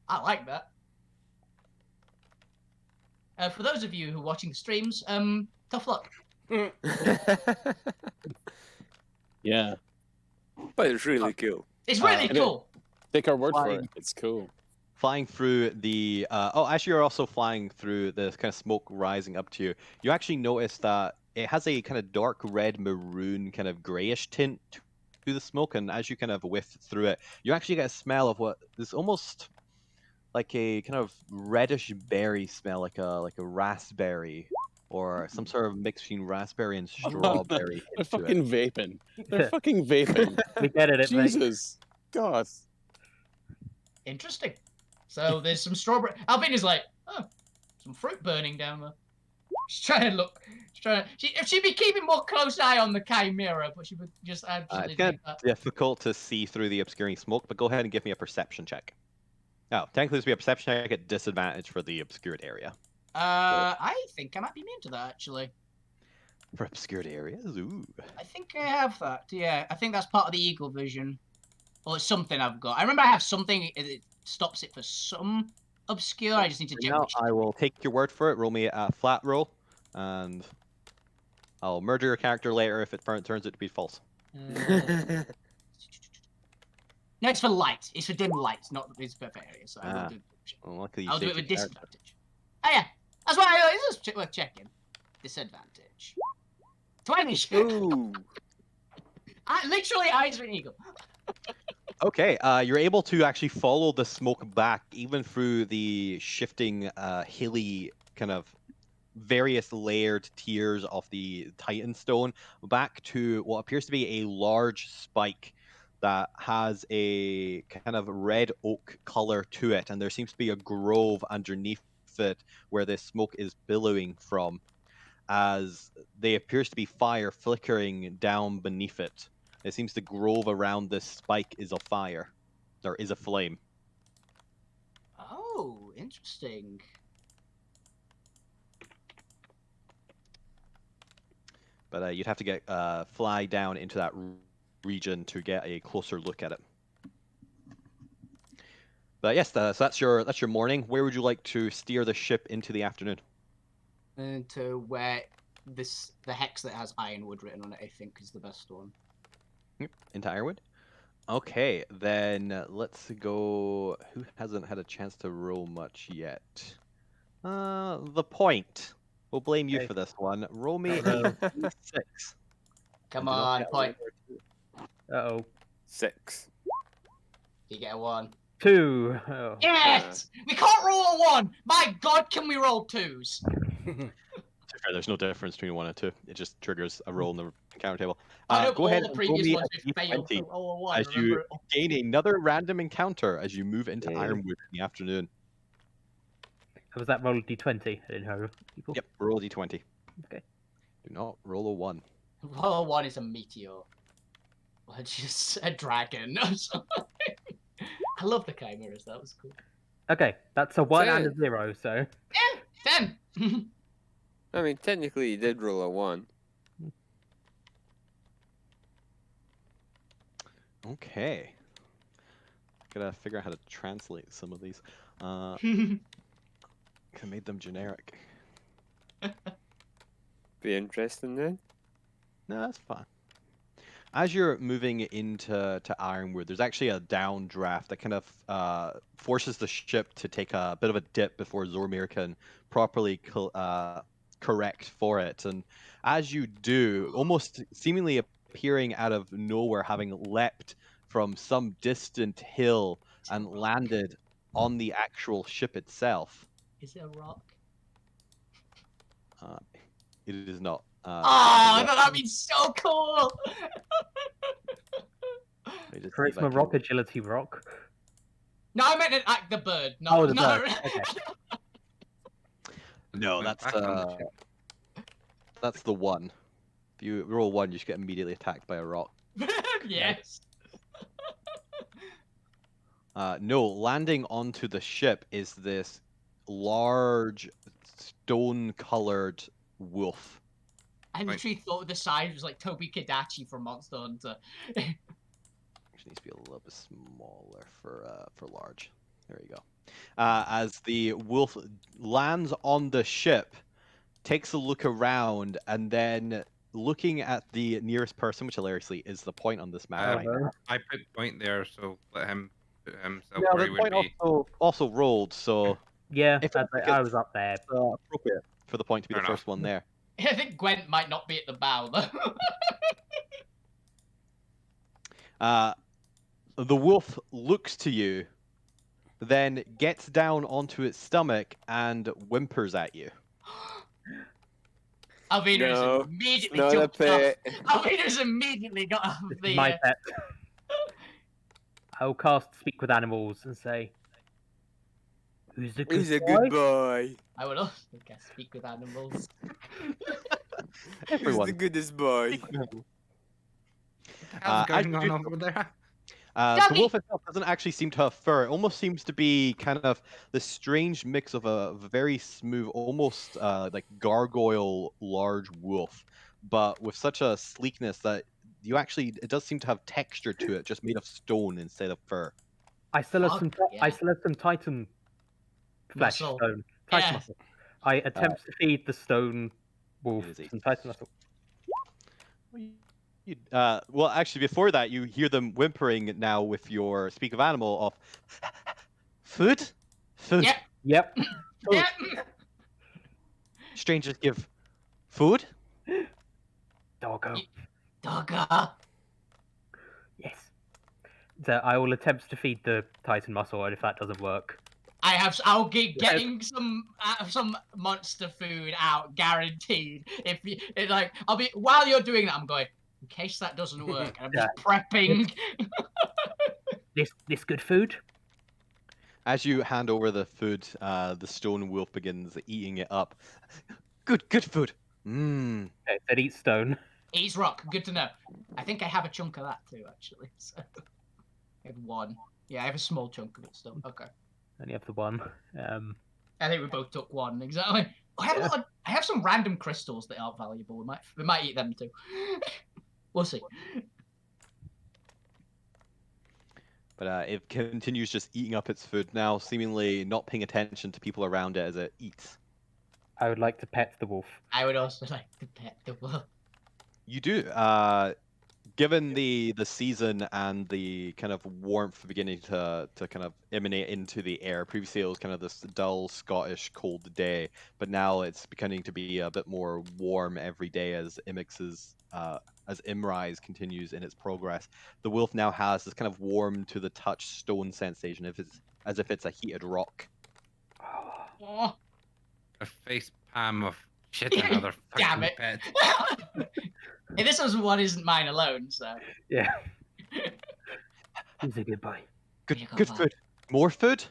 I like that. For those of you who are watching the streams, tough luck. Yeah. But it's really cool. It's really cool. Take our word for Flying. it. It's cool. Flying through the as you're also flying through the kind of smoke rising up to you, you actually notice that it has a kind of dark red maroon kind of grayish tint to the smoke, and as you kind of whiff through it, you actually get a smell of what is almost like a kind of reddish berry smell, like a raspberry or some sort of mix between raspberry and strawberry. They're fucking vaping. They're fucking vaping. We get it, mate. Jesus. God. Interesting. So there's some strawberry. Albina's like, oh, some fruit burning down there. She's trying to look. She'd be keeping more close eye on the chimera, but she would just absolutely It's kind think that. of difficult to see through the obscuring smoke, but go ahead and give me a perception check. Oh, technically this would be a perception check at disadvantage for the obscured area. I think I might be immune to that actually. For obscured areas? Ooh. I think I have that. Yeah, I think that's part of the eagle vision. Or it's something I've got. I remember I have something that stops it for some obscure. I just need to check. Now I will take your word for it. Roll me a flat roll, and I'll murder your character later if it turns out to be false. No, it's for light. It's for dim light, not it's for area. So I Ah. will do. Well, luckily you I'll do it saved with your character. disadvantage. Oh yeah, that's why it's just worth checking. Disadvantage. 20. Ooh. Literally eyes for an eagle. Okay, you're able to actually follow the smoke back, even through the shifting, hilly kind of various layered tiers of the Titan stone, back to what appears to be a large spike that has a kind of red oak color to it, and there seems to be a grove underneath it where the smoke is billowing from, as there appears to be fire flickering down beneath it. It seems the grove around this spike is afire, or is aflame. Oh, interesting. But you'd have to get fly down into that region to get a closer look at it. But yes, so that's your morning. Where would you like to steer the ship into the afternoon? To where the hex that has Ironwood written on it, I think, is the best one. Into Ironwood? Okay, then let's go. Who hasn't had a chance to roll much yet? The Point. We'll blame you Okay. for this one. Roll me a Hello. d6. Come And do not on, get a Point. one or two. Uh-oh. 6. You get a 1. 2. Oh. Yes! We can't roll a 1! My god, can we roll 2s? To be fair, there's no difference between 1 and 2. It just triggers a roll in the encounter table. I know, Go but ahead all the and roll previous me ones a we failed to d20 roll a 1, as you remember? gain another random encounter as you move into Yeah. Ironwood in the afternoon. Was that roll d20? I didn't know. People. Yep, roll a d20. Okay. Do not roll a 1. Roll a 1 is a meteor. Or just a dragon or something. I love the chimeras, that was cool. Okay, that's a 1 and a Ten. 0, so. Yeah, 10! I mean, technically, you did roll a 1. Okay. Gotta figure out how to translate some of these. I made them generic. Be interesting then. No, that's fine. As you're moving into Ironwood, there's actually a downdraft that kind of forces the ship to take a bit of a dip before Zormir can properly correct for it. And as you do, almost seemingly appearing out of nowhere, having leapt from some distant hill and landed on the actual ship itself. Is it a rock? It is not. Oh, that'd be so cool! Charisma rock, agility rock. No, I meant the bird. No, Oh, the no. bird. Okay. No, Went that's back on the ship. that's the 1. If you roll 1, you just get immediately attacked by a rock. Yes. No, landing onto the ship is this large stone-colored wolf. I literally thought the size was like Toby Kadachi from Monster Hunter. Actually needs to be a little bit smaller for large. There you go. As the wolf lands on the ship, takes a look around, and then looking at the nearest person, which hilariously is the Point on this map right now. I put Point there, so let him put himself Yeah, where the he Point would be. also rolled, so Yeah, If that's it's- I was up there. appropriate for the Point to be Fair the first one there. I think Gwent might not be at the bow though. The wolf looks to you, then gets down onto its stomach and whimpers at you. Alvina's No, immediately not a jumped off. pet. Alvina's immediately got off This the. is my pet. I'll cast Speak with Animals and say, "Who's the good He's a boy?" good boy. I would also speak with animals. He's Everyone. the goodest boy. How's as going you on do over there? The Doggy! wolf itself doesn't actually seem to have fur. It almost seems to be kind of this strange mix of a very smooth, almost like gargoyle large wolf, but with such a sleekness that it does seem to have texture to it, just made of stone instead of fur. I still have Fuck some. yeah. I still have some Titan flesh Muscle. stone. Titan Yeah. muscle. I attempt to feed the stone wolf It is a some Titan muscle. Well, actually, before that, you hear them whimpering now with your speak of animal of food, food. Yep. Yep. Yep. Strangers give food. Doggo. Doggo. Yes. So I will attempt to feed the Titan muscle, and if that doesn't work, I'll get getting some monster food out, guaranteed. I'll be while you're doing that, I'm going in case that doesn't work. I'm just prepping. this good food. As you hand over the food, the stone wolf begins eating it up. Good food. Mmm. Okay, that eats stone. Eats rock. Good to know. I think I have a chunk of that too, actually. So. I have one. Yeah, I have a small chunk of it still. Okay. Only have the one. I think we both took one exactly. I have some random crystals that aren't valuable. We might eat them too. We'll see. But it continues just eating up its food now, seemingly not paying attention to people around it as it eats. I would like to pet the wolf. I would also like to pet the wolf. You do. Given the season and the kind of warmth beginning to kind of emanate into the air. Previously, it was kind of this dull Scottish cold day, but now it's beginning to be a bit more warm every day as as Imrise continues in its progress. The wolf now has this kind of warm to the touch stone sensation, as if it's a heated rock. Oh. A face palm of shit another Damn fucking it. pet. Hey, this one isn't mine alone, so. Yeah. He's a good boy. Good food. More food?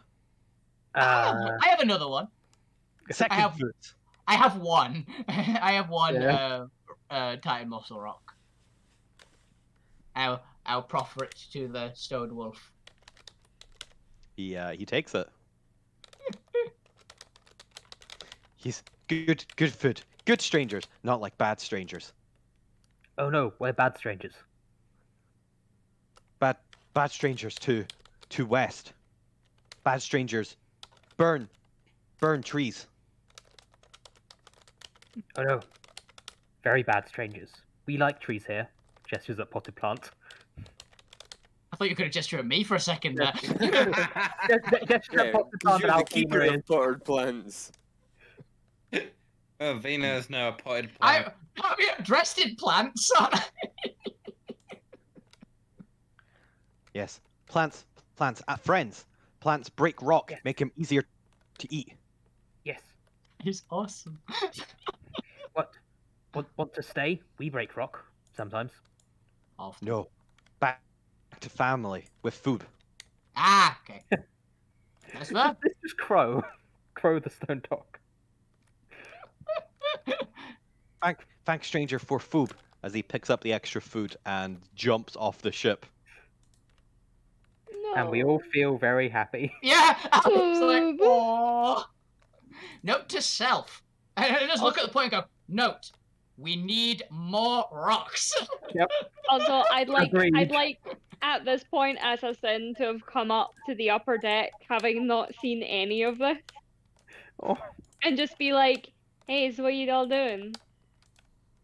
I have another one. Second food. I have one. I have one Yeah. Titan muscle rock. I'll proffer it to the stone wolf. He takes it. He's good food. Good strangers, not like bad strangers. Oh no, we're bad strangers. Bad strangers to west. Bad strangers burn trees. Oh no. Very bad strangers. We like trees here. Gestures at potted plant. I thought you could have gestured at me for a second there. Gestures at potted plant You're and the keeper Alfima of potted plants. Oh, Vina is now a potted plant. I'm dressed in plants. Yes, plants, friends. Plants break rock, Yes. make him easier to eat. Yes. He's awesome. Want to stay? We break rock sometimes. Often. No, back to family with food. Ah, okay. That's fair. This is Crow. Crow the stone dog. Thank stranger for food as he picks up the extra food and jumps off the ship. No. And we all feel very happy. Yeah, I was like, oh. Note to self. And I just look at the point and go, note, we need more rocks. Yep. Also, I'd Agreed. like at this point Assassin to have come up to the upper deck, having not seen any of this, Oh, and just be like, "Hey, so what you all doing?"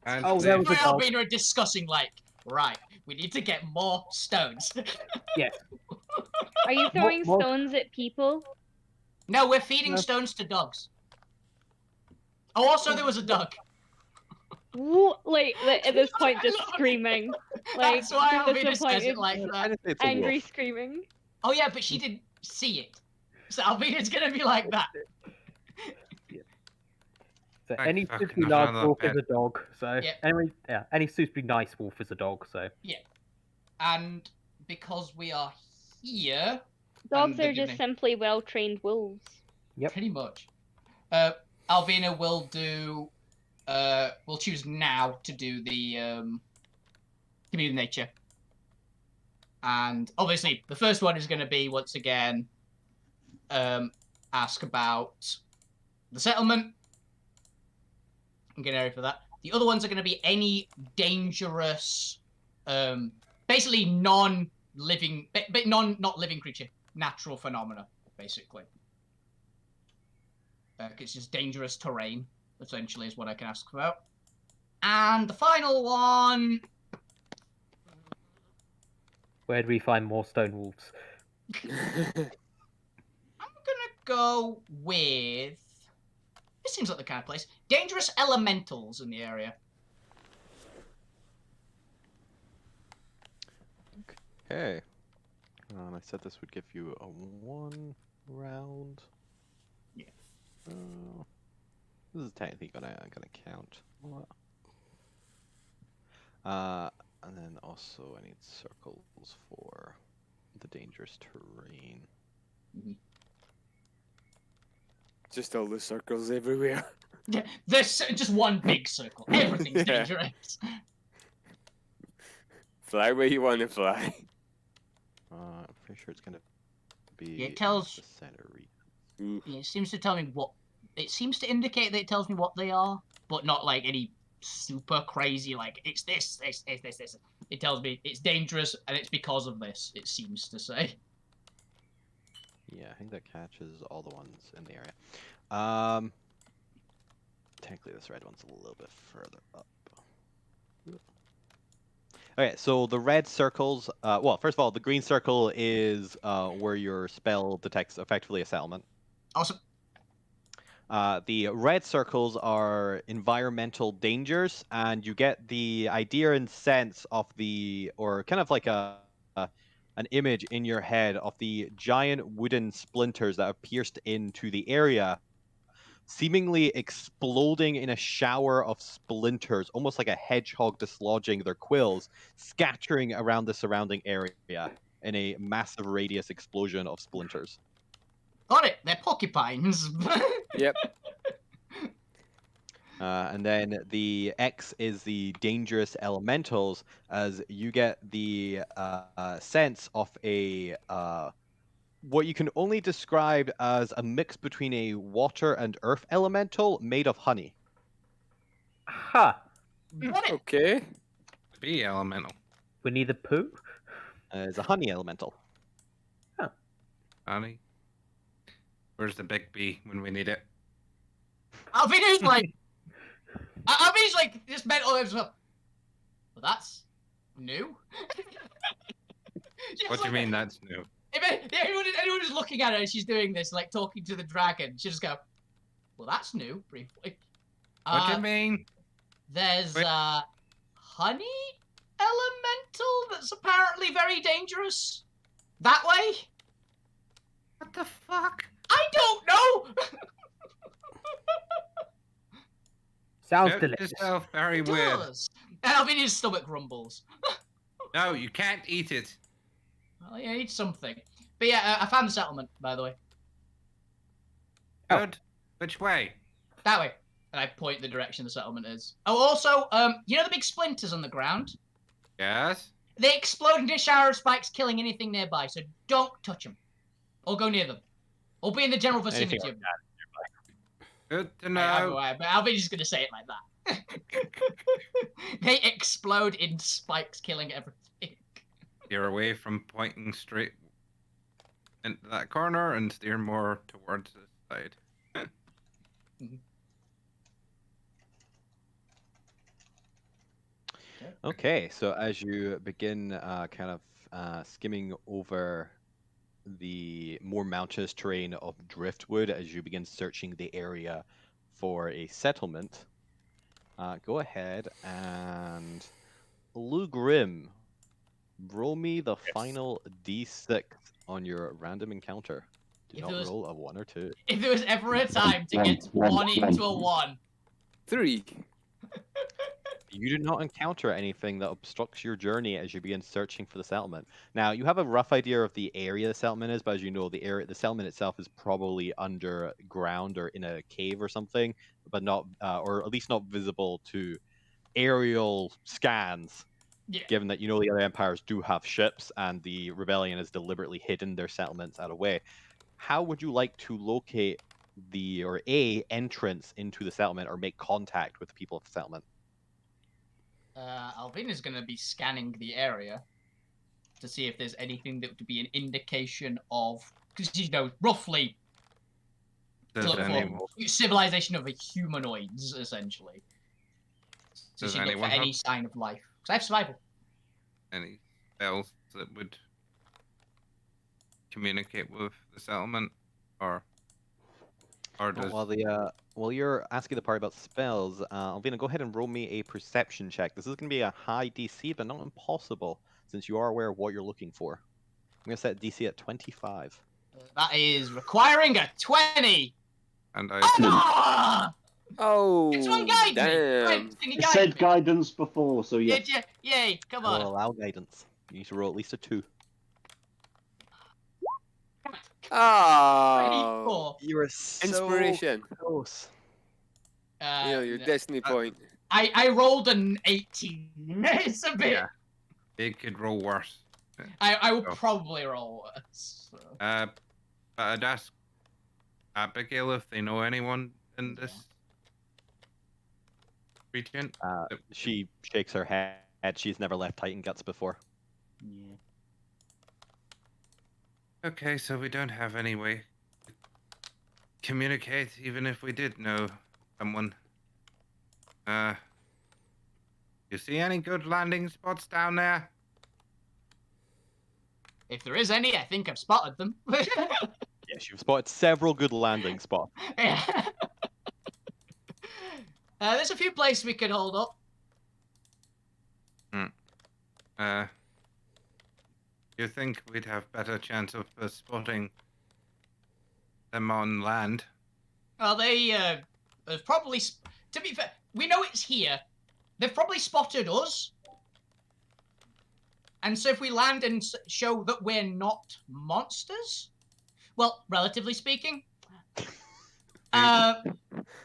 And Oh, they- that was a dog. Albina are discussing, like, right, we need to get more stones. yes. Are you throwing More- stones at people? No, we're feeding No. stones to dogs. Oh, also there was a duck. Like at this point, just screaming. Like That's why Albina disappointed, says it like that. angry screaming. Oh yeah, but she didn't see it. So Albina's gonna be like that. So Thank any fucking suitably I've large another wolf pet. is a dog. So Yeah. any suitably nice wolf is a dog. So And because we are here, Dogs they're are just giving- simply well-trained wolves. Yep. pretty much, Albina will do. We'll choose now to do the community nature, and obviously the first one is going to be once again ask about the settlement. I'm getting ready for that. The other ones are going to be any dangerous, basically non-living, but not living creature, natural phenomena, basically. It's just dangerous terrain, essentially, is what I can ask about. And the final one. Where do we find more stone wolves? I'm gonna go with. This seems like the kind of place. Dangerous elementals in the area. Okay. And I said this would give you a 1 round. Yeah. This is technically gonna count. And then also I need circles for the dangerous terrain. Just all the circles everywhere. Yeah, there's just one big circle. Everything's Yeah. dangerous. Fly where you want to fly. I'm pretty sure it's gonna be Yeah, it tells. the center region. Yeah, it seems to tell me what. It seems to indicate that it tells me what they are, but not like any super crazy, like, it's this. It tells me it's dangerous and it's because of this, it seems to say. Yeah, I think that catches all the ones in the area. Technically this red one's a little bit further up. Okay, so the red circles, well, first of all, the green circle is where your spell detects effectively a settlement. Awesome. The red circles are environmental dangers, and you get the idea and sense of or kind of like an image in your head of the giant wooden splinters that have pierced into the area, seemingly exploding in a shower of splinters, almost like a hedgehog dislodging their quills, scattering around the surrounding area in a massive radius explosion of splinters. Got it. They're porcupines. Yep. And then the X is the dangerous elementals, as you get the sense of a what you can only describe as a mix between a water and earth elemental made of honey. Ha! Okay. Be elemental. Winnie the Pooh? It's a honey elemental. Honey. Where's the big B when we need it? Alvina's like, Alvina's like this mental as well. Well, that's new. What do you mean that's new? Anyone who's looking at her and she's doing this, like talking to the dragon, she'll just go, well, that's new, briefly. What do you mean? There's Wait. honey elemental that's apparently very dangerous. That way? What the fuck? I don't know! Sounds Note delicious. yourself very It weird. does. And Alvina's stomach rumbles. No, you can't eat it. Well, yeah, eat something. But yeah, I found the settlement, by the way. Good. Which way? That way. And I point the direction the settlement is. Oh, also, you know the big splinters on the ground? Yes. They explode into a shower of spikes, killing anything nearby, so don't touch them. Or go near them. Or be in the general vicinity of them. Good to Either know. way, but Alvina's just going to say it like that. They explode in spikes, killing everything. Steer away from pointing straight into that corner and steer more towards this side. Okay, so as you begin kind of skimming over the more mountainous terrain of Driftwood, as you begin searching the area for a settlement, go ahead and Lou Grim, roll me the final D6 on your random encounter. Do If not it was- roll a 1 or 2. If there was ever a time to get 1 into a 1. 3. You do not encounter anything that obstructs your journey as you begin searching for the settlement. Now, you have a rough idea of the area the settlement is, but as you know, the settlement itself is probably underground or in a cave or something, but not, or at least not visible to aerial scans. Yeah. Given that you know the other empires do have ships and the rebellion has deliberately hidden their settlements out of way, how would you like to locate a entrance into the settlement or make contact with the people of the settlement? Alvina's going to be scanning the area to see if there's anything that would be an indication of, because you know roughly Does look any for civilization of humanoids, essentially. So Does she look for anyone any have sign of life. Because I have survival. any spells that would communicate with the settlement, or does While you're asking the party about spells, Alvina, go ahead and roll me a perception check. This is going to be a high DC, but not impossible, since you are aware of what you're looking for. I'm going to set DC at 25. That is requiring a 20. and I Ah! Oh, Can someone guide me? damn. Friends, can you It guide said me? guidance before, so Yeah, yes. yay, come I will on. allow guidance. You need to roll at least a 2. Oh, 24. You are so inspiration. close. Your destiny point. I rolled an 18. It's a bit. Yeah. It could roll worse. I will Oh. probably roll worse. So. But I'd ask Abigail if they know anyone in this region. She shakes her head. She's never left Titan Guts before. Yeah. Okay, so we don't have any way to communicate, even if we did know someone. You see any good landing spots down there? If there is any, I think I've spotted them. Yes, you've spotted several good landing spots. Yeah. There's a few places we could hold up. You think we'd have better chance of spotting them on land? Well, there's probably, to be fair, we know it's here. They've probably spotted us. And so if we land and show that we're not monsters, well, relatively speaking,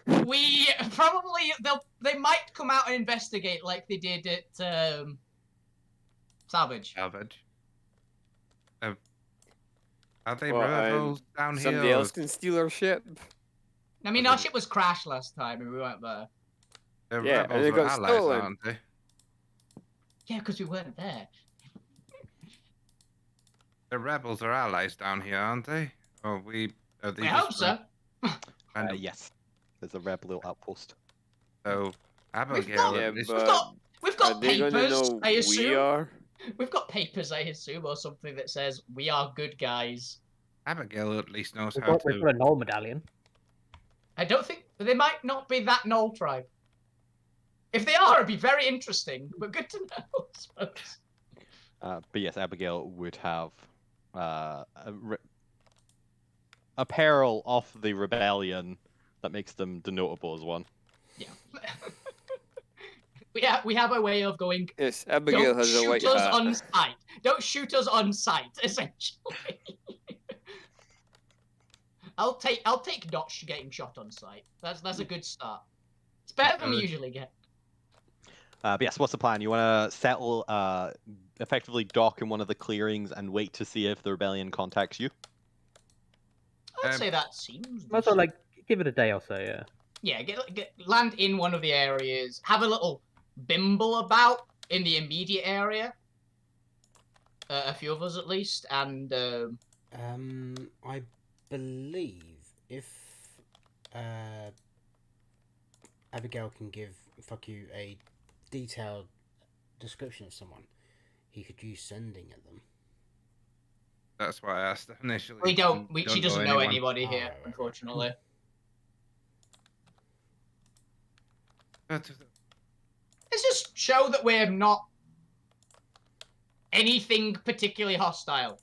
we probably, they might come out and investigate like they did at Salvage. Are they What, rebels down here? Somebody else can steal our ship. I mean, our ship was crashed last time and we weren't there. The Yeah, and rebels they are got allies, stolen. aren't they? Yeah, because we weren't there. The rebels are allies down here, aren't they? Or We just hope so. kind of- Yes, there's a rebel outpost. So, Abigail, got- Yeah, at least- but We've are got they gonna papers, know I we assume. are? We've got papers, I assume, or something that says we are good guys. Abigail at least knows We've how got, we've got to. a null medallion. I don't think they might not be that Knoll tribe. If they are, it'd be very interesting, but good to know, I suppose. But yes, Abigail would have apparel off the rebellion that makes them denotable as one. Yeah. we have a way of going. Yes, Abigail Don't has a white shoot us hat. on sight. Don't shoot us on sight. Essentially. I'll take Notch getting shot on sight. That's a good start. It's better than we usually get. But yes, what's the plan? You want to settle, effectively dock in one of the clearings and wait to see if the rebellion contacts you? I'd say that seems. Also, like, give it a day or so, yeah. Yeah, land in one of the areas. Have a little bimble about in the immediate area. A few of us at least, and I believe if Abigail can give fuck you a detailed description of someone, he could use sending at them. That's why I asked initially. She doesn't know anyone. anybody here, right. unfortunately. But Let's just show that we're not anything particularly hostile.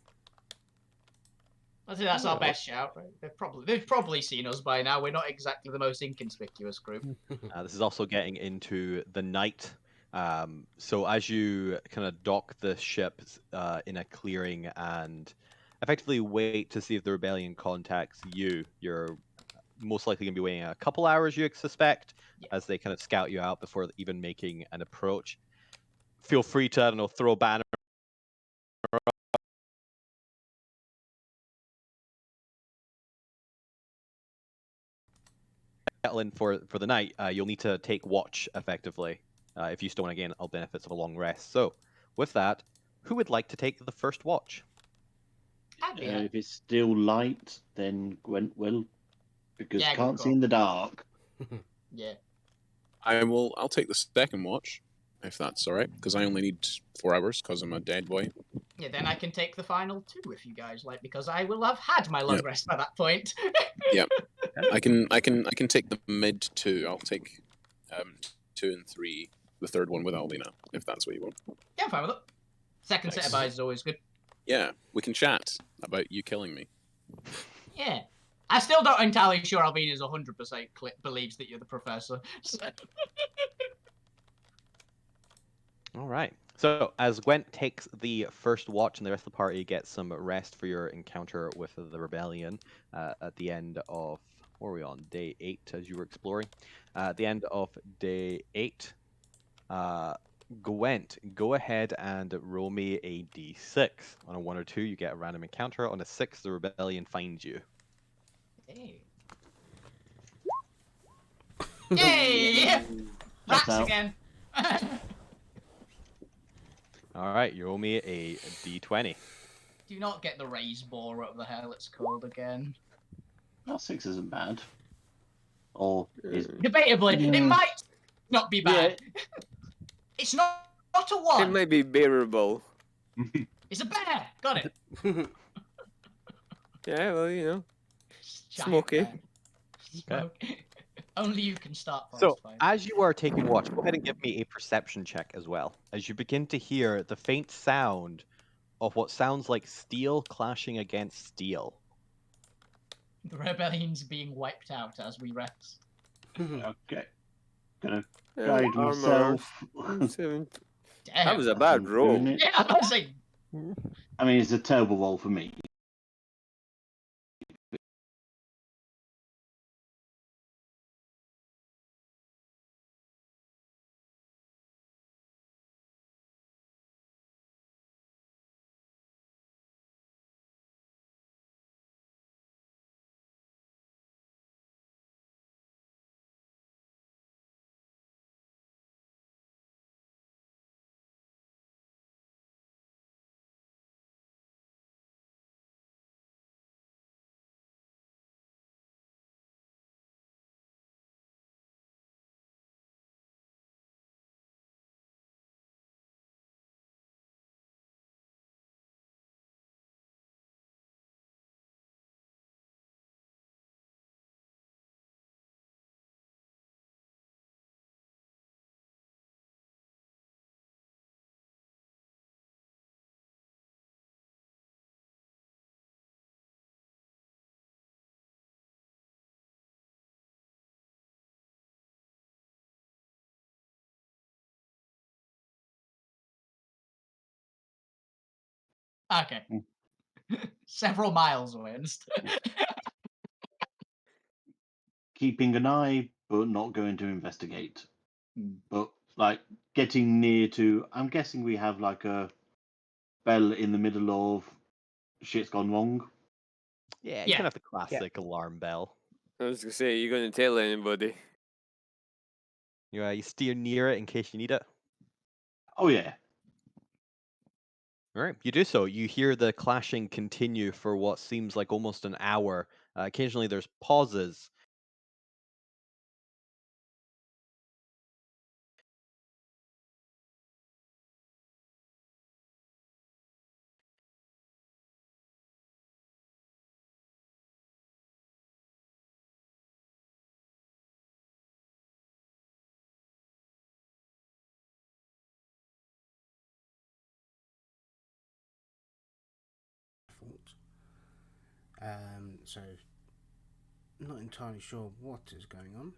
I think that's our best shout. Right? They've probably seen us by now. We're not exactly the most inconspicuous group. This is also getting into the night. So as you kind of dock the ship in a clearing and effectively wait to see if the rebellion contacts you, you're most likely going to be waiting a couple hours, you suspect, as they kind of scout you out before even making an approach. Feel free to, I don't know, throw a banner settle in for the night. You'll need to take watch effectively. If you still want to gain all benefits of a long rest. So, with that, who would like to take the first watch? If it's still light, then Gwent will, because Yeah, can't good see in the dark. Yeah. I'll take the second watch, if that's all right, because I only need 4 hours because I'm a dead boy. Yeah, then I can take the final 2 if you guys like, because I will have had my long rest by that point. Yeah, I can take the mid 2. I'll take 2 and 3, the third one with Albina, if that's what you want. Yeah, I'm fine with it. Second set of eyes is always good. Yeah, we can chat about you killing me. Yeah. I still don't entirely sure Albina's 100% believes that you're the professor. All right. So as Gwent takes the first watch and the rest of the party gets some rest for your encounter with the rebellion at the end of, what are we on, day 8 as you were exploring? At the end of day 8, Gwent, go ahead and roll me a d6. On a 1 or 2, you get a random encounter. On a 6, the rebellion finds you. Hey. Yay! Rats out. again. All right, you roll me a d20. Do not get the raise bore, whatever the hell it's called again. Well, 6 isn't bad. Or is Debatably, it might not be bad. It's not a 1. It might be bearable. It's a bear. Got it. Yeah, well, you know. Giant Smoky. bear. Smoky. Only you can start fast So, fire. as you are taking watch, go ahead and give me a perception check as well, as you begin to hear the faint sound of what sounds like steel clashing against steel. The rebellion's being wiped out as we rest. Okay. Gonna Yeah, guide armor. myself. Damn. That was a bad roll. Doing it. Yeah, I was like, I mean, it's a terrible roll for me. okay. Several miles away. Keeping an eye, but not going to investigate. But, like, getting near to... I'm guessing we have, like, a bell in the middle of shit's gone wrong. Yeah, you can have the classic alarm bell. I was gonna say, you're gonna tell anybody. You steer near it in case you need it. Oh, yeah. All right, you do so. You hear the clashing continue for what seems like almost an hour. Occasionally there's pauses. So, not entirely sure what is going on.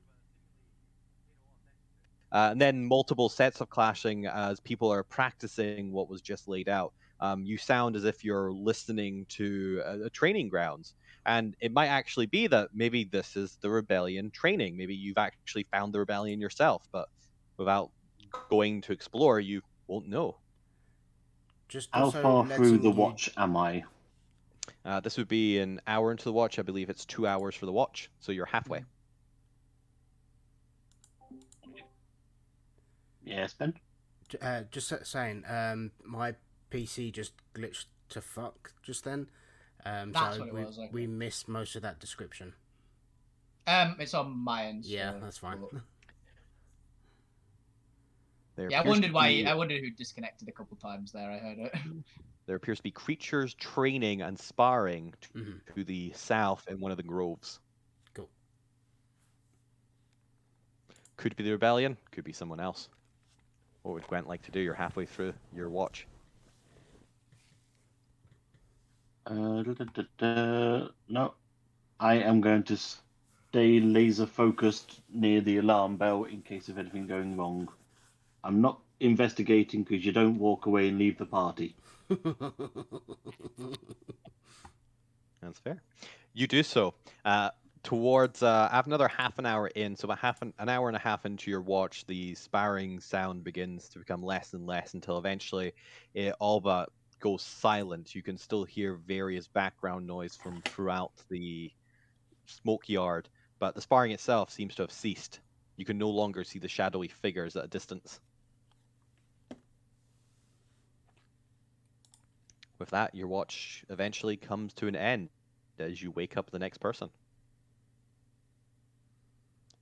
And then multiple sets of clashing as people are practicing what was just laid out. You sound as if you're listening to a training grounds. And it might actually be that maybe this is the rebellion training. Maybe you've actually found the rebellion yourself, but without going to explore, you won't know. Just How also far through the letting you- watch am I? This would be an hour into the watch. I believe it's 2 hours for the watch, so you're halfway. Yes, Ben? Just saying, my PC just glitched to fuck just then. That's so what it was, okay. we missed most of that description. It's on my end. Yeah, so- that's fine. There Yeah, I appears to wondered why. be- I wondered who disconnected a couple times there. I heard it. There appears to be creatures training and sparring Mhm. to the south in one of the groves. Cool. Could be the rebellion, could be someone else. What would Gwent like to do? You're halfway through your watch. No, I am going to stay laser focused near the alarm bell in case of anything going wrong. I'm not investigating because you don't walk away and leave the party. That's fair. You do so. Towards, I have another half an hour in, so about an hour and a half into your watch, the sparring sound begins to become less and less until eventually it all but goes silent. You can still hear various background noise from throughout the smoke yard, but the sparring itself seems to have ceased. You can no longer see the shadowy figures at a distance. With that, your watch eventually comes to an end as you wake up the next person,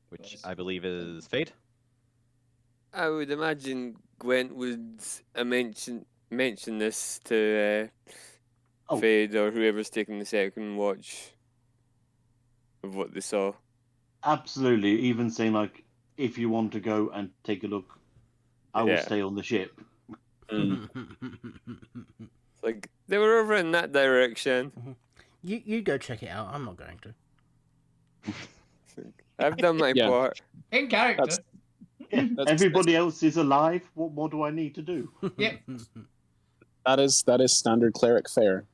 which I believe is Fade. I would imagine Gwent would mention this to Oh. Fade or whoever's taking the second watch of what they saw. Absolutely. Even saying, like, if you want to go and take a look, I will Yeah. stay on the ship. Like, they were over in that direction. You go check it out. I'm not going to. I've done my Yeah. part. In character. Yeah, That's- everybody else is alive. What more do I need to do? Yep. That is standard cleric fare.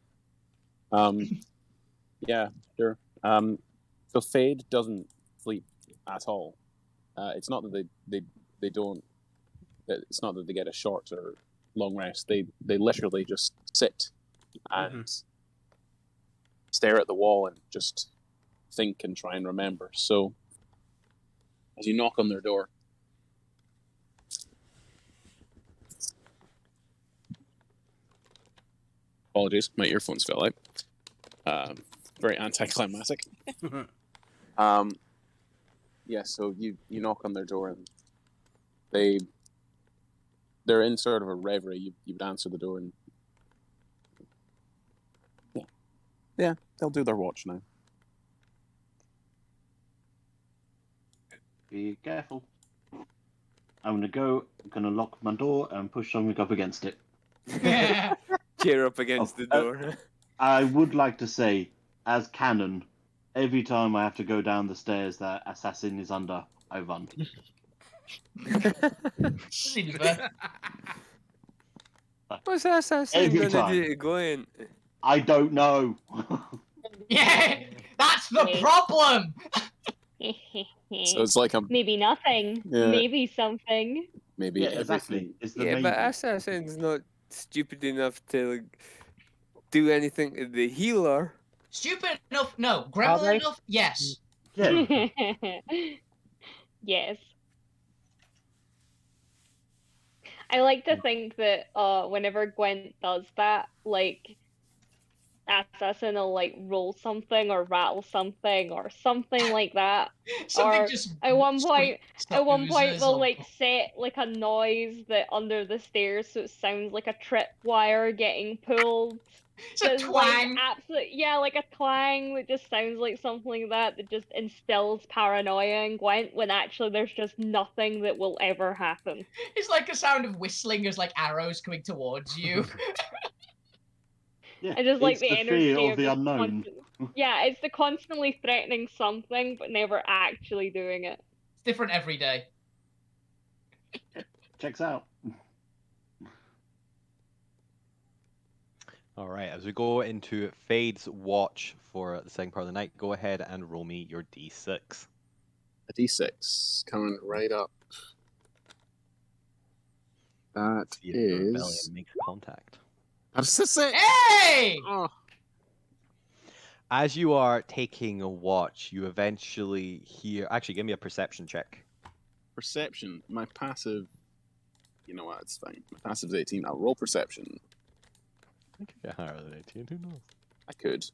Yeah, sure. So Fade doesn't sleep at all. It's not that they don't. It's not that they get a short or long rest. They literally just sit and stare at the wall and just think and try and remember. So as you knock on their door, apologies, my earphones fell out. Very anticlimactic. Yeah, so you knock on their door and they're in sort of a reverie. You would answer the door and yeah, they'll do their watch now. Be careful. I'm going to lock my door and push something up against it. Chair up against the door. I would like to say, as canon, every time I have to go down the stairs that assassin is under, I run. Seems fair. What's that assassin Every gonna time. do to Gwent? I don't know. Yeah, that's the problem. So it's like a Maybe nothing. Yeah. Maybe something. maybe Yeah, everything. exactly. It's the Yeah, maybe. but assassin's not stupid enough to like, do anything to the healer. Stupid enough? No. Gremlin enough? Yes. Yeah. Yes. I like to think that whenever Gwent does that, like assassin will like roll something or rattle something or something like that. Something Or just at one point oozes they'll or- like set like a noise that under the stairs so it sounds like a tripwire getting pulled. It's a That's twang. like absolute, yeah, like a twang that just sounds like something like that just instills paranoia in Gwent when actually there's just nothing that will ever happen. It's like a sound of whistling as like arrows coming towards you. Yeah. I just like It's the the energy fear of of the just unknown. yeah, it's the constantly threatening something but never actually doing it. It's different every day. Checks out. All right, as we go into Fade's watch for the second part of the night, go ahead and roll me your d6. A D6 coming right up. That See if the rebellion is. makes contact. That's a 6. Hey! Oh. As you are taking a watch, you eventually hear. Actually, give me a perception check. Perception. My passive. You know what? It's fine. My passive's 18. I'll roll perception. Yeah, higher than 18. Who knows? I could.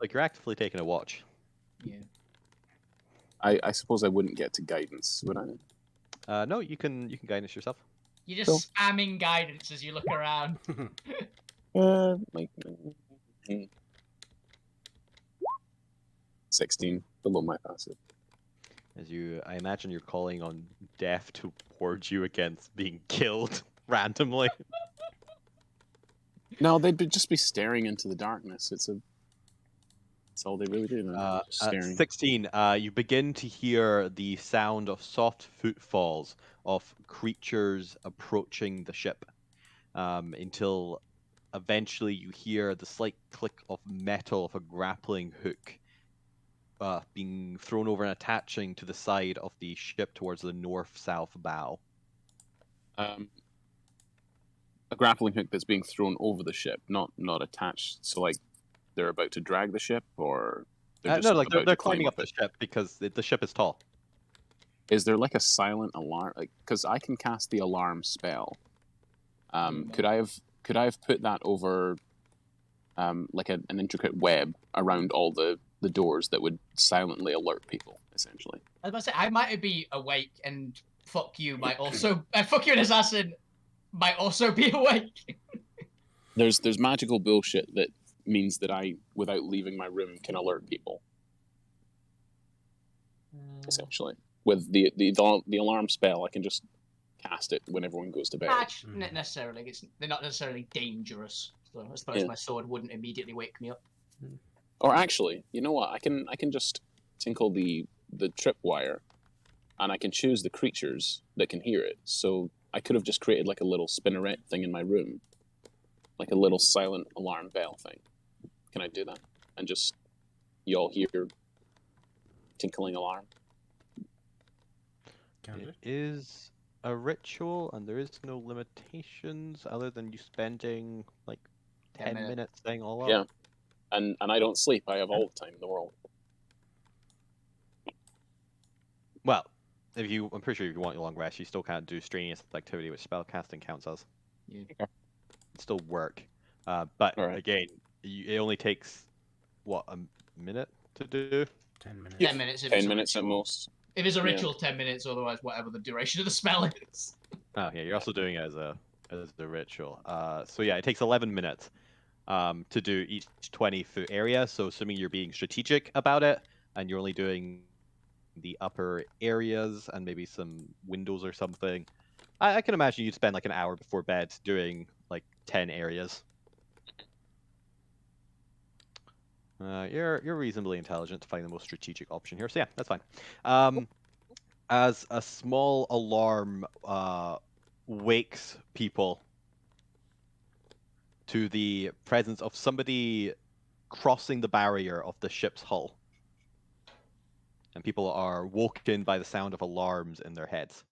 Like you're actively taking a watch. Yeah. I suppose I wouldn't get to guidance, would I? No, you can guidance yourself. You're just spamming guidance as you look around. Like 16 below my passive. As I imagine you're calling on death to ward you against being killed randomly. No, they'd just be staring into the darkness. That's all they really do. Just At staring. 16, you begin to hear the sound of soft footfalls of creatures approaching the ship, until eventually you hear the slight click of metal of a grappling hook being thrown over and attaching to the side of the ship towards the north-south bow. A grappling hook that's being thrown over the ship, not attached. So like they're about to drag the ship, or they're just No, like about they're to climb climbing up the it. ship because the ship is tall. Is there like a silent alarm? Like, because I can cast the alarm spell. Could I have put that over, like an intricate web around all the doors that would silently alert people, essentially? I was about to say, I might be awake, and fuck you might also... fuck you, an assassin might also be awake. There's magical bullshit that means that I, without leaving my room, can alert people. Essentially, with the alarm spell, I can just cast it when everyone goes to bed. Not necessarily. They're not necessarily dangerous. So I suppose my sword wouldn't immediately wake me up. Or actually, you know what? I can just tinkle the tripwire, and I can choose the creatures that can hear it. So I could have just created like a little spinneret thing in my room, like a little silent alarm bell thing. Can I do that? And just y'all hear tinkling alarm? It is a ritual, and there is no limitations other than you spending like 10 minutes saying all up. Yeah, and I don't sleep. I have all the time in the world. Well, I'm pretty sure if you want your long rest, you still can't do strenuous activity, which spellcasting counts as. Yeah. It still work, but again, it only takes what, a minute to do. 10 minutes. 10 minutes. 10 minutes at most. If it's a ritual, 10 minutes. Otherwise, whatever the duration of the spell is. Oh yeah, you're also doing it as a ritual. So yeah, it takes 11 minutes to do each 20-foot area. So assuming you're being strategic about it, and you're only doing the upper areas and maybe some windows or something, I can imagine you'd spend like an hour before bed doing like 10 areas. You're reasonably intelligent to find the most strategic option here, so yeah, that's fine. As a small alarm wakes people to the presence of somebody crossing the barrier of the ship's hull, and people are woken by the sound of alarms in their heads.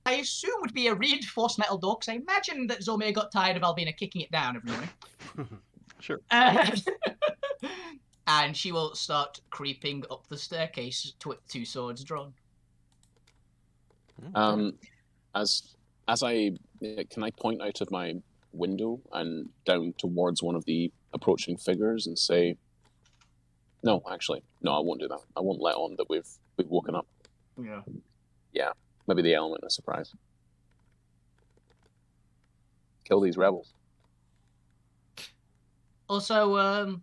I assume would be a reinforced metal door, because I imagine that Zomir got tired of Alvina kicking it down every morning. Sure. And she will start creeping up the staircase with two swords drawn. As I can I point out of my window and down towards one of the approaching figures and say, no, actually, no, I won't do that. I won't let on that we've woken up. Yeah. Yeah, maybe the element of surprise. Kill these rebels. Also,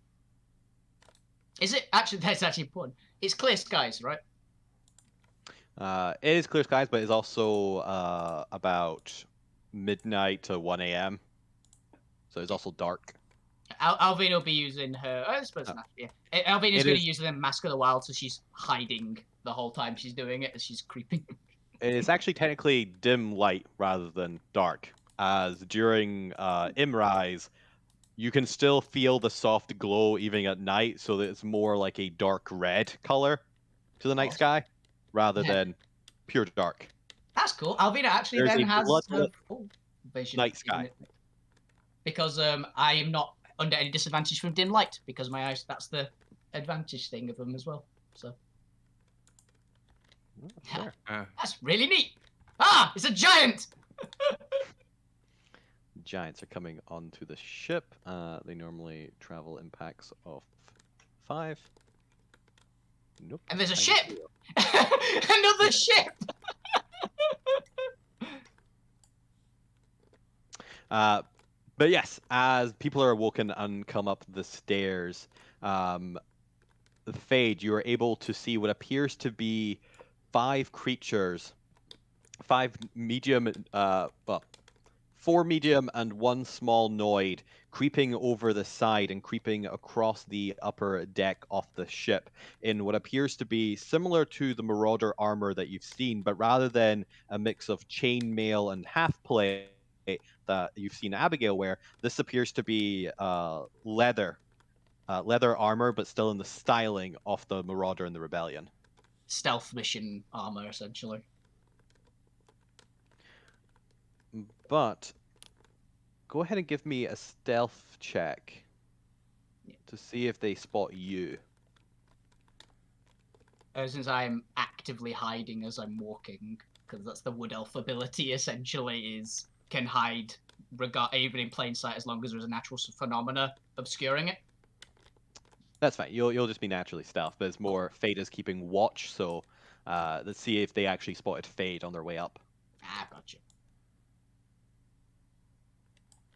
is it actually? That's actually important. It's clear skies, right? It is clear skies, but it's also about midnight to 1 a.m. So it's also dark. Alvina will be using her. I suppose not. Yeah, Alvina's going to use the Mask of the Wild, so she's hiding the whole time she's doing it as she's creeping. It's actually technically dim light rather than dark, as during Imrise, you can still feel the soft glow even at night, so that it's more like a dark red color to the night sky, rather than pure dark. That's cool. Alvina actually There's then a has bloodlit vision night sky. Because I am not under any disadvantage from dim light because my eyes. That's the advantage thing of them as well. So Sure. That's really neat. Ah, it's a giant. giants are coming onto the ship. They normally travel in packs of 5. Nope. And there's a tiny ship! zero. Another ship! But yes, as people are awoken and come up the stairs, Fade, you are able to see what appears to be 5 creatures, 5 medium, well, 4 medium and 1 small noid creeping over the side and creeping across the upper deck of the ship in what appears to be similar to the Marauder armor that you've seen, but rather than a mix of chainmail and half plate that you've seen Abigail wear, this appears to be leather armor, but still in the styling of the Marauder and the Rebellion. Stealth mission armor, essentially. But go ahead and give me a stealth check to see if they spot you. Since I'm actively hiding as I'm walking, because that's the wood elf ability, essentially, is can hide even in plain sight as long as there's a natural phenomena obscuring it. That's fine. You'll just be naturally stealth, but it's more Fade is keeping watch. So let's see if they actually spotted Fade on their way up, Ah, gotcha.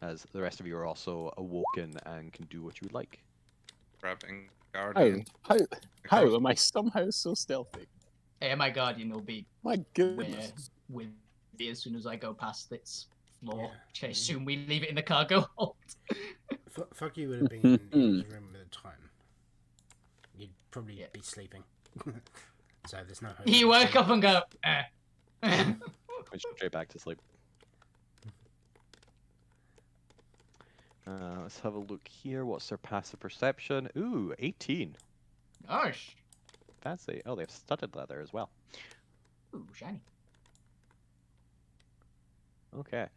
as the rest of you are also awoken and can do what you would like. Grabbing How? Guardian. How am I somehow so stealthy? Hey, my guardian will be My goodness. with me as soon as I go past its floor. Yeah. Which I assume we leave it in the cargo hold. Fuck you would have been in his room at the time. You'd probably be sleeping. So there's no hope. He woke up and go, eh. Went straight back to sleep. Let's have a look here. What's their passive perception? Ooh, 18. Gosh. Fancy. Oh, they have studded leather as well. Ooh, shiny. Okay.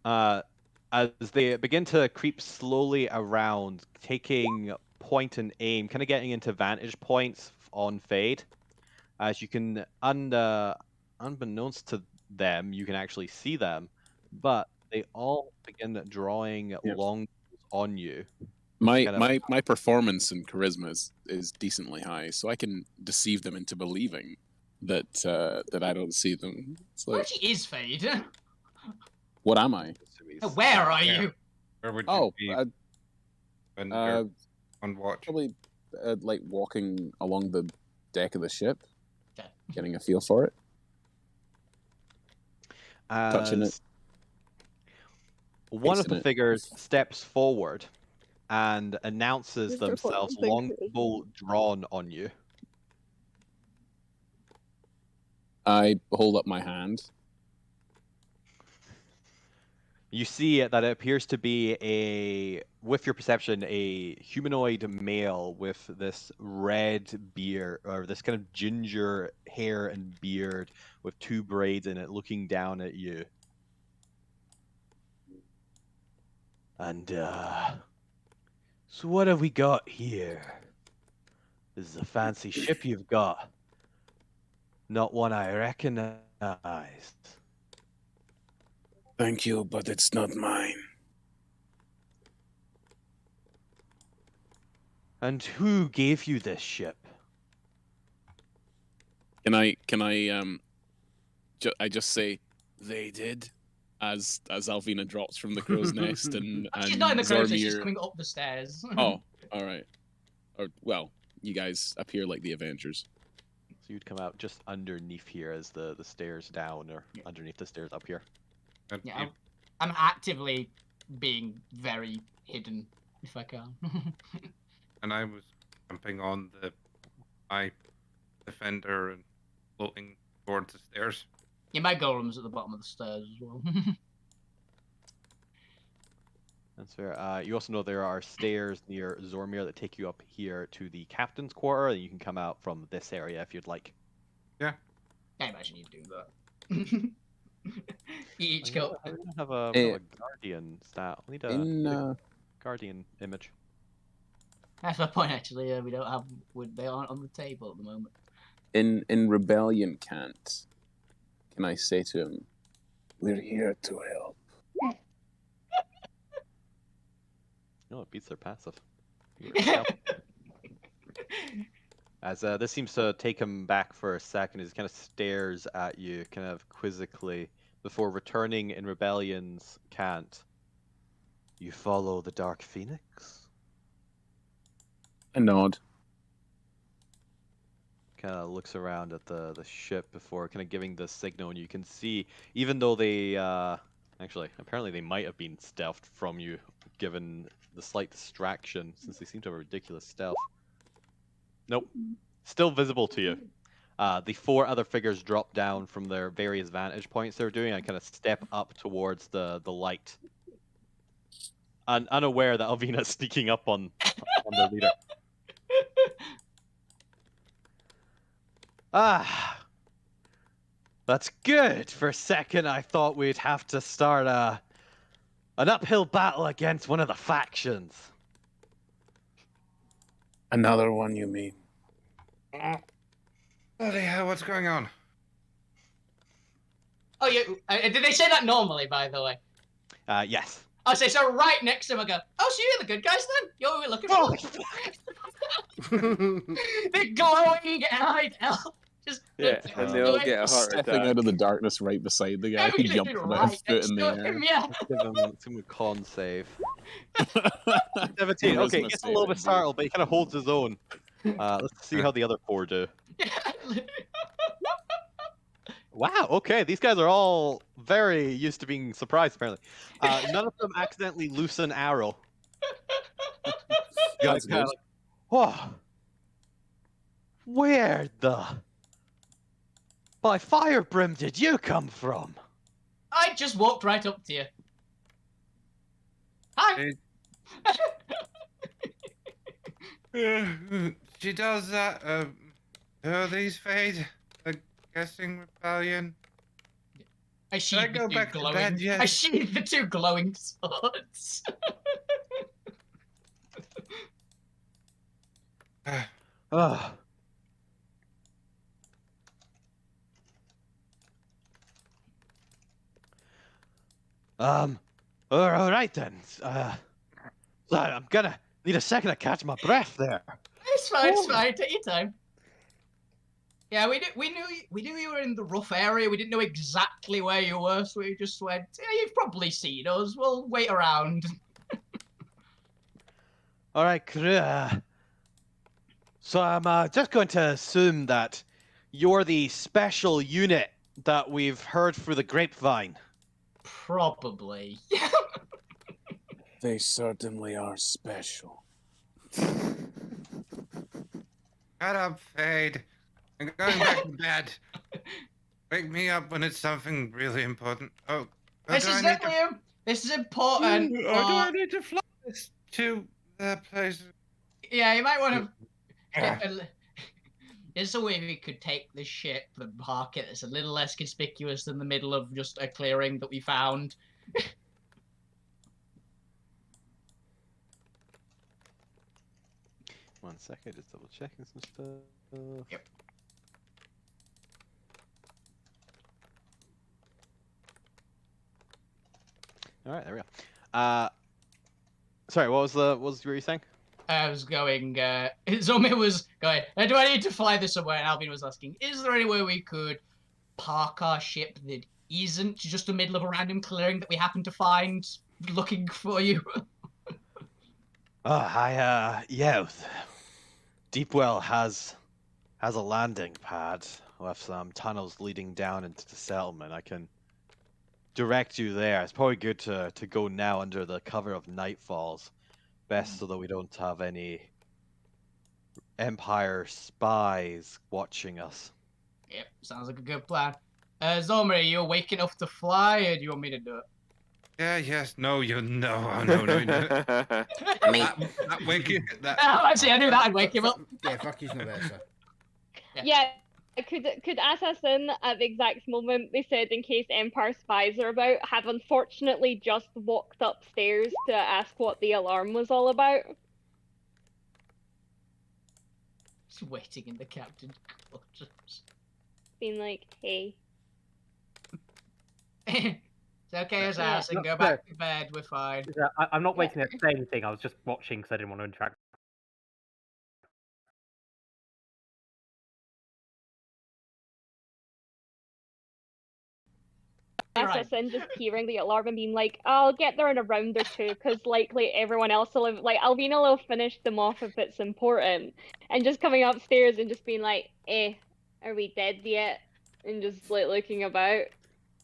As they begin to creep slowly around, taking point and aim, kind of getting into vantage points on Fade, as you can, unbeknownst to them, you can actually see them, but they all begin drawing long on you. My performance and charisma is decently high, so I can deceive them into believing that that I don't see them. It's What like, actually is Fade? what am I? Where are you? Where would you Oh, be when you're on watch? probably like walking along the deck of the ship, Okay. getting a feel for it, touching it. As one of tasting the it. figures steps forward and announces Is there themselves, something longbow drawn on you. I hold up my hand. You see that it appears to be with your perception, a humanoid male with this red beard, or this kind of ginger hair and beard with 2 braids in it, looking down at you. And, so what have we got here? This is a fancy ship you've got. Not one I recognized. Thank you, but it's not mine. And who gave you this ship? Can I I just say they did, as Alvina drops from the crow's nest and She's not in the crow's nest, she's Zormir. coming up the stairs. Oh, all right. Or well, you guys appear like the Avengers. So you'd come out just underneath here as the stairs down, or underneath the stairs up here. And Yeah, I'm actively being very hidden if I can. and I was jumping on my defender and floating towards the stairs. Yeah, my golem's at the bottom of the stairs as well. That's fair. You also know there are stairs near Zormir that take you up here to the captain's quarter, and you can come out from this area if you'd like. Yeah. I imagine you'd do that. You each go. I don't have a guardian stat. I need In a guardian image. That's my point, actually. We don't have. They aren't on the table at the moment. in Rebellion Can't, can I say to him, "We're here to help"? No, it beats their passive. You were stealth. As this seems to take him back for a second, he kind of stares at you, kind of quizzically, before returning in Rebellion's cant. You follow the Dark Phoenix? I nod. Kind of looks around at the ship before kind of giving the signal, and you can see, even though they actually apparently they might have been stealthed from you, given the slight distraction, since they seem to have a ridiculous stealth. Nope, still visible to you. The 4 other figures drop down from their various vantage points they're doing and kind of step up towards the light, unaware that Alvina's sneaking up on their leader. Ah, that's good. For a second, I thought we'd have to start an uphill battle against one of the factions. Another one, you mean? Bloody hell, what's going on? Oh, did they say that normally, by the way? Yes. I say so right next to him. I go, oh, so you're the good guys then? You're what we're looking for. The glowing eyed elf. Just Yeah, and they all get a heart Stepping attack. out of the darkness right beside the guy who jumped about a foot in the air. Yeah. Give him a con save. 17. Okay, he gets a little bit startled, but he kind of holds his own. Let's see how the other 4 do. Wow, okay, these guys are all very used to being surprised, apparently. None of them accidentally loose an arrow. That's good. Like, whoa. Where the... By fire brim did you come from? I just walked right up to you. Hi. She does that. These fade. The guessing rebellion. I I sheathed go the 2 back to glowing. bed yet? I sheathed the 2 glowing swords. Ugh. All right then. I'm gonna need a second to catch my breath there. It's fine, it's fine. Take your time. Yeah, we knew you were in the rough area. We didn't know exactly where you were, so we just went, yeah, you've probably seen us. We'll wait around. All right, so I'm just going to assume that you're the special unit that we've heard through the grapevine. Probably. They certainly are special. Shut up, Fade. I'm going back to bed. Wake me up when it's something really important. Oh, This is important. Do I need to fly this to the place? Yeah, you might want to. Is a way we could take the ship and park it that's a little less conspicuous than the middle of just a clearing that we found. 1 second, just double checking some stuff. Yep. All right, there we go. Sorry, what was you saying? I was going, Zomi was going, do I need to fly this somewhere? And Alvin was asking, is there any way we could park our ship that isn't just the middle of a random clearing that we happen to find looking for you? Yeah. Deepwell has a landing pad with some tunnels leading down into the settlement. I can direct you there. It's probably good to go now under the cover of nightfalls. Best so that we don't have any Empire spies watching us. Yep, sounds like a good plan. Zomi, are you awake enough to fly, or do you want me to do it? Yeah, yes, no, you no. I mean, that wake you. Actually, I knew that would wake him up. Yeah, fuck you's not there, sir. Yeah, could assassin at the exact moment they said in case Empire spies are about have unfortunately just walked upstairs to ask what the alarm was all about. Just waiting in the captain's quarters. Being like, hey. It's okay, assassin. no, Go back to bed. We're fine. I'm not waiting to say anything. I was just watching because I didn't want to interact. Assassin just hearing the alarm and being like, I'll get there in a round or two, because likely everyone else will have, like, Alvina will have finished them off if it's important. And just coming upstairs and just being like, are we dead yet? And just, like, looking about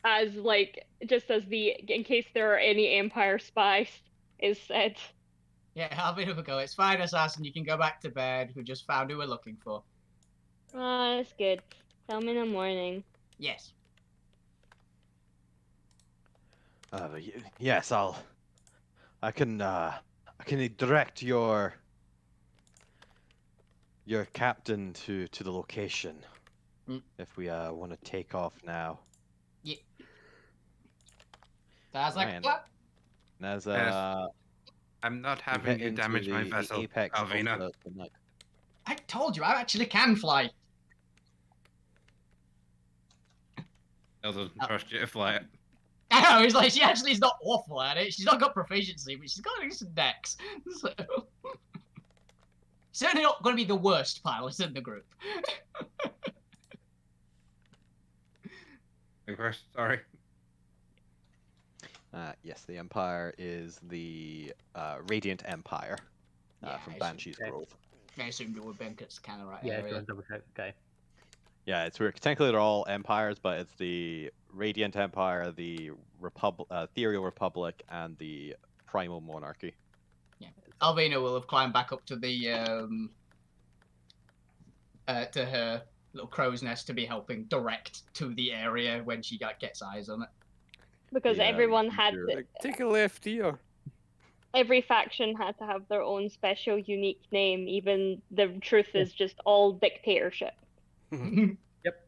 as, like, just as in case there are any Empire spies, is said. Yeah, Alvina will go. It's fine, assassin. You can go back to bed. We just found who we're looking for. Ah, that's good. Tell me in the morning. Yes. Yes, I can direct your captain to the location if we want to take off now. Yeah. That's like Ryan. what? As I'm not we having head you into damage my the vessel, apex of Alvina. the night. I told you, I actually can fly. Elle doesn't trust you to fly it. I know, he's like, she actually is not awful at it. She's not got proficiency, but she's got some dex. So... Certainly not going to be the worst pilot in the group. Of course, sorry. Yes, the Empire is the Radiant Empire from Banshee's Grove. I assumed it would be because it's kind of right Yeah, area. double check. Okay. Yeah, it's weird. Technically, they're all empires, but it's the Radiant Empire, the Ethereal Republic, and the Primal Monarchy. Yeah, Alvina will have climbed back up to the to her little crow's nest to be helping direct to the area when she gets eyes on it. Because everyone had like, take a left here. Every faction had to have their own special, unique name. Even the truth is just all dictatorship. Yep.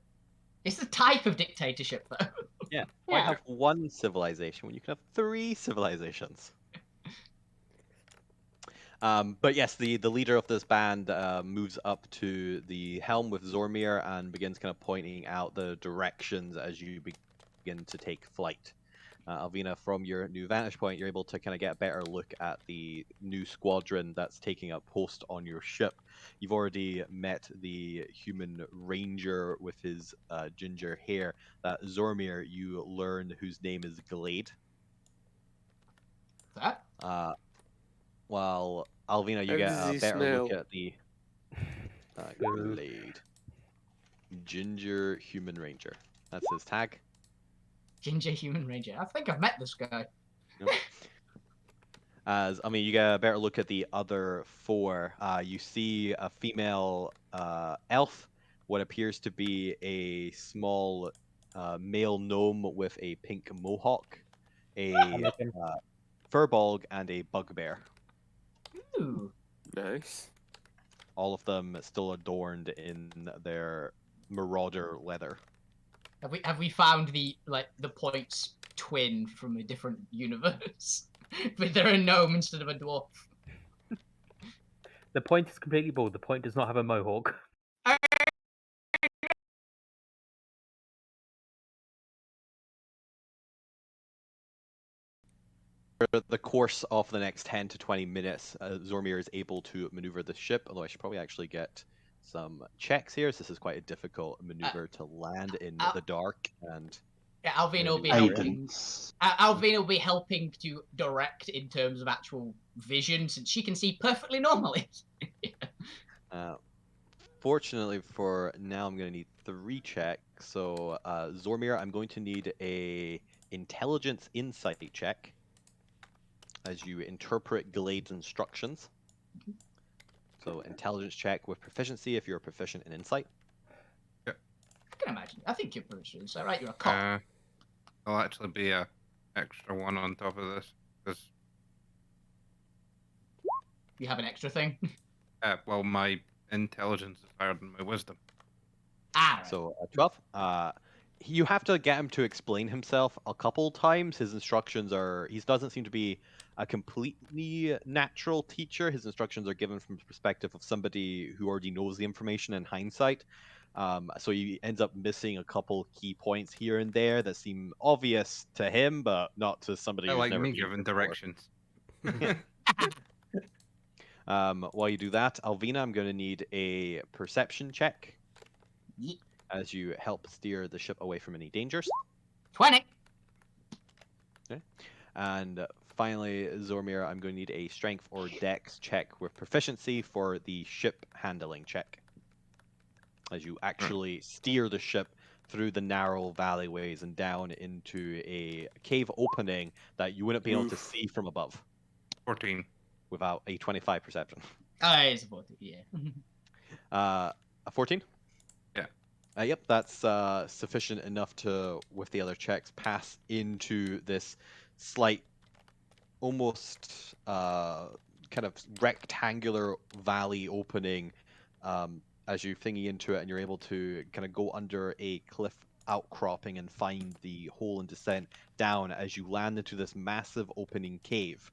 It's the type of dictatorship, though. Yeah. Why have one civilization when you can have 3 civilizations? But yes, the leader of this band moves up to the helm with Zormir and begins kind of pointing out the directions as you begin to take flight. Alvina, from your new vantage point, you're able to kind of get a better look at the new squadron that's taking up post on your ship. You've already met the human ranger with his ginger hair. Zormir, you learn whose name is Glade. That? While Alvina, you How get does a he better look smell? at the Glade. Ginger Human Ranger. That's his tag. Ginger Human Ranger. I think I've met this guy. Nope. You get a better look at the other 4. You see a female elf, what appears to be a small male gnome with a pink mohawk, a furbolg, and a bugbear. Ooh. Nice. All of them still adorned in their marauder leather. Have we found the Point's twin from a different universe? But they're a gnome instead of a dwarf. The Point is completely bald. The Point does not have a mohawk. For the course of the next 10 to 20 minutes, Zormir is able to maneuver the ship, although I should probably actually get some checks here, so this is quite a difficult maneuver to land in the dark. And yeah, Alvina will be helping. Alvina will be helping to direct in terms of actual vision, since she can see perfectly normally. Fortunately for now, I'm going to need 3 checks. So, Zormir, I'm going to need a intelligence insight check as you interpret Glade's instructions. So, intelligence check with proficiency if you're proficient in insight. I can imagine. I think you're proficient. Is that right? You're a cop. There'll actually be a extra 1 on top of this because you have an extra thing. Well, my intelligence is higher than my wisdom. Right. So 12. You have to get him to explain himself a couple times. His instructions are. He doesn't seem to be a completely natural teacher. His instructions are given from the perspective of somebody who already knows the information in hindsight. So he ends up missing a couple key points here and there that seem obvious to him, but not to somebody I who's like never me been giving here before. directions. While you do that, Alvina, I'm going to need a perception check Ye- as you help steer the ship away from any dangers. 20. And finally, Zormir, I'm going to need a strength or dex check with proficiency for the ship handling check. As you actually steer the ship through the narrow valleyways and down into a cave opening that you wouldn't be able to see from above 14. without a 25 perception. Oh, it's a 40, yeah. A 14? Yeah. Yep, that's sufficient enough to, with the other checks, pass into this slight, almost kind of rectangular valley opening as you thingy into it, and you're able to kind of go under a cliff outcropping and find the hole and descent down as you land into this massive opening cave.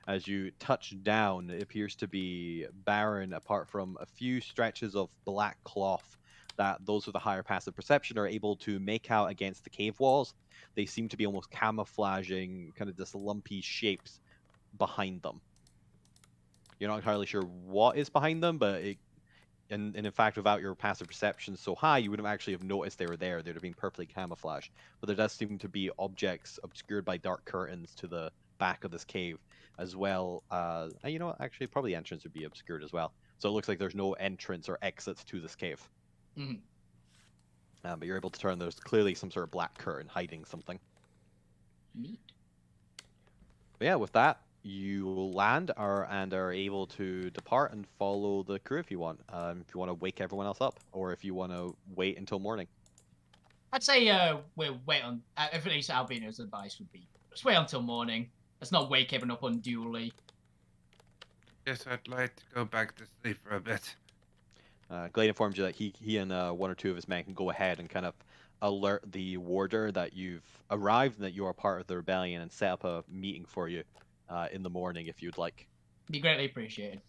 As you touch down, it appears to be barren apart from a few stretches of black cloth that those with a higher passive perception are able to make out against the cave walls. They seem to be almost camouflaging kind of this lumpy shapes behind them. You're not entirely sure what is behind them, but and in fact, without your passive perception so high, you wouldn't actually have noticed they were there. They'd have been perfectly camouflaged. But there does seem to be objects obscured by dark curtains to the back of this cave, as well as, you know what, actually, probably the entrance would be obscured as well. So it looks like there's no entrance or exits to this cave. Mhm. But you're able to turn, there's clearly some sort of black curtain hiding something. Neat. But yeah, with that, you land and are able to depart and follow the crew if you want. If you want to wake everyone else up, or if you want to wait until morning. I'd say we'll wait on. At least Albino's advice would be just wait until morning. Let's not wake everyone up unduly. Yes, I'd like to go back to sleep for a bit. Glade informs you that he and one or two of his men can go ahead and kind of alert the warder that you've arrived and that you are part of the rebellion and set up a meeting for you in the morning if you'd like. Be greatly appreciated.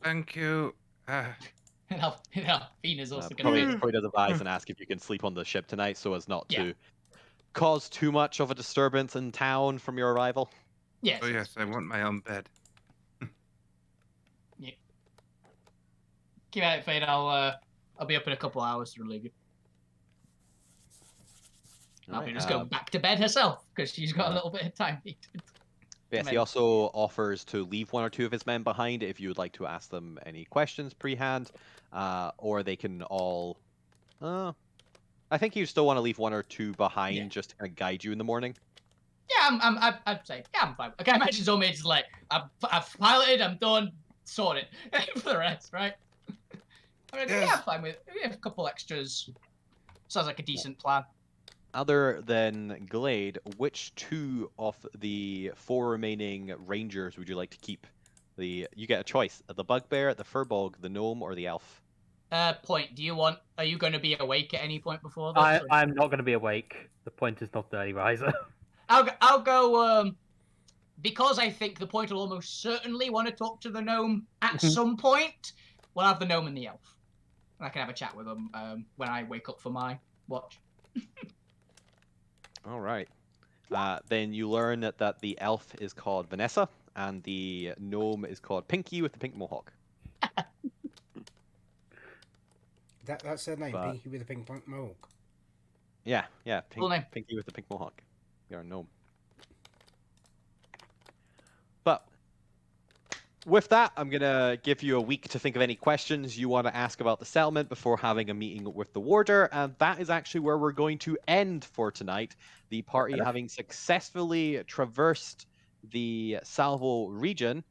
Thank you. And Alvina's also Probably gonna be. does advise and ask if you can sleep on the ship tonight so as not Yeah. to cause too much of a disturbance in town from your arrival. Yes. Oh yes, I want my own bed. Yeah. Keep at it, Fade. I'll be up in a couple hours to relieve you. Alright, Albina's going back to bed herself because she's got a yeah. little bit of time needed. Yes, he also offers to leave one or two of his men behind if you would like to ask them any questions pre-hand, or they can all. I think you still want to leave one or two behind just to kind of guide you in the morning. Yeah, I'd say I'm fine. I can imagine Zoe just like I've piloted, I'm done, sorted for the rest, right? I mean, Yes. yeah, I'm fine with it. We have a couple extras. Sounds like a decent plan. Other than Glade, which two of the 4 remaining rangers would you like to keep? You get a choice: the bugbear, the furbog, the gnome, or the elf. Point. Are you going to be awake at any point before this? I'm not going to be awake. The point is not the early riser. I'll go. Because I think the point will almost certainly want to talk to the gnome at some point. We'll have the gnome and the elf. I can have a chat with them when I wake up for my watch. All right. Then you learn that the elf is called Vanessa and the gnome is called Pinky with the pink mohawk. That's their name, But- Pinky with a pink mohawk. Yeah, Cool name. Pinky with the pink mohawk. You're a gnome. But with that, I'm gonna give you a week to think of any questions you want to ask about the settlement before having a meeting with the warder, and that is actually where we're going to end for tonight. The party having successfully traversed the Salvo region,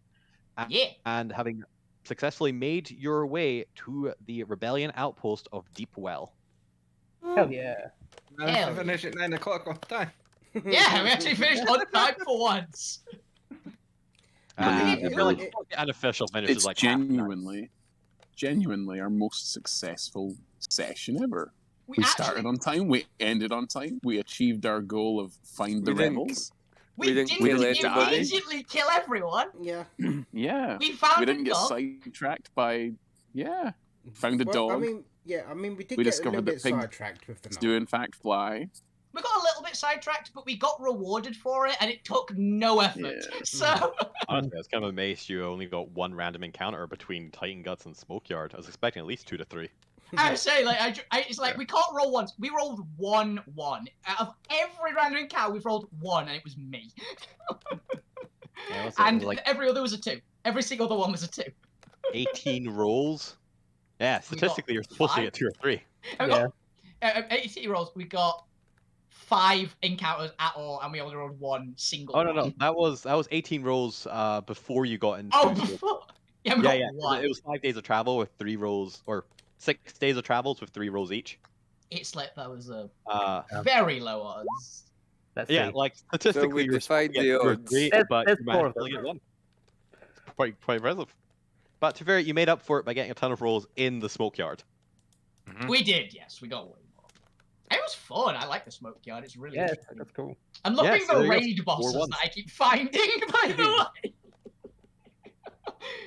and having successfully made your way to the rebellion outpost of Deepwell. Hell yeah. Managed to finish at 9 o'clock on time. Yeah, we actually finished on time for once. Unofficial finish is It's like genuinely our most successful session ever. We started on time, we ended on time, we achieved our goal of find the rebels. We didn't immediately kill everyone. Yeah. Yeah. We found we didn't a get dog. sidetracked by found a dog. I mean, Yeah, I mean, we did We get a little discovered that bit pigs sidetracked with the do knob. in fact fly. We got a little bit sidetracked, but we got rewarded for it, and it took no effort. Yeah. So Honestly, I was kind of amazed you only got one random encounter between Titan Guts and Smokeyard. I was expecting at least 2 to 3. I was saying, like, it's like we can't roll once. We rolled 1-1 out of every random encounter. We've rolled 1, and it was me. Yeah, what's And like every other was a 2. Every single other one was a 2. 18 rolls? Yeah, statistically you're supposed to 5? get 2 or 3. And we Yeah. got 80 rolls. We got 5 encounters at all, and we only rolled 1 single. Oh no, one. no, that was 18 rolls before you got into. Oh, before. Yeah, we yeah, got yeah. 1. It was 5 days of travel with 3 rolls, or 6 days of travels with 3 rolls each. It's like that was a Uh, very low odds. Let's yeah, see. like statistically we you're supposed to defied get the 2 or odds. 3, There's- but there's you 4 managed of to only them. get 1. Quite impressive. But to be fair, you made up for it by getting a ton of rolls in the Smokeyard. We did, yes. We got way more. It was fun. I like the smoke yard. It's really Yeah, interesting. that's cool. I'm loving Yeah, so the there you go. raid 4 bosses ones. that I keep finding, by the way.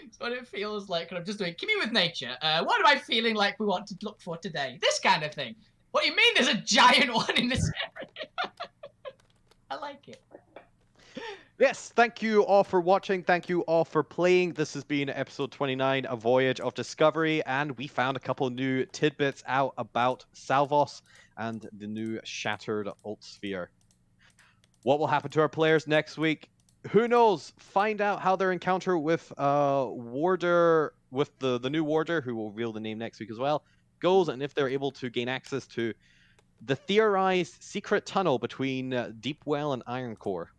That's what it feels like when I'm just doing Commune with Nature. What am I feeling like we want to look for today? This kind of thing. What do you mean there's a giant one in this area? I like it. Yes, thank you all for watching. Thank you all for playing. This has been episode 29, A Voyage of Discovery, and we found a couple new tidbits out about Salvos and the new Shattered Alt Sphere. What will happen to our players next week? Who knows? Find out how their encounter with Warder, with the new Warder, who will reveal the name next week as well, goes, and if they're able to gain access to the theorized secret tunnel between Deepwell and Iron Core.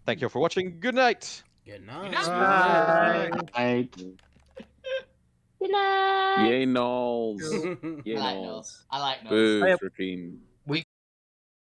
Thank you for watching. Good night. Good night. Bye. Right. Good night. Yay, Knowles. Yay, I like Knowles. Knowles. I like Knowles. Boo, I- Freaking.